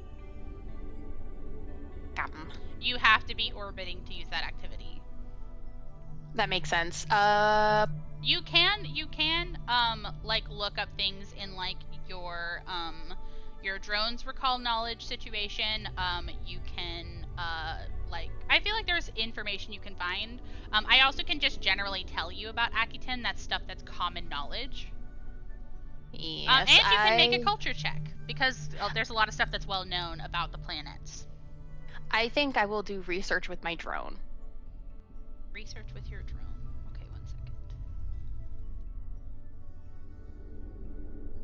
You have to be orbiting to use that activity. That makes sense. You can like look up things in like your drone's recall knowledge situation. You can like I feel like there's information you can find. I also can just generally tell you about Akiton. That's stuff that's common knowledge. Yes, And you can make a culture check because there's a lot of stuff that's well known about the planets. I think I will do research with my drone. Research with your drone. Okay, 1 second.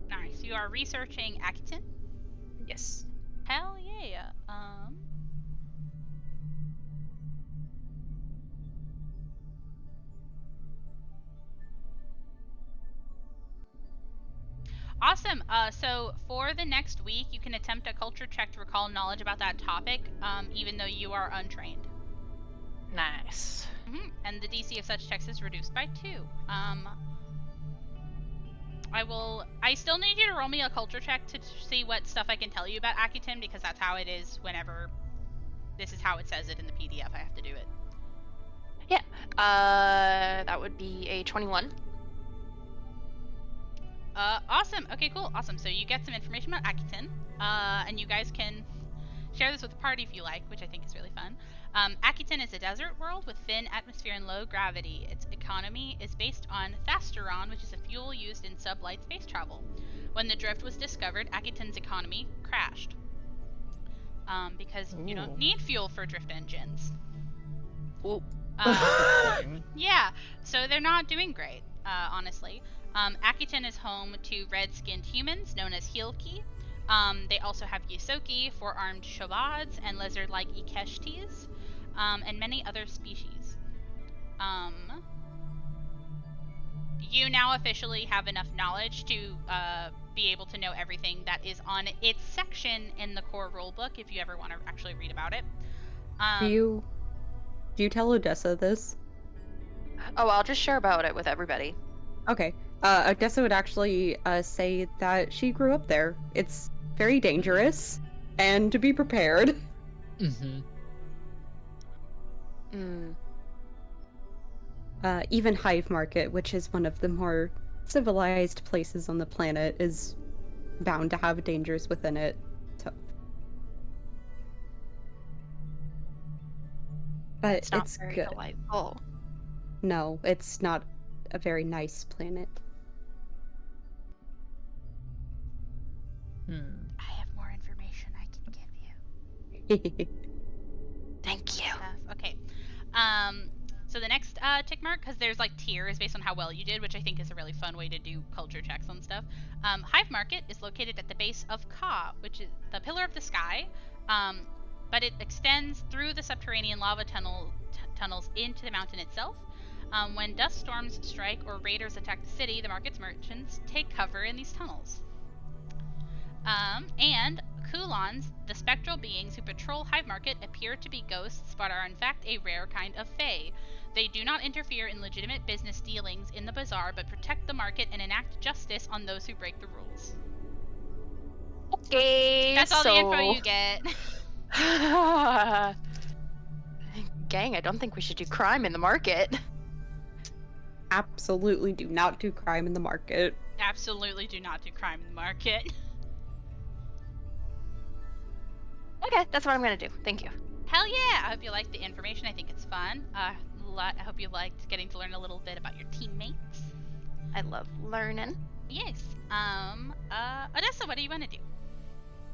Nice. You are researching Akiton? Yes. Hell yeah. Awesome. So for the next week, you can attempt a culture check to recall knowledge about that topic, even though you are untrained. Nice. And the DC of such checks is reduced by 2. I still need you to roll me a culture check to see what stuff I can tell you about Akiton, because that's how it is whenever. This is how it says it in the PDF. I have to do it. Yeah. That would be a 21. Awesome. Okay, cool. Awesome. So you get some information about Akiton, and you guys can share this with the party if you like, which I think is really fun. Akiton is a desert world with thin atmosphere and low gravity. Its economy is based on Thasteron, which is a fuel used in sublight space travel. When the drift was discovered, Akiton's economy crashed. Because you don't need fuel for drift engines. Ooh. Yeah, so they're not doing great, honestly. Akiton is home to red-skinned humans known as Hilki. They also have Yusoki, four-armed Shobads, and lizard-like Ikeshtis, and many other species. You now officially have enough knowledge to be able to know everything that is on its section in the core rulebook, if you ever want to actually read about it. Do you tell Odessa this? Oh, I'll just share about it with everybody. Okay. Odessa would actually say that she grew up there. It's very dangerous, and to be prepared. Mm-hmm. Even Hive Market, which is one of the more civilized places on the planet, is bound to have dangers within it. So. But It's not it's very good. delightful. No, it's not a very nice planet. I have more information I can give you. Thank you. Okay. So the next tick mark, because there's like tiers based on how well you did, which I think is a really fun way to do culture checks on stuff. Hive Market is located at the base of Ka, which is the pillar of the sky, but it extends through the subterranean lava tunnels into the mountain itself. When dust storms strike or raiders attack the city, the market's merchants take cover in these tunnels. And Kulons, the spectral beings who patrol Hive Market, appear to be ghosts, but are in fact a rare kind of fae. They do not interfere in legitimate business dealings in the bazaar, but protect the market and enact justice on those who break the rules. Okay, That's all the info you get. Gang, I don't think we should do crime in the market. Absolutely do not do crime in the market. Absolutely do not do crime in the market. Okay, that's what I'm gonna do. Thank you. Hell yeah! I hope you liked the information. I think it's fun. I hope you liked getting to learn a little bit about your teammates. I love learning. Yes. Odessa, what do you want to do?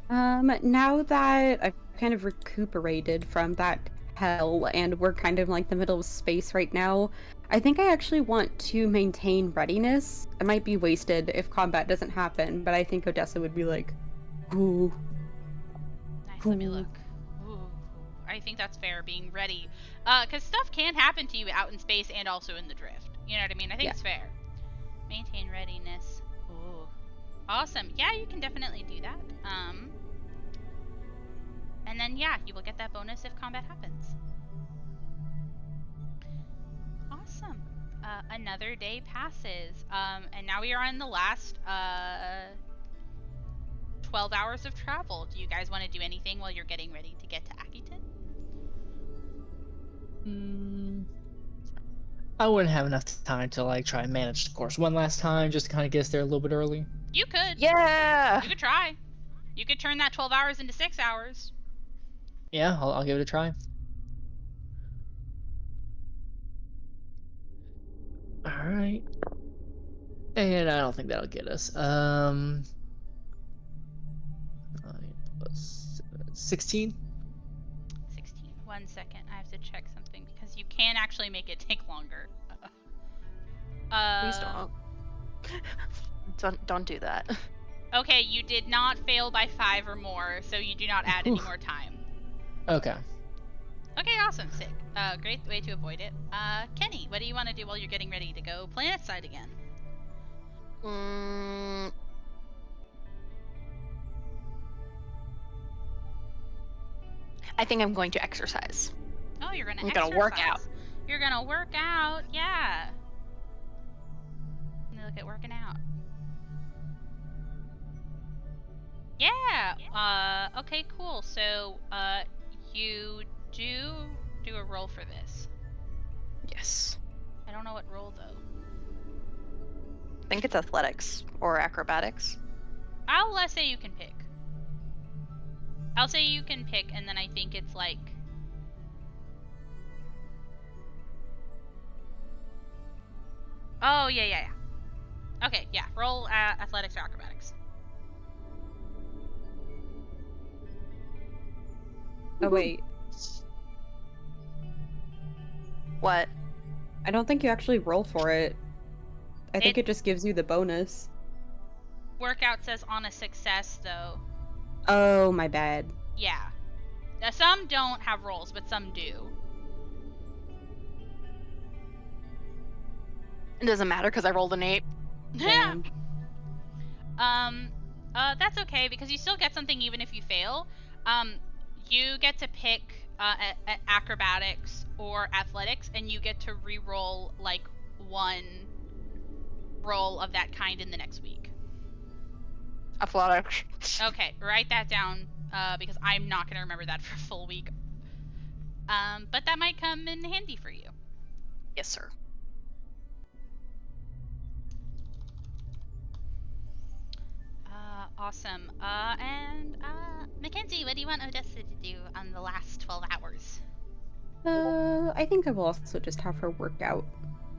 Now that I've kind of recuperated from that hell and we're kind of like the middle of space right now, I think I actually want to maintain readiness. I might be wasted if combat doesn't happen, but I think Odessa would be like, ooh. Nice, let me look. Ooh, I think that's fair, being ready. Because stuff can happen to you out in space and also in the drift. You know what I mean? I think it's fair. Maintain readiness. Ooh. Awesome. Yeah, you can definitely do that. And then, yeah, you will get that bonus if combat happens. Awesome. Another day passes. And now we are on the last, 12 hours of travel. Do you guys want to do anything while you're getting ready to get to Akiton? I wouldn't have enough time to like try and manage the course one last time just to kind of get us there a little bit early. You could. Yeah. You could try. You could turn that 12 hours into 6 hours. Yeah, I'll give it a try. Alright. And I don't think that'll get us. 9 plus 16? 16. 1 second. I have to check something because you can actually make it take longer. Please don't. Don't do that. Okay, you did not fail by 5 or more, so you do not add any more time. Okay. Okay, awesome. Sick. Great way to avoid it. Kenny, what do you want to do while you're getting ready to go planet side again? I think I'm going to exercise. Oh, you're gonna I'm gonna work out. You're gonna work out, yeah. Look at working out. Yeah. Okay, cool. So, you do a roll for this. Yes. I don't know what roll though. I think it's athletics or acrobatics. I'll say you can pick. I'll say you can pick, and then I think it's like. Oh yeah. Okay, yeah. Roll athletics or acrobatics. Oh wait, What? I don't think you actually roll for it. I think it just gives you the bonus. Workout says on a success though. Oh, my bad. Yeah. Now, some don't have rolls, but some do. It doesn't matter because I rolled an 8. Yeah. Damn. That's okay because you still get something even if you fail. You get to pick acrobatics or athletics, and you get to re-roll like one roll of that kind in the next week. Athletics. Okay, write that down because I'm not gonna remember that for a full week. But that might come in handy for you. Yes, sir. Awesome. And Mackenzie, what do you want Odessa to do on the last 12 hours? I think I will also just have her work out.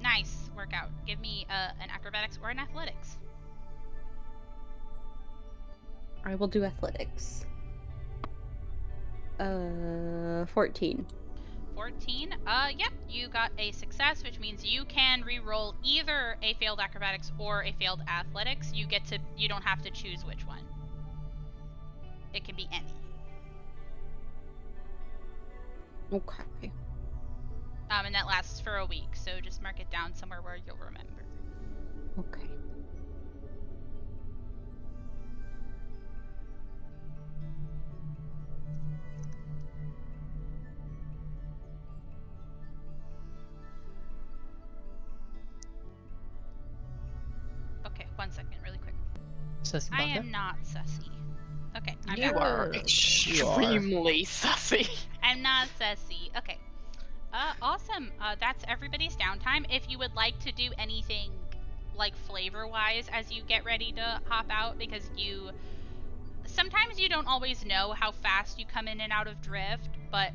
Nice workout. Give me an acrobatics or an athletics. I will do athletics. 14. 14. Yep, you got a success, which means you can re-roll either a failed acrobatics or a failed athletics. You don't have to choose which one. It can be any. Okay. And that lasts for a week, so just mark it down somewhere where you'll remember. Okay. Okay, 1 second, really quick. Sussy I baka? am not sussy. Okay, I'm You back. are You are. extremely sussy. I'm not sussy. Okay. Awesome. That's everybody's downtime. If you would like to do anything, like flavor-wise, as you get ready to hop out, because you sometimes you don't always know how fast you come in and out of drift, but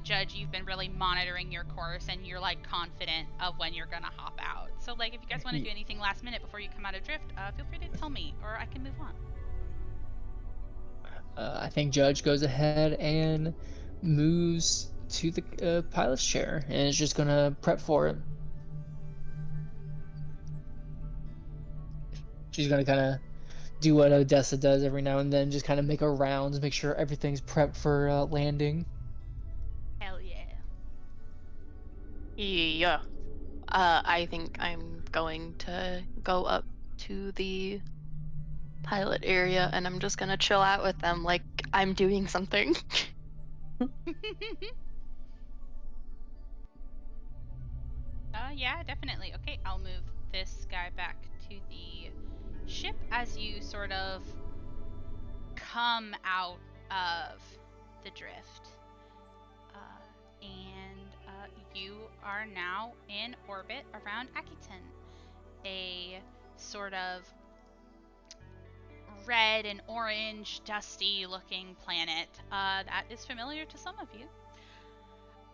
Judge, you've been really monitoring your course, and you're like confident of when you're gonna hop out. So like, if you guys want to do anything last minute before you come out of drift, feel free to tell me, or I can move on. I think Judge goes ahead and moves to the pilot's chair and is just gonna prep for it. She's gonna kind of do what Odessa does every now and then, just kind of make her rounds, make sure everything's prepped for landing. Hell yeah. Yeah. I think I'm going to go up to the pilot area and I'm just gonna chill out with them like I'm doing something. Yeah, definitely. Okay, I'll move this guy back to the ship as you sort of come out of the drift. You are now in orbit around Akiton, a sort of red and orange, dusty looking planet that is familiar to some of you.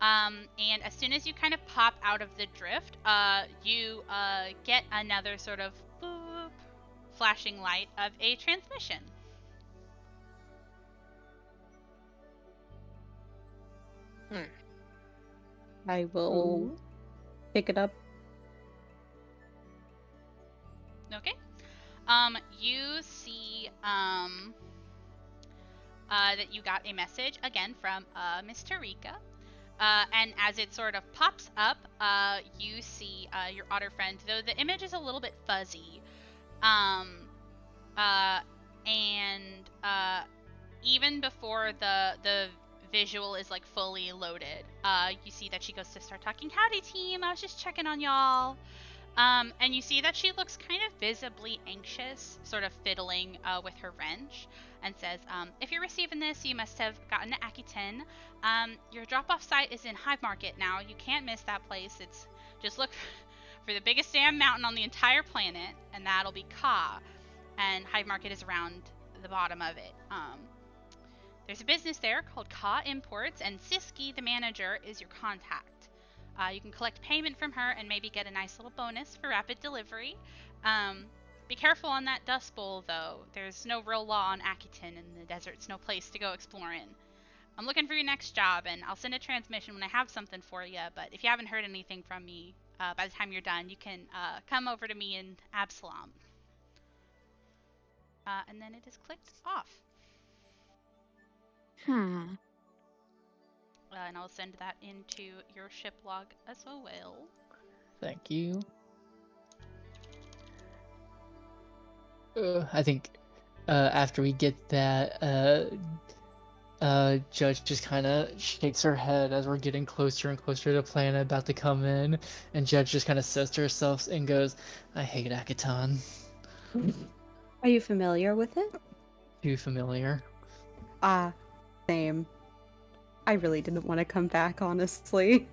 And as soon as you kind of pop out of the drift, you get another sort of boop, flashing light of a transmission. I will pick it up. Okay. You see that you got a message again from Miss Tarika. And as it sort of pops up, you see your otter friend, though the image is a little bit fuzzy. Even before the visual is like fully loaded, you see that she goes to start talking. Howdy team, I was just checking on y'all. And you see that she looks kind of visibly anxious, sort of fiddling with her wrench, and says, if you're receiving this, you must have gotten to Akiton. Your drop-off site is in Hive Market now. You can't miss that place. It's just look for the biggest damn mountain on the entire planet, and that'll be Ka. And Hive Market is around the bottom of it. There's a business there called Ka Imports, and Siski, the manager, is your contact. You can collect payment from her and maybe get a nice little bonus for rapid delivery. Be careful on that Dust Bowl, though. There's no real law on Akiton, and the desert's no place to go exploring. I'm looking for your next job, and I'll send a transmission when I have something for you, but if you haven't heard anything from me by the time you're done, you can come over to me in Absalom. And then it is clicked off. And I'll send that into your ship log as well. Thank you. I think after we get that, Judge just kind of shakes her head as we're getting closer and closer to the planet about to come in, and Judge just kind of says to herself and goes, I hate Akiton. Are you familiar with it? Too familiar. Same. I really didn't want to come back, honestly.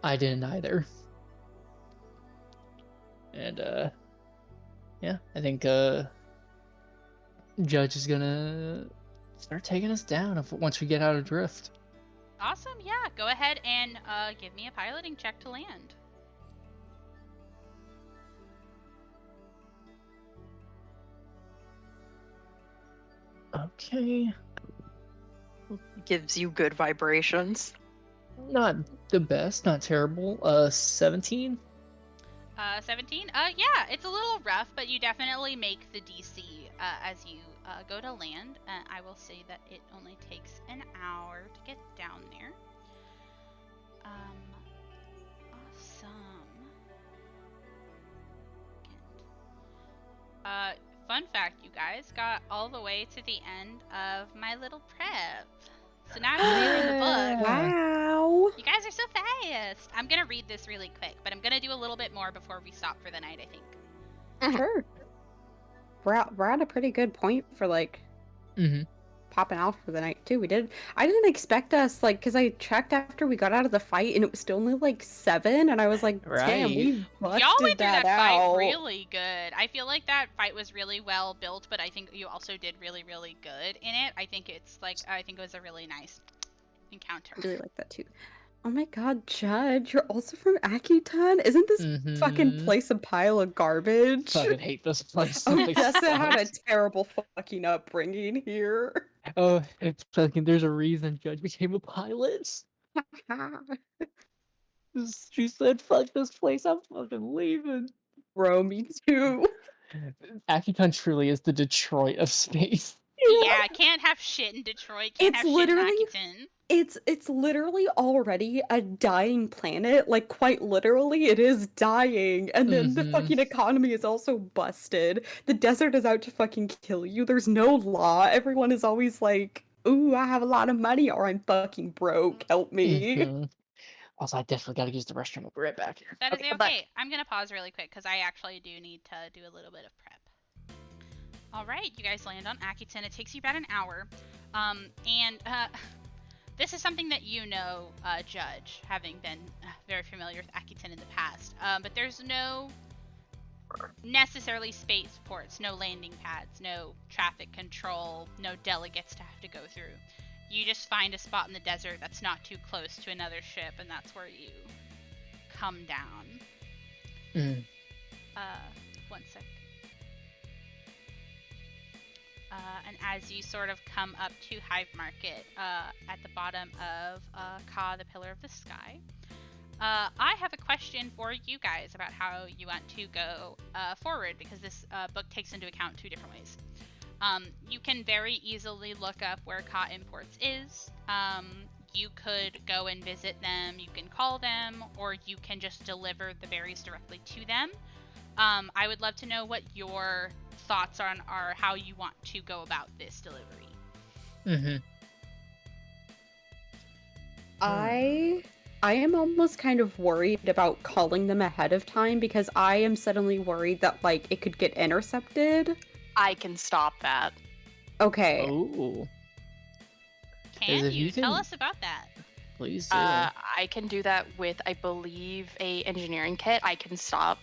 I didn't either. And, yeah, I think, Judge is gonna start taking us down once we get out of drift. Awesome, yeah. Go ahead and give me a piloting check to land. Okay. Gives you good vibrations. Not the best, not terrible. 17? 17? Yeah, it's a little rough, but you definitely make the DC as you go to land. I will say that it only takes an hour to get down there. Awesome. Fun fact, you guys got all the way to the end of my little prep. So now I'm clearing the book. Wow. You guys are so fast. I'm going to read this really quick, but I'm going to do a little bit more before we stop for the night, I think. Sure. We're at a pretty good point for, like, popping out for the night too. I didn't expect us, like, because I checked after we got out of the fight and it was still only like 7, and I was like, damn, Right. we busted Y'all went through that fight out. really good. I feel like that fight was really well built, but I think you also did really, really good in it. I think it was a really nice encounter. I really like that too. Oh my god, Judge, you're also from Akiton? Isn't this fucking Mhm. place a pile of garbage? Fucking hate this place. Odessa had a terrible fucking upbringing here. Oh, it's fucking. There's a reason Judge became a pilot. She said, "Fuck this place. I'm fucking leaving." Bro, me too. Akiton truly is the Detroit of space. Yeah, can't have shit in Detroit. Can't It's have literally- shit in Akiton. It's literally already a dying planet. Like, quite literally, it is dying. And then the Mhm. fucking economy is also busted. The desert is out to fucking kill you. There's no law. Everyone is always like, ooh, I have a lot of money or I'm fucking broke. Help me. Mhm. Also, I definitely gotta use the restroom. I'll be right back. That is Okay, okay. but- I'm gonna pause really quick because I actually do need to do a little bit of prep. All right, you guys land on Akiton. It takes you about an hour, this is something that you know, Judge, having been very familiar with Akiton in the past. But there's no necessarily spaceports, no landing pads, no traffic control, no delegates to have to go through. You just find a spot in the desert that's not too close to another ship, and that's where you come down. Mm. One sec. And as you sort of come up to Hive Market, at the bottom of Ka, the Pillar of the Sky, I have a question for you guys about how you want to go forward, because this book takes into account 2 different ways. You can very easily look up where Ka Imports is. You could go and visit them, you can call them, or you can just deliver the berries directly to them. I would love to know what your thoughts are how you want to go about this delivery. Mm-hmm. I am almost kind of worried about calling them ahead of time because I am suddenly worried that, like, it could get intercepted. I can stop that. Okay. Oh, Can if you you tell can- us about that? please do. I can do that with, I believe, a engineering kit. I can stop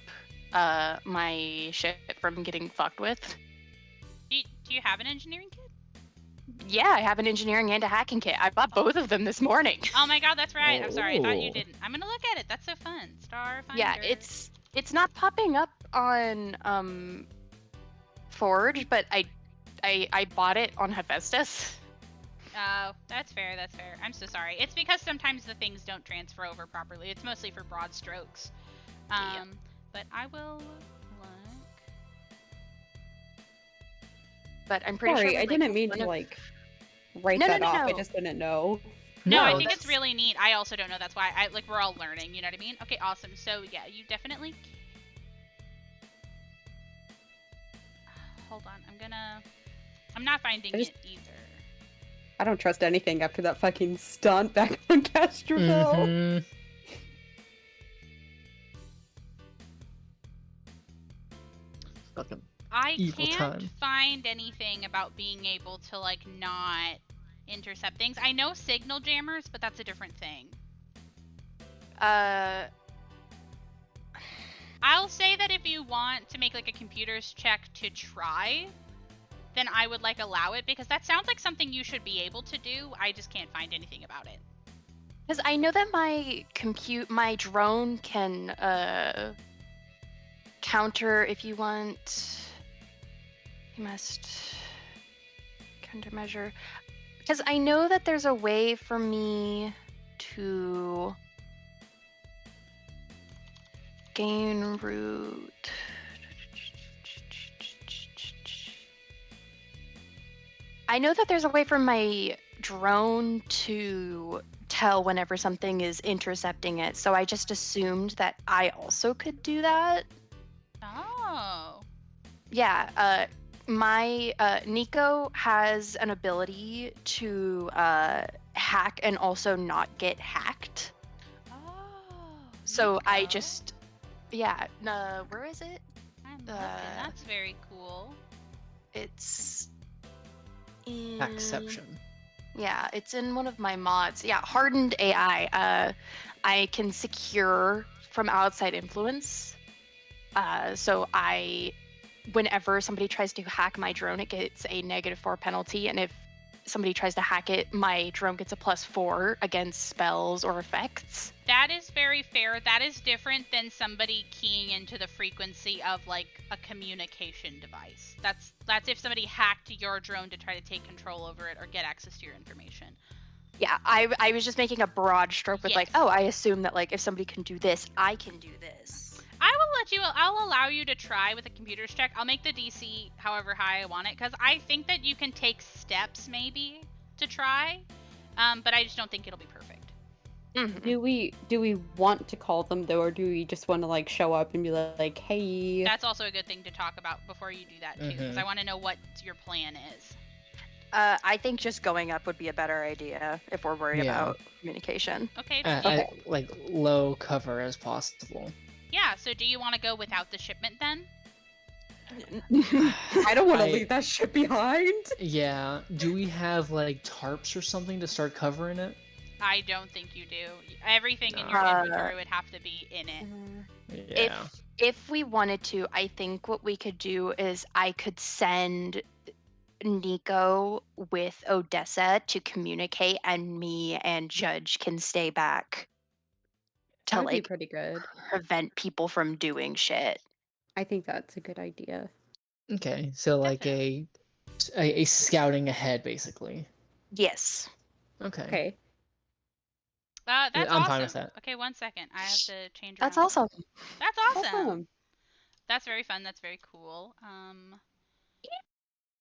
my ship from getting fucked with. Do you have an engineering kit? Yeah, I have an engineering and a hacking kit. I bought both of them this morning. Oh my god, that's right. I'm sorry, I thought you Oh. didn't. I'm gonna look at it. That's so fun. Starfinder. Yeah, it's not popping up on Forge, but I bought it on Hephaestus. Oh, that's fair. That's fair. I'm so sorry. It's because sometimes the things don't transfer over properly. It's mostly for broad strokes. Yeah. But I will look. But I'm pretty Sorry, sure. I like, didn't mean one to, of- like, write No, that no, off. I no. just didn't know. No, I No, think it's that's- really neat. I also don't know. That's why we're all learning. You know what I mean? Okay, awesome. So yeah, you definitely. Hold on. I'm not finding I just- it either. I don't trust anything after that fucking stunt back on Castroville. Mhm. Fucking I Evil can't time. find anything about being able to like not intercept things. I know signal jammers, but that's a different thing. I'll say that if you want to make like a computer's check to try, then I would like allow it, because that sounds like something you should be able to do. I just can't find anything about it. Because I know that my drone can counter if you want. You must countermeasure. Because I know that there's a way for me to gain route. I know that there's a way for my drone to tell whenever something is intercepting it, so I just assumed that I also could do that. Oh. Yeah, my Nico has an ability to hack and also not get hacked. Oh. So I Nico. just, yeah, where is it? I'm looking. That's very cool. It's in... Hackception. Yeah, it's in one of my mods. Yeah, hardened AI. I can secure from outside influence. So whenever somebody tries to hack my drone, it gets a -4 penalty, and if somebody tries to hack it, my drone gets a +4 against spells or effects. That is very fair. That is different than somebody keying into the frequency of like a communication device. That's if somebody hacked your drone to try to take control over it or get access to your information. Yeah, I was just making a broad stroke with like, Yes. oh, I assume that like if somebody can do this, I can do this. I'll allow you to try with a computer's check. I'll make the DC however high I want it, because I think that you can take steps maybe to try, but I just don't think it'll be perfect. Mhm. Do we want to call them though, or do we just want to like show up and be like, hey? That's also a good thing to talk about before you do that too, because I want to know what your plan is. I think just going up would be a better idea if we're worried Yeah. about communication. Okay. Like low cover as possible. Yeah. So do you want to go without the shipment then? I don't want to I- leave that shit behind. Yeah. Do we have like tarps or something to start covering it? I don't think you do. Everything in your inventory would have to be in it. Yeah. If we wanted to, I think what we could do is I could send Nico with Odessa to communicate, and me and Judge can stay back to That would be like pretty good. prevent people from doing shit. I think that's a good idea. Okay. So like a scouting ahead, basically. Yes. Okay. Okay. That's I'm awesome. fine with that. Okay, 1 second. I have to change. That's around. awesome. That's awesome. Awesome. That's very fun. That's very cool.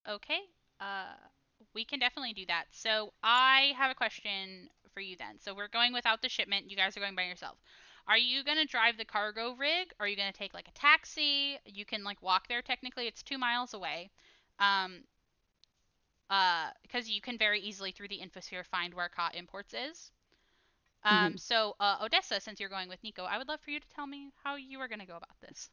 Okay. We can definitely do that. So I have a question for you then. So we're going without the shipment. You guys are going by yourself. Are you gonna drive the cargo rig? Or are you gonna take like a taxi? You can like walk there. Technically, it's 2 miles away. Because you can very easily through the infosphere find where Ka Imports is. So Odessa, since you're going with Nico, I would love for you to tell me how you are gonna go about this.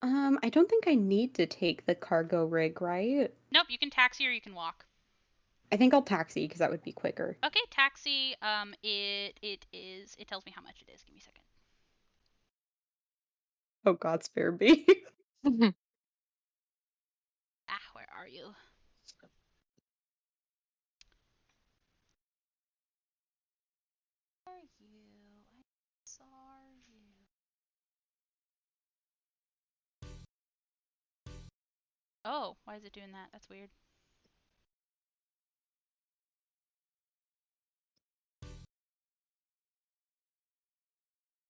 I don't think I need to take the cargo rig, right? Nope, you can taxi or you can walk. I think I'll taxi because that would be quicker. Okay, taxi. It tells me how much it is. Give me a second. Oh God, spare me. Where are you? Where are you? I saw you. Oh, why is it doing that? That's weird.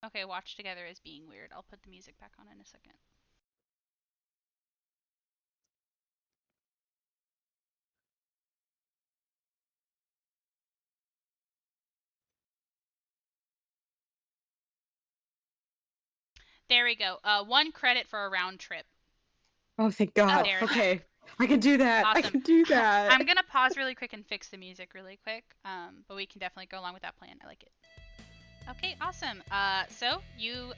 Okay, watch together is being weird. I'll put the music back on in a second. There we go. 1 credit for a round trip. Oh, thank God. there it is. Okay, I can do that. I Awesome. can do that. I'm gonna pause really quick and fix the music really quick. But we can definitely go along with that plan. I like it. Okay, awesome. So you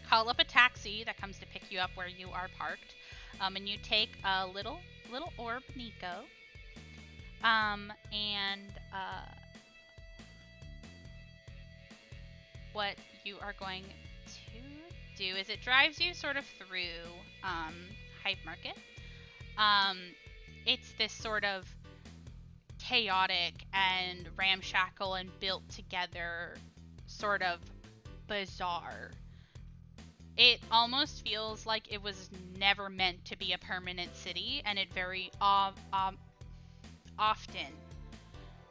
call up a taxi that comes to pick you up where you are parked, and you take a little orb Nico, what you are going to do is it drives you sort of through Hype Market. It's this sort of chaotic and ramshackle and built together sort of bazaar. It almost feels like it was never meant to be a permanent city, and it very often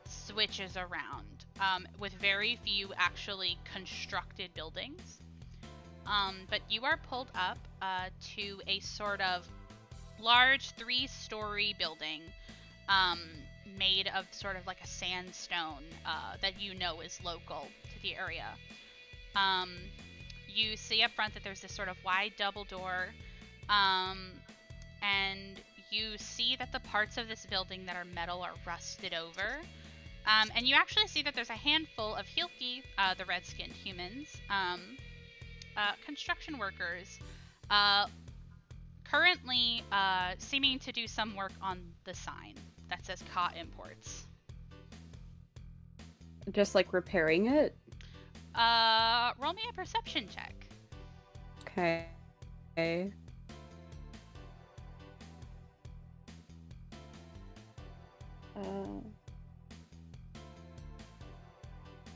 switches around, with very few actually constructed buildings. But you are pulled up to a sort of large 3-story building made of sort of like a sandstone that you know is local to the area. You see up front that there's this sort of wide double door, and you see that the parts of this building that are metal are rusted over. And you actually see that there's a handful of Hilki, the red-skinned humans, construction workers, currently seeming to do some work on the sign that says Ka Imports. Just like repairing it. Roll me a perception check. Okay.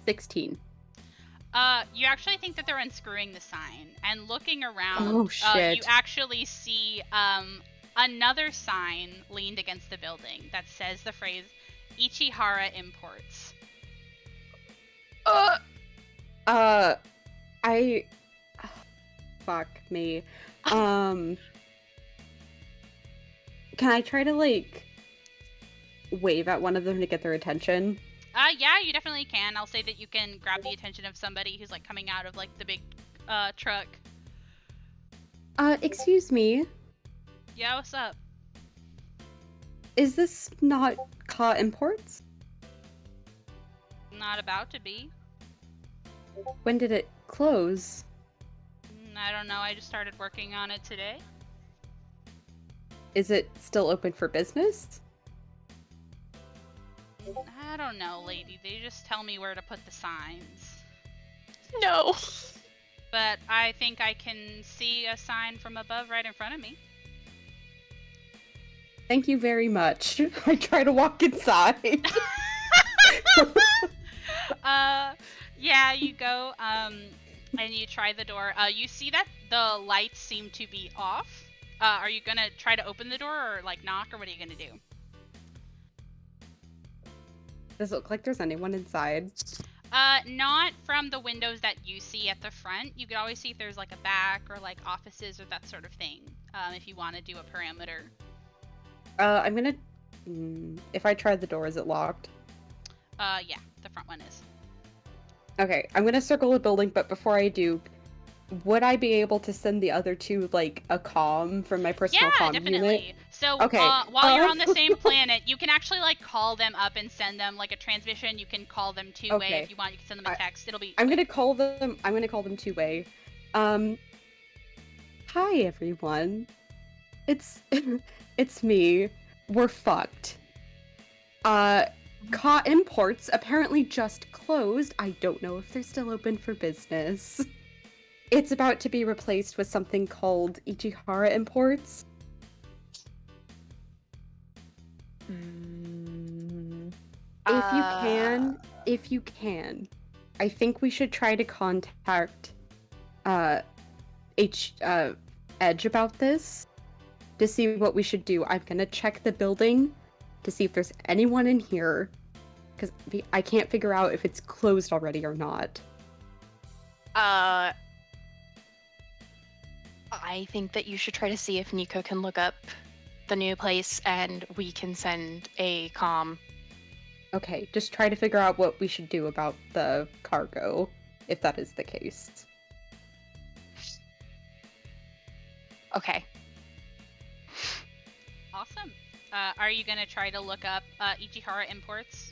16. You actually think that they're unscrewing the sign, and looking around, Oh, you shit. actually see another sign leaned against the building that says the phrase Ichihara Imports. I fuck me. Can I try to like wave at one of them to get their attention? Yeah, you definitely can. I'll say that you can grab the attention of somebody who's like coming out of like the big truck. Excuse me. Yeah, what's up? Is this not Ka Imports? Not about to be. When did it close? I don't know. I just started working on it today. Is it still open for business? I don't know, lady. They just tell me where to put the signs. No. But I think I can see a sign from above right in front of me. Thank you very much. I try to walk inside. Yeah, you go, and you try the door. You see that the lights seem to be off. Are you gonna try to open the door or like knock, or what are you gonna do? Does it look like there's anyone inside? Not from the windows that you see at the front. You could always see if there's like a back or like offices or that sort of thing. If you want to do a parameter. I'm gonna. If I try the door, is it locked? Yeah, the front one is. Okay, I'm gonna circle the building, but before I do, would I be able to send the other two like a comm from my personal Yeah, comm definitely. unit? So Okay, while you're on the same planet, you can actually like call them up and send them like a transmission. You can call them two-way Okay. if you want. You can send them a text. It'll be. I'm gonna call them. I'm gonna call them two-way. Hi everyone. It's it's me. We're fucked. Ka Imports apparently just closed. I don't know if they're still open for business. It's about to be replaced with something called Ichihara Imports. If you can, I think we should try to contact Edge about this to see what we should do. I'm gonna check the building to see if there's anyone in here, because I can't figure out if it's closed already or not. I think that you should try to see if Nico can look up the new place and we can send a comm. Okay, just try to figure out what we should do about the cargo, if that is the case. Okay. Awesome. Are you gonna try to look up Ichihara Imports?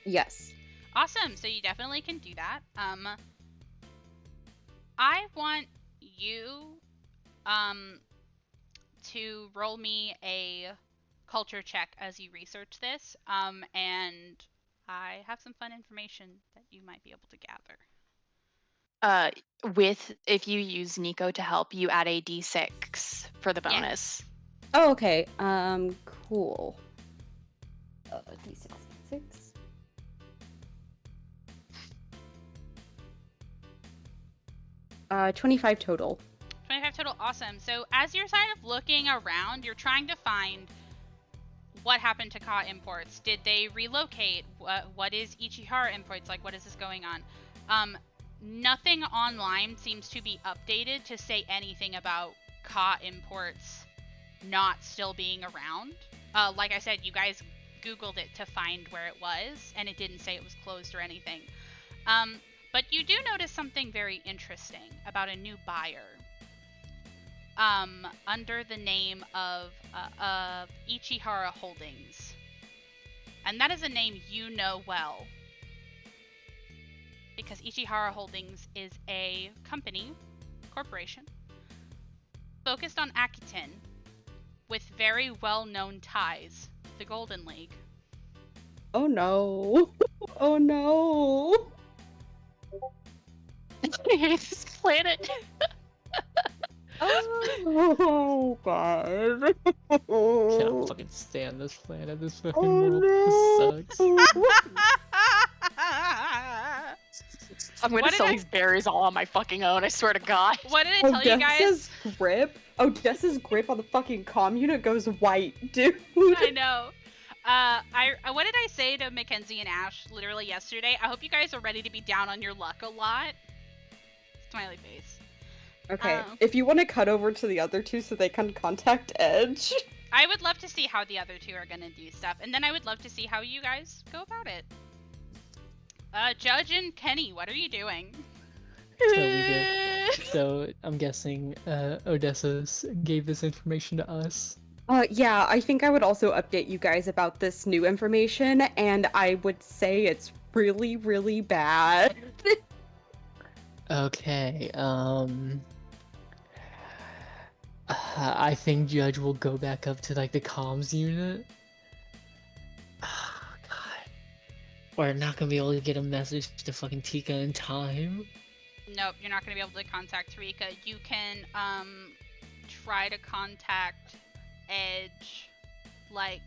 Yes. Awesome. So you definitely can do that. I want you to roll me a culture check as you research this. And I have some fun information that you might be able to gather. If you use Nico to help, you add a d6 for the Yeah. bonus. Oh, okay. Cool. D6. 25 total. 25 total. Awesome. So as you're kind of looking around, you're trying to find what happened to Ka Imports. Did they relocate? What is Ichihara Imports? Like, what is this going on? Nothing online seems to be updated to say anything about Ka Imports not still being around. Like I said, you guys Googled it to find where it was, and it didn't say it was closed or anything. But you do notice something very interesting about a new buyer. Under the name of Ichihara Holdings. And that is a name you know well. Because Ichihara Holdings is a corporation, focused on Akiton, with very well-known ties, the Golden League. Oh no. Oh no. I hate this planet. Oh god. Can't fucking stand this planet. This fucking Oh world sucks. no. I'm gonna What did sell I- these berries all on my fucking own, I swear to God. What did I tell you guys? Odessa's grip. Odessa's grip on the fucking comm unit goes white, dude. I know. What did I say to Mackenzie and Ash literally yesterday? I hope you guys are ready to be down on your luck a lot. Smiley face. Okay, Oh. if you want to cut over to the other two so they can contact Edge. I would love to see how the other two are gonna do stuff, and then I would love to see how you guys go about it. Judge and Kenny, what are you doing? So I'm guessing Odessa gave this information to us. Yeah, I think I would also update you guys about this new information, and I would say it's really, really bad. Okay, I think Judge will go back up to like the comms unit. Oh god. We're not gonna be able to get a message to fucking Tika in time. Nope, you're not gonna be able to contact Rika. You can try to contact Edge, like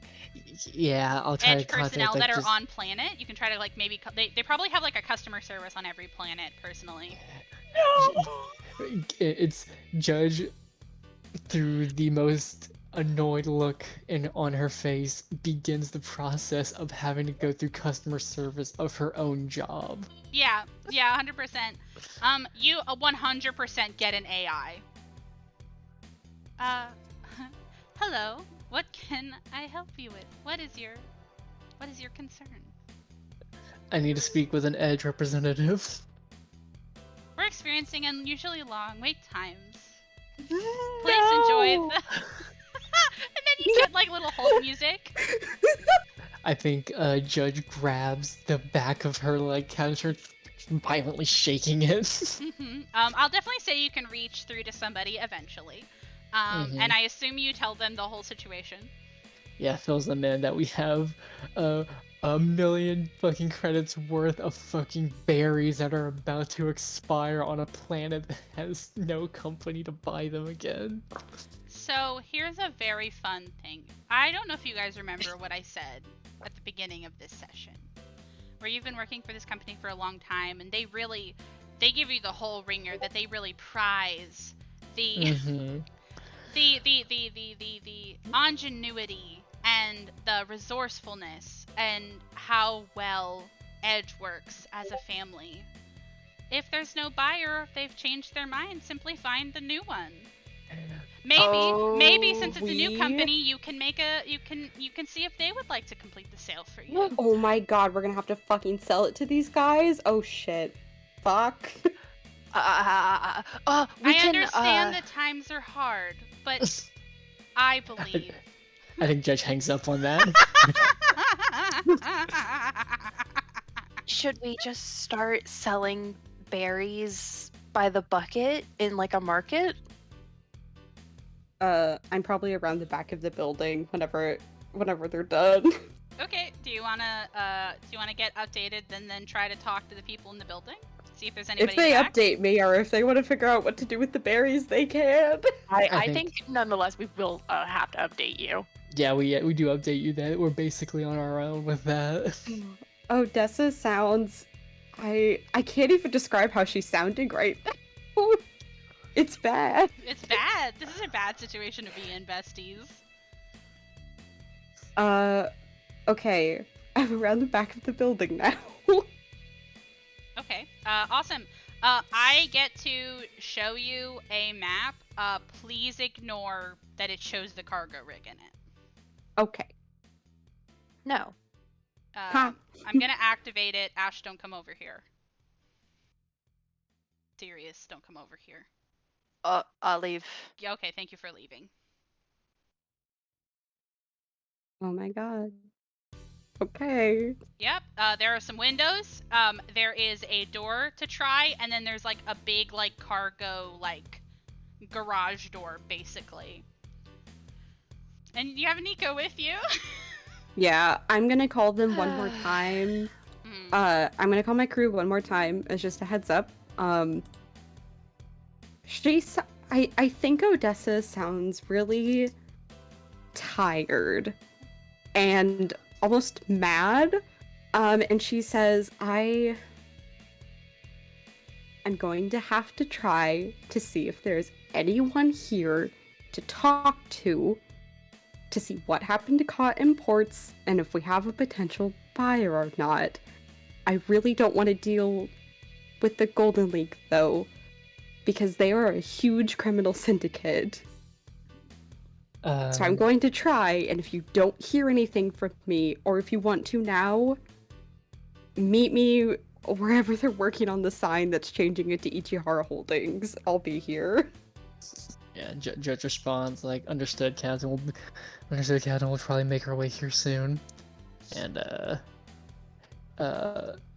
Yeah, I'll try Edge to contact personnel like, that are just- on planet. You can try to like maybe they probably have like a customer service on every planet personally. It's Judge through the most annoyed look on her face begins the process of having to go through customer service of her own job. Yeah, 100%. You 100% get an AI. Hello. What can I help you with? What is your concern? I need to speak with an Edge representative. We're experiencing unusually long wait times. Please enjoy the. And then you get like little hold music. I think Judge grabs the back of her like couch, violently shaking it. I'll definitely say you can reach through to somebody eventually. And I assume you tell them the whole situation. Yeah, fills them in that we have a million fucking credits worth of fucking berries that are about to expire on a planet that has no company to buy them again. So here's a very fun thing. I don't know if you guys remember what I said at the beginning of this session, where you've been working for this company for a long time, and they give you the whole ringer that they really prize the the ingenuity and the resourcefulness and how well Edge works as a family. If there's no buyer, or if they've changed their mind, simply find the new one. Maybe since it's a new company, you can see if they would like to complete the sale for you. Oh my god, we're gonna have to fucking sell it to these guys? Oh shit. Fuck. We I can, understand that times are hard, but I believe. I think Judge hangs up on that. Should we just start selling berries by the bucket in like a market? I'm probably around the back of the building whenever they're done. Okay, do you wanna get updated and then try to talk to the people in the building? See if there's anybody If they back? update me, or if they want to figure out what to do with the berries, they can. I think nonetheless we will have to update you. Yeah, we do update you that we're basically on our own with that. Odessa sounds... I can't even describe how she's sounding right now. It's bad. It's bad. This is a bad situation to be in, besties. Okay. I'm around the back of the building now. Okay, awesome. I get to show you a map. Please ignore that it shows the cargo rig in it. Okay. No. Ha. I'm gonna activate it. Ash, don't come over here. Sirius, don't come over here. I'll leave. Yeah, okay, thank you for leaving. Oh my god. Okay. Yep, there are some windows. There is a door to try, and then there's like a big like cargo like garage door basically. And you have Nico with you. Yeah, I'm gonna call them one more time. Hmm. I'm gonna call my crew one more time as just a heads up. I think Odessa sounds really tired and almost mad. And she says, I'm going to have to try to see if there's anyone here to talk to see what happened to Caught Imports and if we have a potential buyer or not. I really don't want to deal with the Golden League, though, because they are a huge criminal syndicate. So I'm going to try, and if you don't hear anything from me, or if you want to now, meet me wherever they're working on the sign that's changing it to Ichihara Holdings. I'll be here. Yeah, Judge responds like, "Understood, Captain. Understood, Captain. We'll probably make our way here soon." And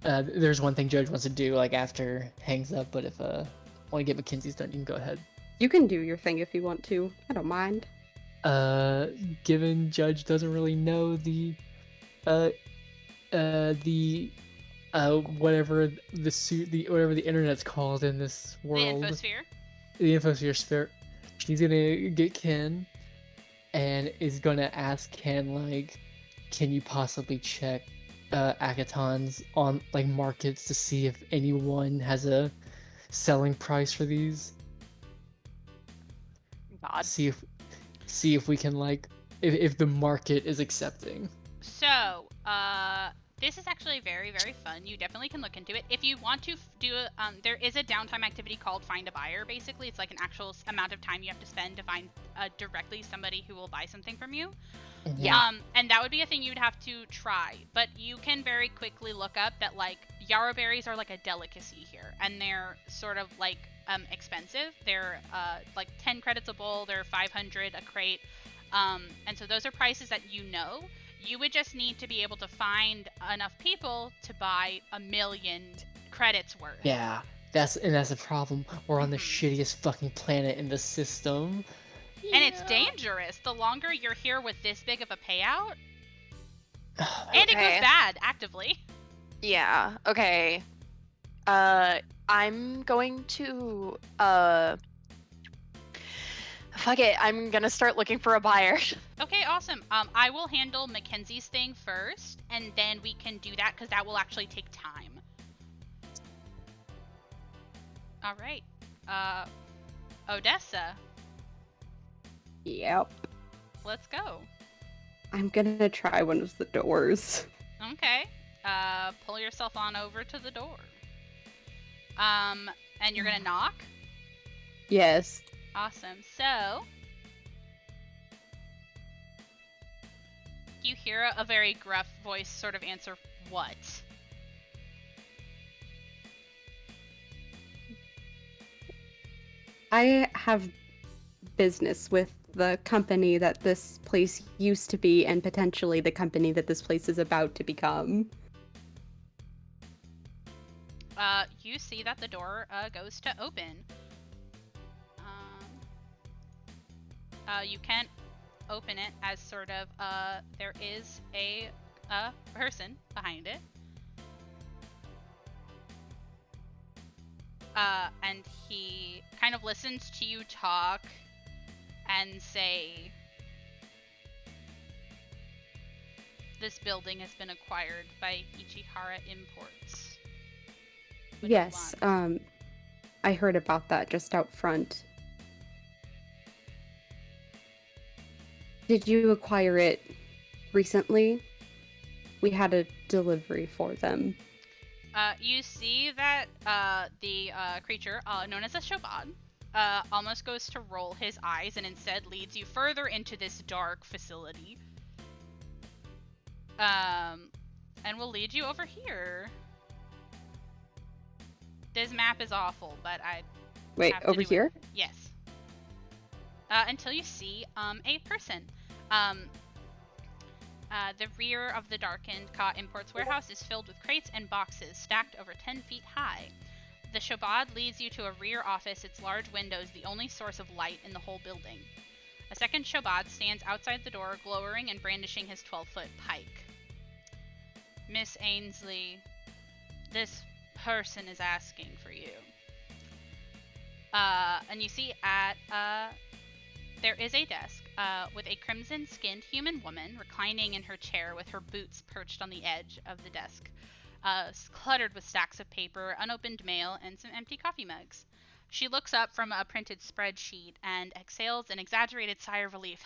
there's one thing Judge wants to do like after hangs up, but if want to get Mackenzie's done, you can go ahead. You can do your thing if you want to. I don't mind. Given Judge doesn't really know the whatever whatever the internet's called in this world, the infosphere sphere, she's gonna get Ken and is gonna ask Ken like, can you possibly check Akaton's on like markets to see if anyone has a selling price for these? God. See if we can like if the market is accepting. So, this is actually very, very fun. You definitely can look into it. If you want to do it, there is a downtime activity called Find a Buyer, basically. It's like an actual amount of time you have to spend to find directly somebody who will buy something from you. Yeah. And that would be a thing you'd have to try. But you can very quickly look up that, like, yarrow berries are like a delicacy here. And they're sort of, like, expensive. They're, like, 10 credits a bowl. They're 500 a crate. And so those are prices that you know. You would just need to be able to find enough people to buy 1 million credits worth. Yeah, that's a problem. We're on the shittiest fucking planet in the system. And it's dangerous. The longer you're here with this big of a payout, and it goes bad actively. Yeah. Okay. I'm going to fuck it. I'm gonna start looking for a buyer. Okay, awesome. I will handle Mackenzie's thing first, and then we can do that because that will actually take time. All right. Odessa. Yep. Let's go. I'm gonna try one of the doors. Okay. Pull yourself on over to the door. And you're gonna knock? Yes. Awesome. So, you hear a very gruff voice sort of answer, "What?" I have business with the company that this place used to be and potentially the company that this place is about to become. You see that the door goes to open. You can't open it as sort of there is a person behind it. And he kind of listens to you talk and say, "This building has been acquired by Ichihara Imports." What do you Yes, want? I heard about that just out front. Did you acquire it recently? We had a delivery for them. You see that the creature, known as a Shobad, almost goes to roll his eyes and instead leads you further into this dark facility. And will lead you over here. This map is awful, but I Wait, have to over do it. here? Yes. Until you see a person. The rear of the darkened Ka Imports warehouse is filled with crates and boxes stacked over 10 feet high. The Shobad leads you to a rear office, its large windows the only source of light in the whole building. A second Shobad stands outside the door, glowering and brandishing his 12-foot pike. Miss Ainsley, this person is asking for you. And you see there is a desk with a crimson-skinned human woman reclining in her chair with her boots perched on the edge of the desk, cluttered with stacks of paper, unopened mail, and some empty coffee mugs. She looks up from a printed spreadsheet and exhales an exaggerated sigh of relief.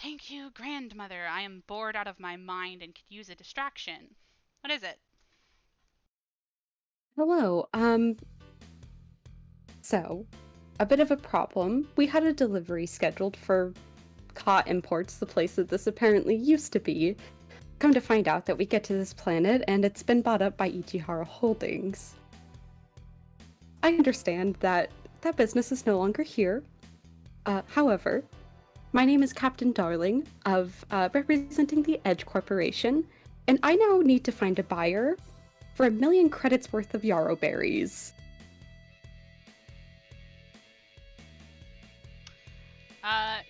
Thank you, grandmother. I am bored out of my mind and could use a distraction. What is it? Hello. So, a bit of a problem. We had a delivery scheduled for Ka Imports, the place that this apparently used to be. Come to find out that we get to this planet and it's been bought up by Ichihara Holdings. I understand that that business is no longer here. However, my name is Captain Darling of representing the Edge Corporation, and I now need to find a buyer for 1 million credits worth of yarrow berries.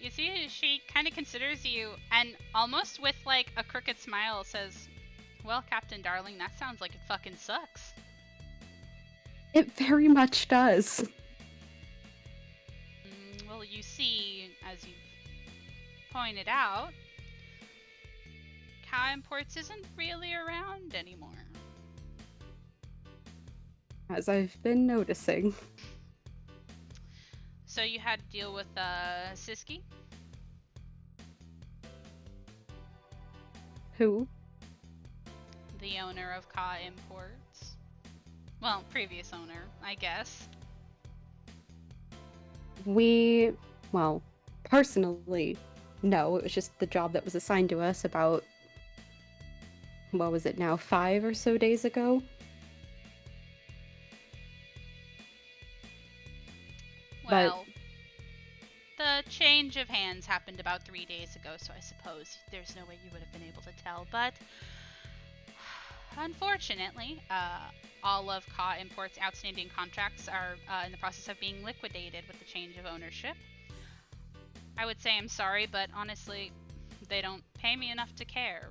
You see, she kind of considers you, and almost with like a crooked smile says, well, Captain Darling, that sounds like it fucking sucks. It very much does. Well, you see, as you've pointed out, Ka Imports isn't really around anymore. As I've been noticing. So you had to deal with Siski? Who? The owner of Ka Imports. Well, previous owner, I guess. Well, personally, no. It was just the job that was assigned to us about, what was it now, 5 or so days ago? Well, the change of hands happened about 3 days ago, so I suppose there's no way you would have been able to tell, but unfortunately, all of Ka Import's outstanding contracts are in the process of being liquidated with the change of ownership. I would say I'm sorry, but honestly, they don't pay me enough to care.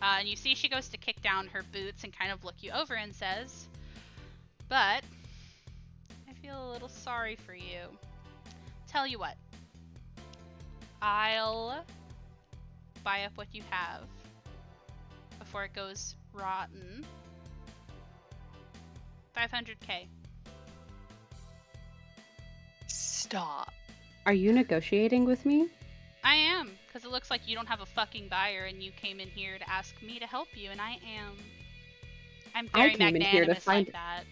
And you see she goes to kick down her boots and kind of look you over and says, but I feel a little sorry for you. Tell you what, I'll buy up what you have before it goes rotten. 500k. Stop. Are you negotiating with me? I am, because it looks like you don't have a fucking buyer and you came in here to ask me to help you, and I am. I'm very came in here to magnanimous find- like that.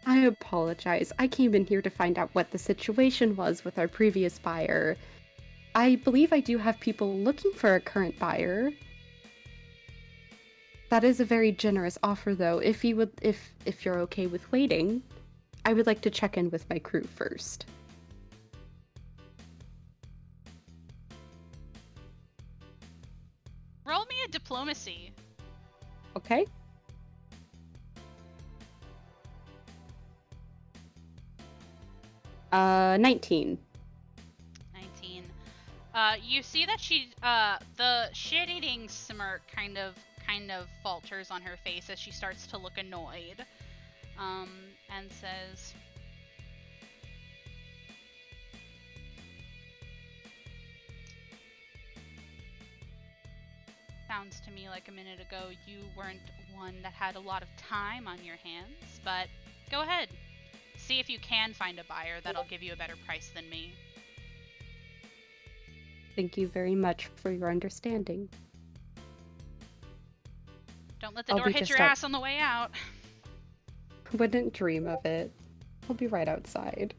I apologize. I came in here to find out what the situation was with our previous buyer. I believe I do have people looking for a current buyer. That is a very generous offer, though. If you're okay with waiting, I would like to check in with my crew first. Roll me a diplomacy. Okay? Uh, 19. 19. You see that she, the shit-eating smirk kind of falters on her face as she starts to look annoyed. And says, sounds to me like a minute ago you weren't one that had a lot of time on your hands, but go ahead. See if you can find a buyer that'll give you a better price than me. Thank you very much for your understanding. Don't let the I'll door be hit just your out. ass on the way out. Wouldn't dream of it. I'll be right outside.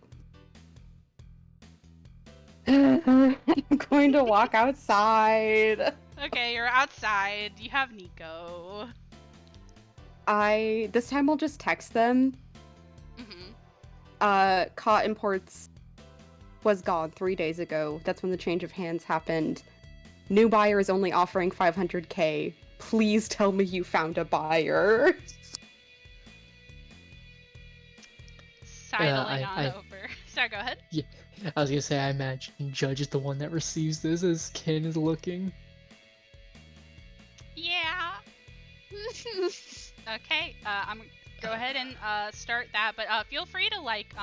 I'm going to walk outside. Okay, you're outside. You have Nico. This time I'll just text them. Mm-hmm. Ka Imports was gone 3 days ago. That's when the change of hands happened. New buyer is only offering 500k. Please tell me you found a buyer. Sidling I- over. Sorry, go ahead. I was gonna say, I imagine Judge is the one that receives this as Ken is looking. Yeah. Okay. I'm go ahead and start that, but feel free to like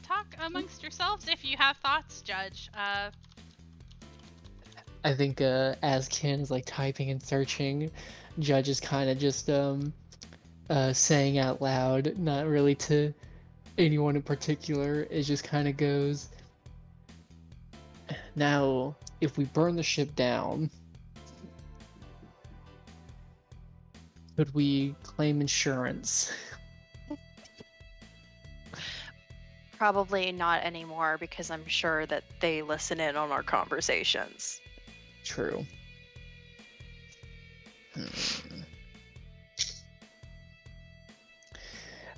talk amongst yourselves if you have thoughts, Judge. I think as Ken is like typing and searching, Judge is kind of just saying out loud, not really to anyone in particular. It just kind of goes, now, if we burn the ship down, could we claim insurance? Probably not anymore because I'm sure that they listen in on our conversations. True.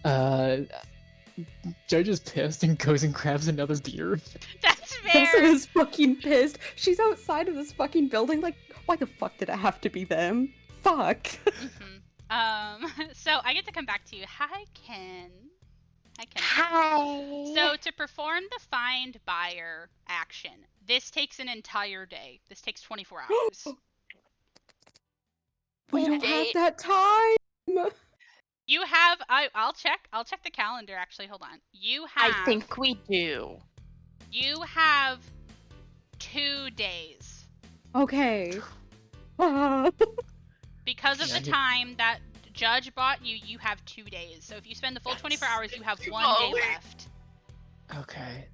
Uh, Judge is pissed and goes and grabs another beer. That's Dessa fair. is fucking pissed. She's outside of this fucking building. Like, why the fuck did it have to be them? Fuck. So I get to come back to you. Hi, Ken. Hi, Ken. Hi. So to perform the find buyer action, this takes an entire day. This takes 24 hours. We don't have Okay. that time. You have I'll check the calendar actually. Hold on. You have I think we do. you have 2 days. Okay. Ah. Because of Yeah, the you- time that Judge bought you, you have 2 days. So if you spend the full 24 hours, you have 1 day Golly. left. Okay.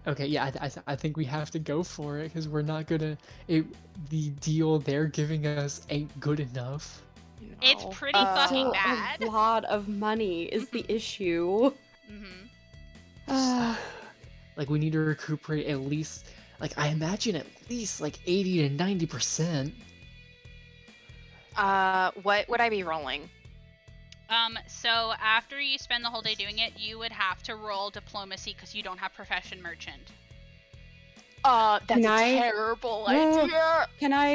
Okay, yeah, I think we have to go for it because we're not gonna. The deal they're giving us ain't good enough. It's No. pretty fucking Still bad. A lot of money is the Mhm. issue. Mhm. Ah. Like we need to recuperate at least, like I imagine at least like 80 to 90%. What would I be rolling? So after you spend the whole day doing it, you would have to roll diplomacy because you don't have profession merchant. That's Can a I- terrible No. idea. Can I?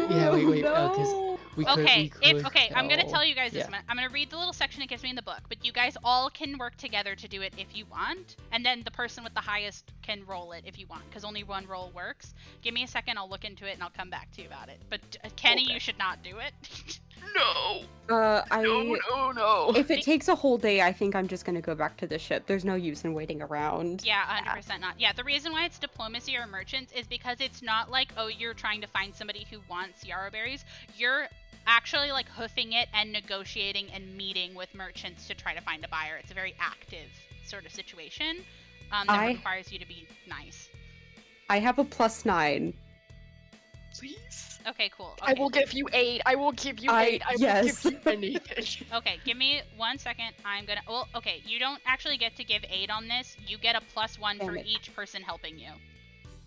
Yeah, wait, no. 'cause we could. Okay, we could I'm gonna tell- tell you guys this. yeah. I'm gonna read the little section it gives me in the book, but you guys all can work together to do it if you want, and then the person with the highest can roll it if you want, because only one roll works. Give me a second, I'll look into it and I'll come back to you about it. But Kenny, Okay. you should not do it. No. I. No. If it takes a whole day, I think I'm just gonna go back to the ship. There's no use in waiting around. Yeah, 100% not. Yeah, the reason why it's diplomacy or merchants is because it's not like, oh, you're trying to find somebody who wants yarrow berries. You're actually like hoofing it and negotiating and meeting with merchants to try to find a buyer. It's a very active sort of situation that I- requires you to be nice. I have a +9. Please. Okay, cool. I Okay. will give you 8. I will give you I- 8. I yes. will give you anything. Okay, give me 1 second. I'm gonna. Well, okay, you don't actually get to give aid on this. You get a +1 for Damn it. each person helping you.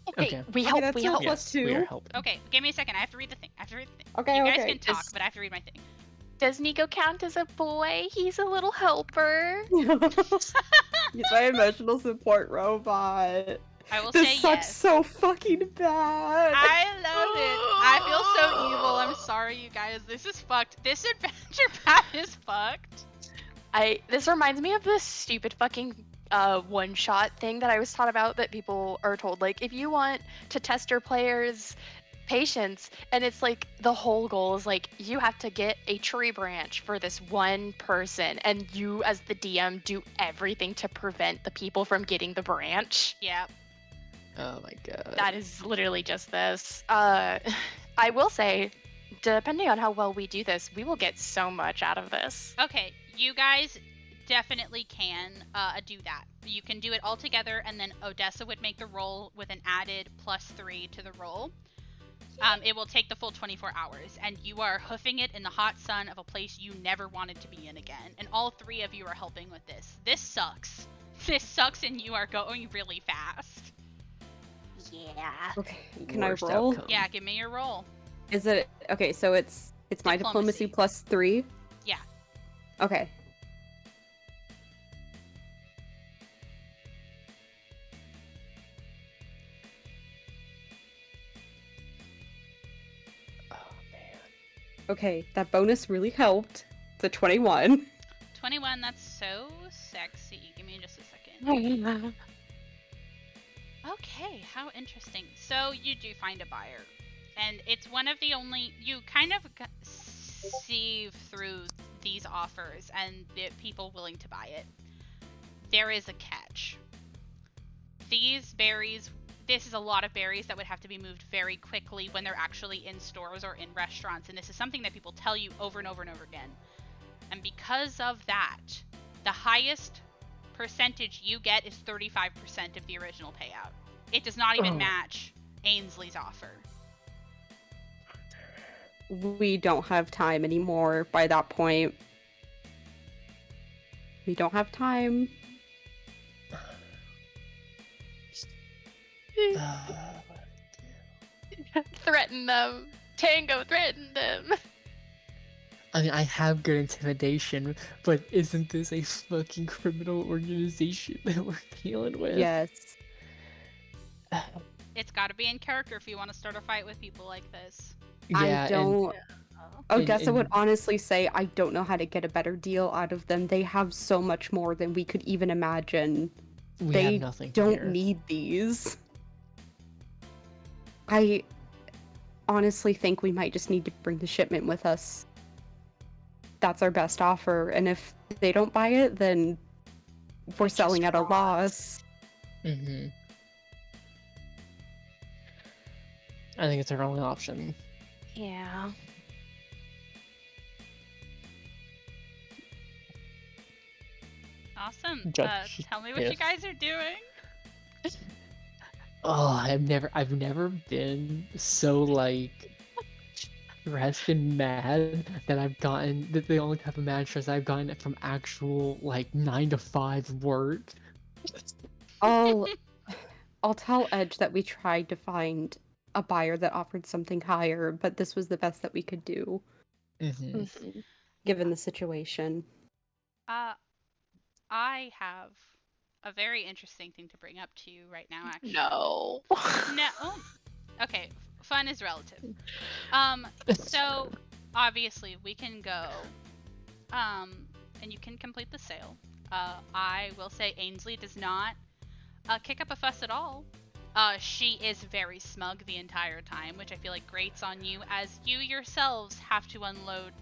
Okay. We Okay, help. that's We still help. plus Yes, we are 2. helping. Okay, give me a second. I have to read the thing. Okay, You guys okay. can talk, Just- but I have to read my thing. Does Nico count as a boy? He's a little helper. He's my emotional support robot. I will This say sucks yes. so fucking bad. I love it. I feel so evil. I'm sorry, you guys. This is fucked. This adventure path is fucked. This reminds me of this stupid fucking one-shot thing that I was taught about that people are told, like, if you want to test your players' patience, and it's like the whole goal is like you have to get a tree branch for this one person, and you as the DM do everything to prevent the people from getting the branch. Yeah. Oh my god. That is literally just this. I will say, depending on how well we do this, we will get so much out of this. Okay, you guys definitely can do that. You can do it all together, and then Odessa would make the roll with an added +3 to the roll. It will take the full 24 hours, and you are hoofing it in the hot sun of a place you never wanted to be in again. And all 3 of you are helping with this. This sucks. This sucks, and you are going really fast. Yeah. Okay, can I Worst roll? outcome. Yeah, give me your roll. Is it okay? So it's my diplomacy +3. Yeah. Okay. Oh man. Okay, that bonus really helped. It's a 21. 21, that's so sick. Okay, how interesting. So you do find a buyer, and it's one of the only you kind of see through these offers and the people willing to buy it. There is a catch. These berries, this is a lot of berries that would have to be moved very quickly when they're actually in stores or in restaurants, and this is something that people tell you over and over and over again. And because of that, the highest percentage you get is 35% of the original payout. It does not even match Ainsley's offer. We don't have time anymore by that point. We don't have time. Threaten them. Tango, threaten them. I mean, I have good intimidation, but isn't this a fucking criminal organization that we're dealing with? Yes. It's got to be in character if you want to start a fight with people like this. Yeah, I don't. Odessa would and- honestly say, I don't know how to get a better deal out of them. They have so much more than we could even imagine. we They have nothing don't here. need these. I honestly think we might just need to bring the shipment with us. That's our best offer, and if they don't buy it, then we're Just selling at a lost. loss. Mm-hmm. I think it's our only option. Yeah. Awesome. Judge, Tell me what you yes. guys are doing. Oh, I've never been so like stressed and mad that I've gotten. That the only type of mad stress I've gotten from actual like 9 to 5 work. I'll tell Edge that we tried to find a buyer that offered something higher, but this was the best that we could do, Mm-hmm. given the situation. I have a very interesting thing to bring up to you right now, actually. No. No. Oh, okay. Fun is relative. So obviously we can go, and you can complete the sale. I will say Ainsley does not kick up a fuss at all. She is very smug the entire time, which I feel like grates on you, as you yourselves have to unload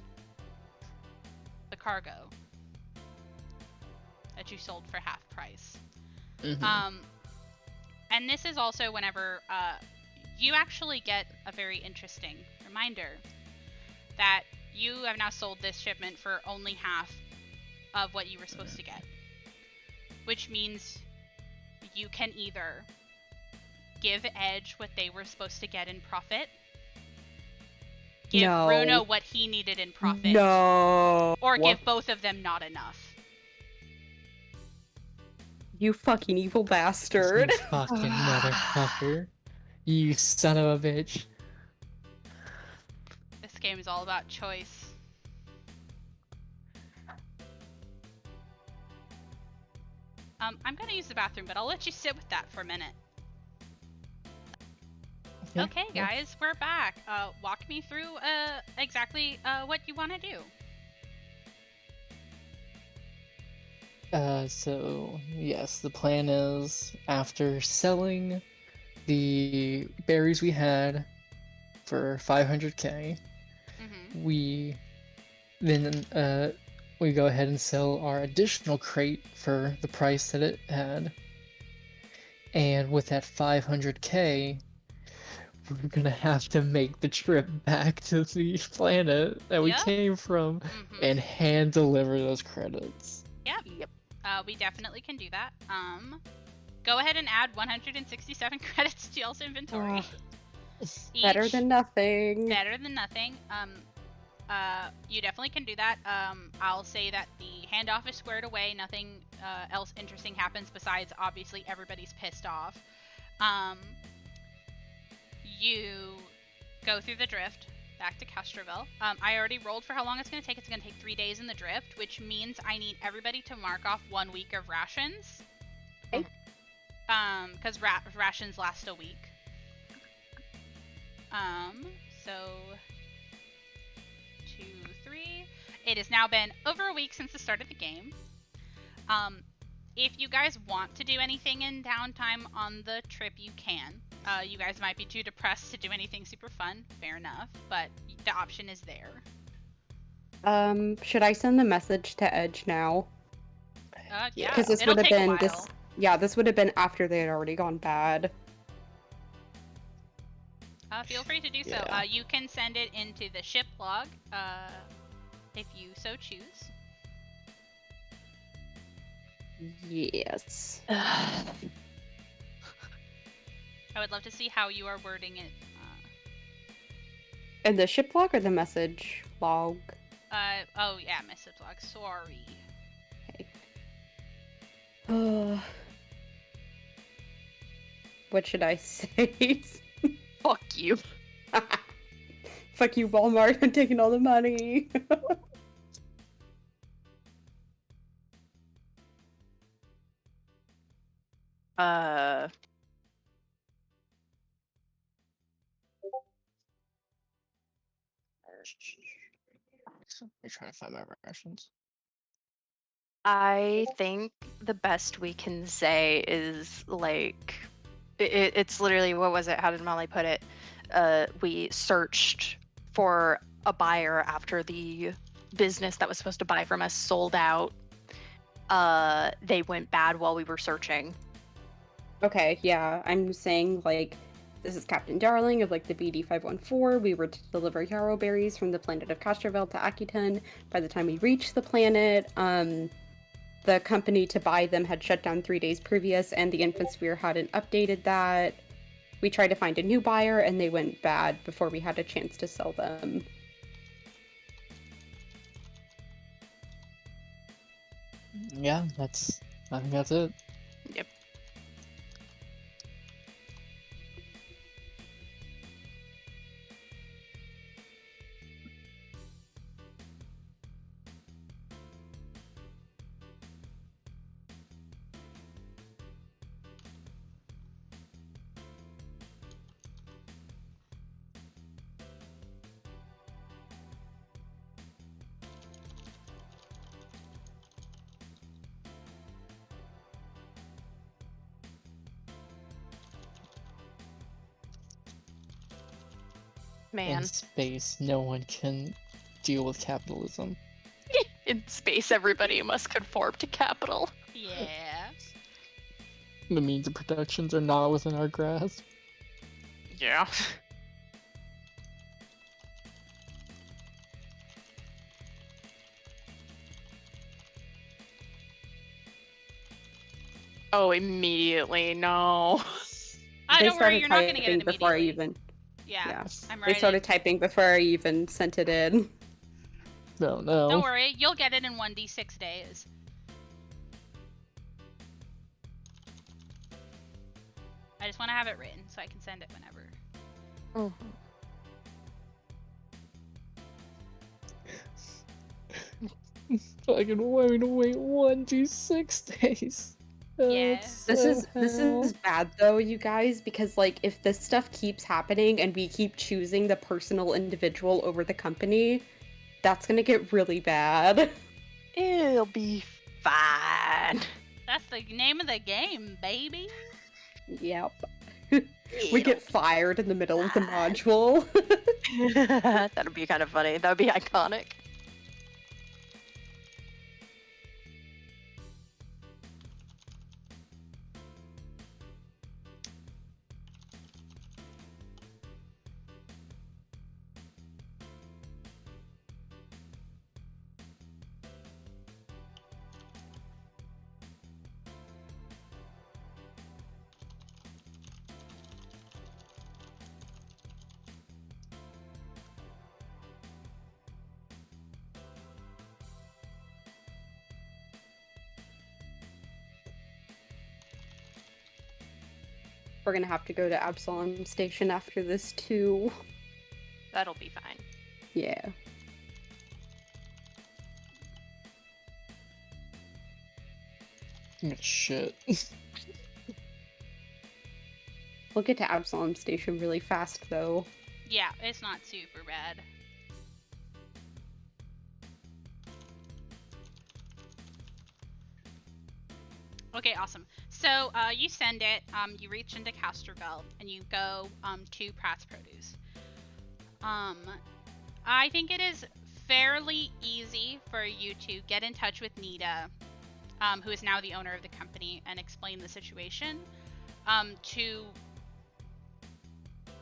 the cargo that you sold for half price. Mm-hmm. And this is also whenever you actually get a very interesting reminder that you have now sold this shipment for only half of what you were supposed to get. Which means you can either give Edge what they were supposed to get in profit, give No. Bruno what he needed in profit, No. or give both of them not enough. You fucking evil bastard. You fucking motherfucker. You son of a bitch. This game is all about choice. I'm gonna use the bathroom, but I'll let you sit with that for a minute. Yeah, Okay, yeah. guys, we're back. Walk me through exactly what you want to do. So yes, the plan is after selling the berries we had for 500k, Mm-hmm. we go ahead and sell our additional crate for the price that it had. And with that 500k, we're gonna have to make the trip back to the planet that we Yep. came from Mm-hmm. and hand deliver those credits. Yep. We definitely can do that. Go ahead and add 167 credits to y'all's inventory. Better Each. than nothing. Better than nothing. You definitely can do that. I'll say that the handoff is squared away. Nothing else interesting happens besides obviously everybody's pissed off. You go through the drift back to Castroville. I already rolled for how long it's going to take. It's going to take 3 days in the drift, which means I need everybody to mark off 1 week of rations. Okay. Because rations last a week. So 2, 3. It has now been over a week since the start of the game. if you guys want to do anything in downtime on the trip, you can. You guys might be too depressed to do anything super fun. Fair enough, but the option is there. Should I send the message to Edge now? Yeah, Because this it'll would have take a been while. this. Yeah, this would have been after they had already gone bad. Feel free to do so. Yeah. You can send it into the ship log, if you so choose. Yes. I would love to see how you are wording it. And the ship log or the message log? Oh yeah, message log. Sorry. What should I say? Fuck you. Fuck you, Walmart. I'm taking all the money. You're trying to find my rations. I think the best we can say is like it's literally, what was it? How did Molly put it? We searched for a buyer after the business that was supposed to buy from us sold out. They went bad while we were searching. Okay, yeah, I'm saying, like, this is Captain Darling of, like, the BD-514. We were to deliver yarrow berries from the planet of Castrovel to Akuton. By the time we reached the planet, the company to buy them had shut down 3 days previous, and the Infant Sphere hadn't updated that. We tried to find a new buyer, and they went bad before we had a chance to sell them. Yeah, I think that's it. Yep. Man, In space, no one can deal with capitalism. in space, everybody must conform to capital. Yeah. The means of productions are not within our grasp. Yeah. Oh, immediately, no. They Don't worry, started you're not gonna get typing it before I immediately. even... Yeah, I'm They right. started typing before I even sent it in. No, no. Don't worry, you'll get it in 1d6 days. I just want to have it written so I can send it whenever. Fucking why to wait 1d6 days? Yeah. That's This the is hell. bad though, you guys, because like if this stuff keeps happening and we keep choosing the personal individual over the company, that's gonna get really bad. It'll be fine. That's the name of the game, baby. Yep. We get fired in the middle of the module. That'd be kind of funny. That would be iconic. We're gonna have to go to Absalom Station after this too. That'll be fine. Yeah. Shit. We'll get to Absalom Station really fast though. Yeah, it's not super bad. Okay, awesome. So you send it. You reach into Castorville and you go to Pratt's Produce. I think it is fairly easy for you to get in touch with Nita, who is now the owner of the company, and explain the situation. To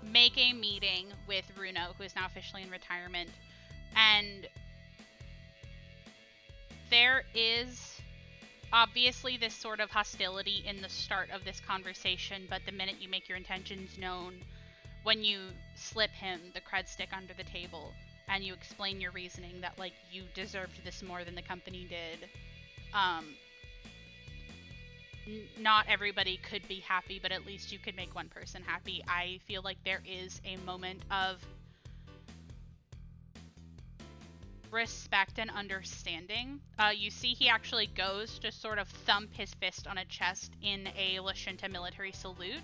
make a meeting with Runo, who is now officially in retirement, and there is obviously this sort of hostility in the start of this conversation, but the minute you make your intentions known, when you slip him the cred stick under the table and you explain your reasoning that like you deserved this more than the company did, not everybody could be happy, but at least you could make one person happy. I feel like there is a moment of respect and understanding. You see he actually goes to sort of thump his fist on a chest in a Lashunta military salute.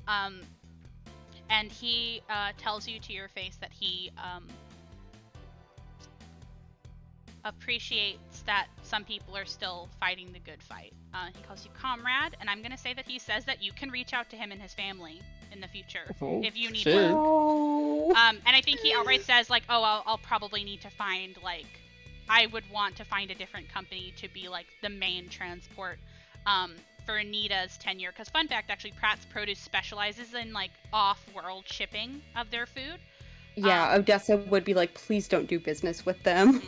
And he tells you to your face that he appreciates that some people are still fighting the good fight. He calls you comrade, and I'm going to say that he says that you can reach out to him and his family in the future if you need shit. one. Oh. And I think he outright says, like, oh, I'll probably need to find, like, I would want to find a different company to be, like, the main transport for Anita's tenure. Because, fun fact, actually, Pratt's Produce specializes in, like, off-world shipping of their food. Yeah, Odessa would be like, please don't do business with them.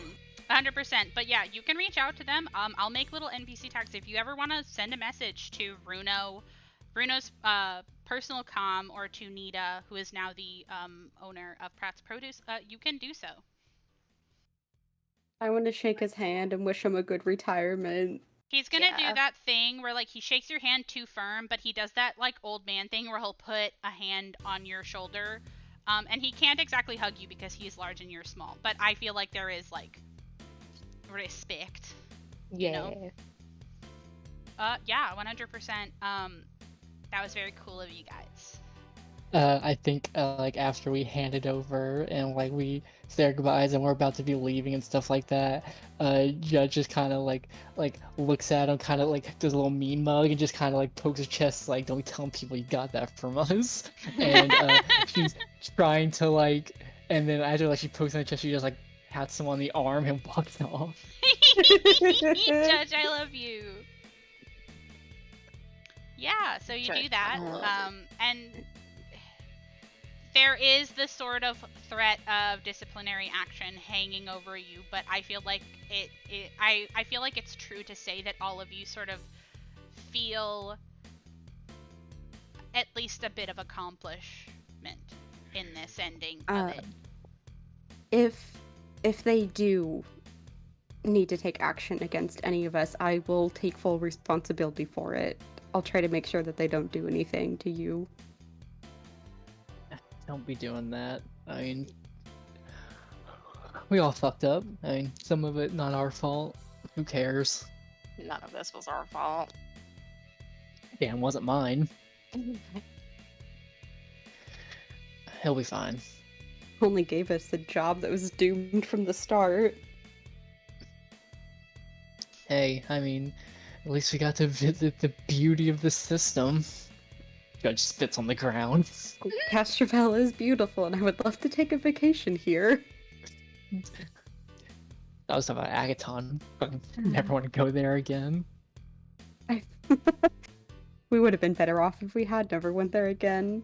100%. But yeah, you can reach out to them. I'll make little NPC tags. If you ever want to send a message to Bruno's personal comm, or to Nita, who is now the owner of Pratt's Produce, you can do so. I want to shake his hand and wish him a good retirement. He's gonna Yeah. do that thing where, like, he shakes your hand too firm, but he does that, like, old man thing where he'll put a hand on your shoulder. And he can't exactly hug you because he's large and you're small. But I feel like there is, like, respect. Yeah. know? Yeah, 100%. That was very cool of you guys. I think like after we hand it over and like we say our goodbyes and we're about to be leaving and stuff like that, Judge just kind of like looks at him, kind of like does a little mean mug and just kind of like pokes his chest, like, don't tell people you got that from us. And she's trying to like, and then after like she pokes on the chest, she just like pats him on the arm and walks off. Judge, I love you. Yeah, so you do Judge, that. I love And there is the sort of threat of disciplinary action hanging over you, but I feel like I feel like it's true to say that all of you sort of feel at least a bit of accomplishment in this ending of it. If they do need to take action against any of us, I will take full responsibility for it. I'll try to make sure that they don't do anything to you. Don't be doing that. I mean, we all fucked up. I mean, some of it not our fault. Who cares? None of this was our fault. Damn, wasn't mine. He'll be fine. Only gave us a job that was doomed from the start. Hey, I mean, at least we got to visit the beauty of the system. Judge spits on the ground. Castrovel is beautiful, and I would love to take a vacation here. I was talking about Agaton. Never want to go there again. We would have been better off if we had never went there again.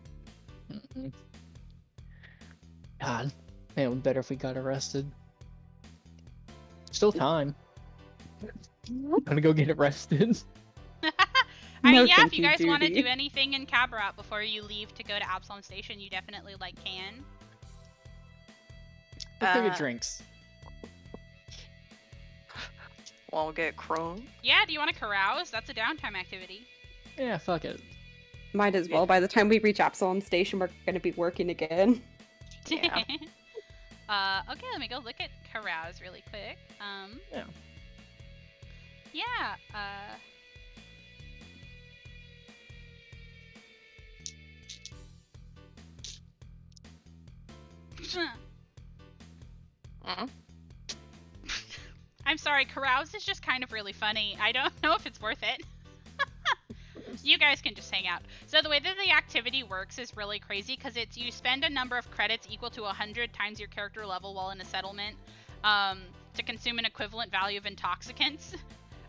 Mm-mm. God, man, it would be better if we got arrested. Still time. I'm gonna go get arrested. I mean, No, yeah, thank if you you, guys want to Judy. do anything in Cabrat before you leave to go to Absalom Station, you definitely can. Let's go Uh, get drinks. We'll get Chrome. Yeah, do you want to carouse? That's a downtime activity. Yeah, fuck it. Might as well. By the time we reach Absalom Station, we're going to be working again. Yeah. Okay, let me go look at carouse really quick. Yeah. Yeah, Mm. I'm sorry, carouse is just kind of really funny. I don't know if it's worth it. You guys can just hang out. So the way that the activity works is really crazy because it's you spend a number of credits equal to 100 times your character level while in a settlement to consume an equivalent value of intoxicants.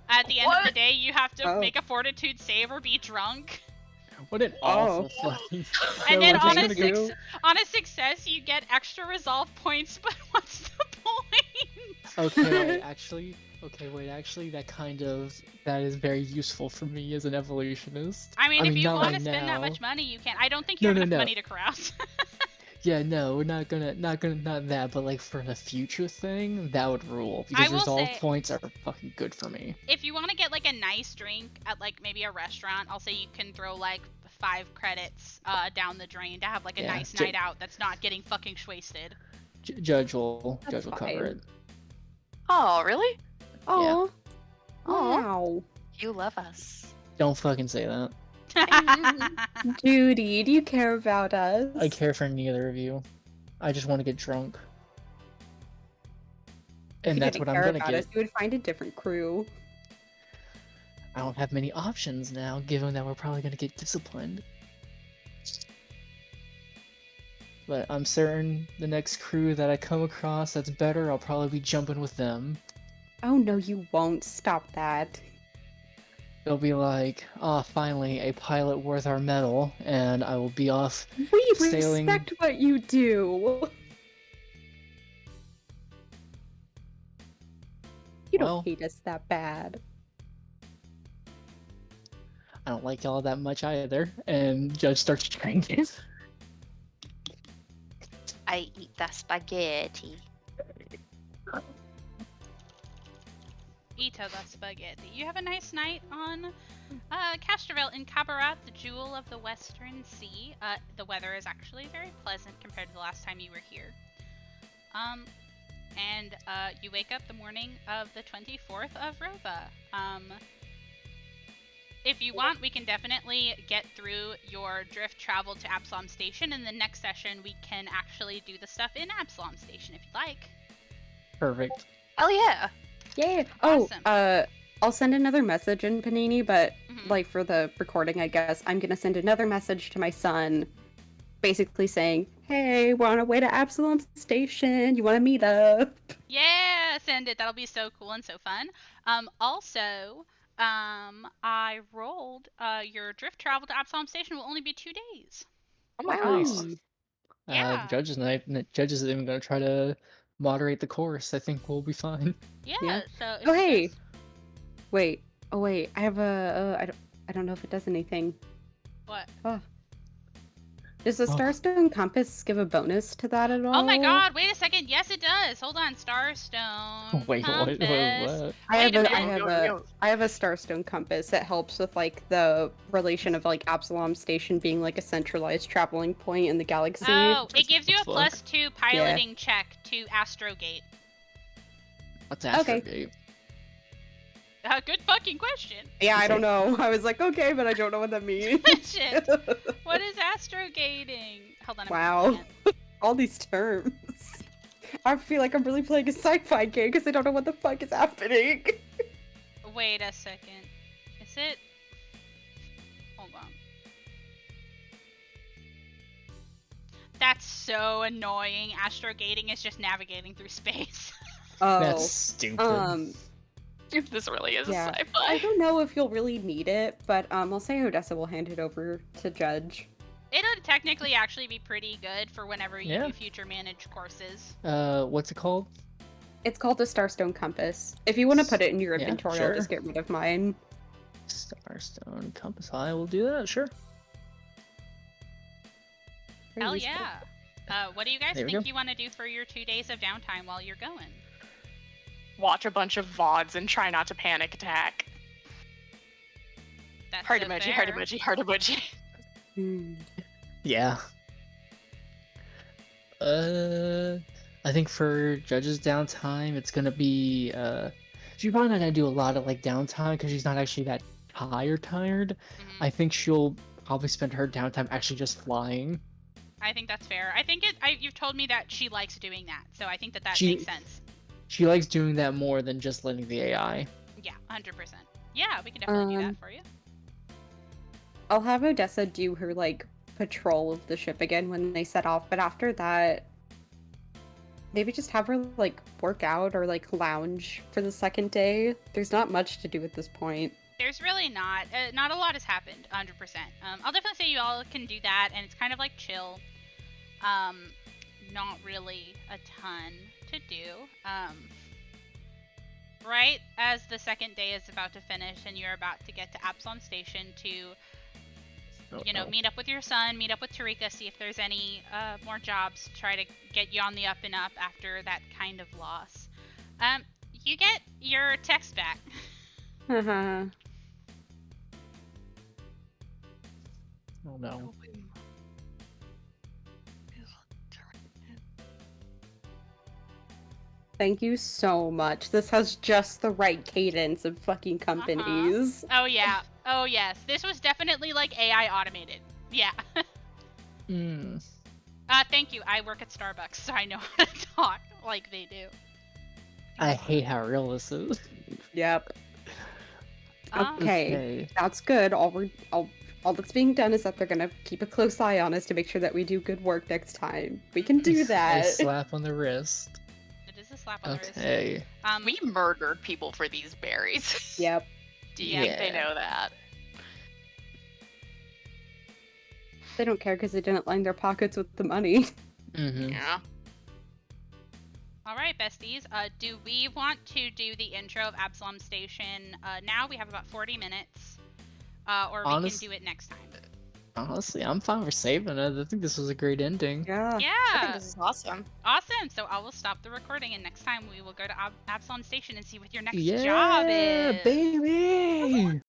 At the end of the day, you have to make a fortitude save or be drunk. What an awful fucking. And then what on you're gonna do- on a success, you get extra resolve points, but what's the point? Okay, actually, that is very useful for me as an evolutionist. I mean, if you not want to right spend that now. much money, you can. I don't think you have enough money to carouse. Yeah, no, we're not that, but like for the future thing, that would rule I because will resolve say- points are fucking good for me. If you want to get like a nice drink at like maybe a restaurant, I'll say you can throw like 5 credits down the drain to have like a Yeah, nice night out that's not getting fucking wasted. Judge will That's cover fine. it. Oh, really? Oh, Aw. wow. You love us. Don't fucking say that. Judy, do you care about us? I care for neither of you. I just want to get drunk. If And you that's didn't what I'm care gonna about get. us, you would find a different crew. I don't have many options now, given that we're probably gonna get disciplined. But I'm certain the next crew that I come across that's better, I'll probably be jumping with them. Oh no, you won't. Stop that. They'll be like, oh, finally, a pilot worth our medal, and I will be off We sailing- respect what you do. You don't Well- hate us that bad. I don't like y'all that much either. And Judge starts drinking. I eat the spaghetti. Ito the spaghetti. You have a nice night on Castrovel in Cabaret, the jewel of the Western Sea. The weather is actually very pleasant compared to the last time you were here. And you wake up the morning of the 24th of Rova. If you want, we can definitely get through your drift travel to Absalom Station. In the next session, we can actually do the stuff in Absalom Station if you'd like. Perfect. Oh yeah. Yeah. Awesome. Oh, I'll send another message in Panini, but Mhm. like for the recording, I guess I'm gonna send another message to my son, basically saying, "Hey, we're on our way to Absalom Station. You want to meet up?" Yeah, send it. That'll be so cool and so fun. Also, I rolled your drift travel to Absalom Station will only be 2 days. Oh my Wow. gosh. Yeah. Judge's night. Judge isn't even gonna try to moderate the course. I think we'll be fine. Yeah. Yeah. So. If Oh, you hey. guys- Wait. Oh wait. I have a. I don't know if it does anything. What? Does the Oh. Starstone Compass give a bonus to that at all? Oh my God! Wait a second. Yes, it does. Hold on. Starstone. Wait, Compass. what? I have Wait a a, I minute. have a, I have a Starstone Compass that helps with like the relation of like Absalom Station being like a centralized traveling point in the galaxy. Oh, it gives you a Fuck. +2 piloting check to Astrogate. What's Okay. Astrogate? Good fucking question. Yeah, I don't know. I was like, okay, but I don't know what that means. Shit. What is astrogating? Hold on. I'm Wow. reading it. All these terms. I feel like I'm really playing a sci-fi game because I don't know what the fuck is happening. Wait a second. Is it? Hold on. That's so annoying. Astrogating is just navigating through space. Oh, That's stupid. This really is Yeah. a I sci-fi. don't know if you'll really need it, but I'll say Odessa will hand it over to Judge. It'll technically actually be pretty good for whenever you Yeah. do future managed courses. What's it called? It's called a Starstone Compass. If you want to put it in your Yeah, inventory, sure. I'll just get rid of mine. Starstone Compass. I will do that, sure. Very Hell useful. yeah. What do you guys There we think go. you want to do for your 2 days of downtime while you're going? Watch a bunch of VODs and try not to panic attack. That's Heart so emoji, heart fair. emoji, heart emoji. Hmm. Yeah. I think for Judge's downtime, it's gonna be she's probably not gonna do a lot of like downtime because she's not actually that tired. Mhm. I think she'll probably spend her downtime actually just flying. I think that's fair. I think you've told me that she likes doing that, so I think that She- makes sense. She likes doing that more than just letting the AI. Yeah, 100%. Yeah, we can definitely do that Um, for you. I'll have Odessa do her like patrol of the ship again when they set off, but after that, maybe just have her like work out or like lounge for the second day. There's not much to do at this point. There's really not a lot has happened, 100%. I'll definitely say you all can do that, and it's kind of like chill. Not really a ton to do. Right as the second day is about to finish and you're about to get to Absalom Station to, you know, meet up with your son, meet up with Tarika, see if there's any more jobs, try to get you on the up and up after that kind of loss. You get your text back. Uh-huh. Oh no. Thank you so much. This has just the right cadence of fucking companies. Oh yeah. Oh yes. This was definitely like AI automated. Yeah. Mm. Thank you. I work at Starbucks, so I know how to talk like they do. I hate how real this is. Yep. Um, Okay, that's good. All that's being done is that they're gonna keep a close eye on us to make sure that we do good work next time. We can do A that. slap on the wrist. It is a slap on the wrist. Okay. We murdered people for these berries. Yep. Do you think they Yeah. know that? They don't care because they didn't line their pockets with the money. Mm-hmm. Yeah. All right, besties. Do we want to do the intro of Absalom Station now? We have about 40 minutes. Or we Honest- can do it next time. Honestly, I'm fine with saving it. I think this was a great ending. Yeah. I think Yeah. this is awesome. Awesome. So I will stop the recording, and next time we will go to Absalom Station and see what your next Yeah, job is. baby!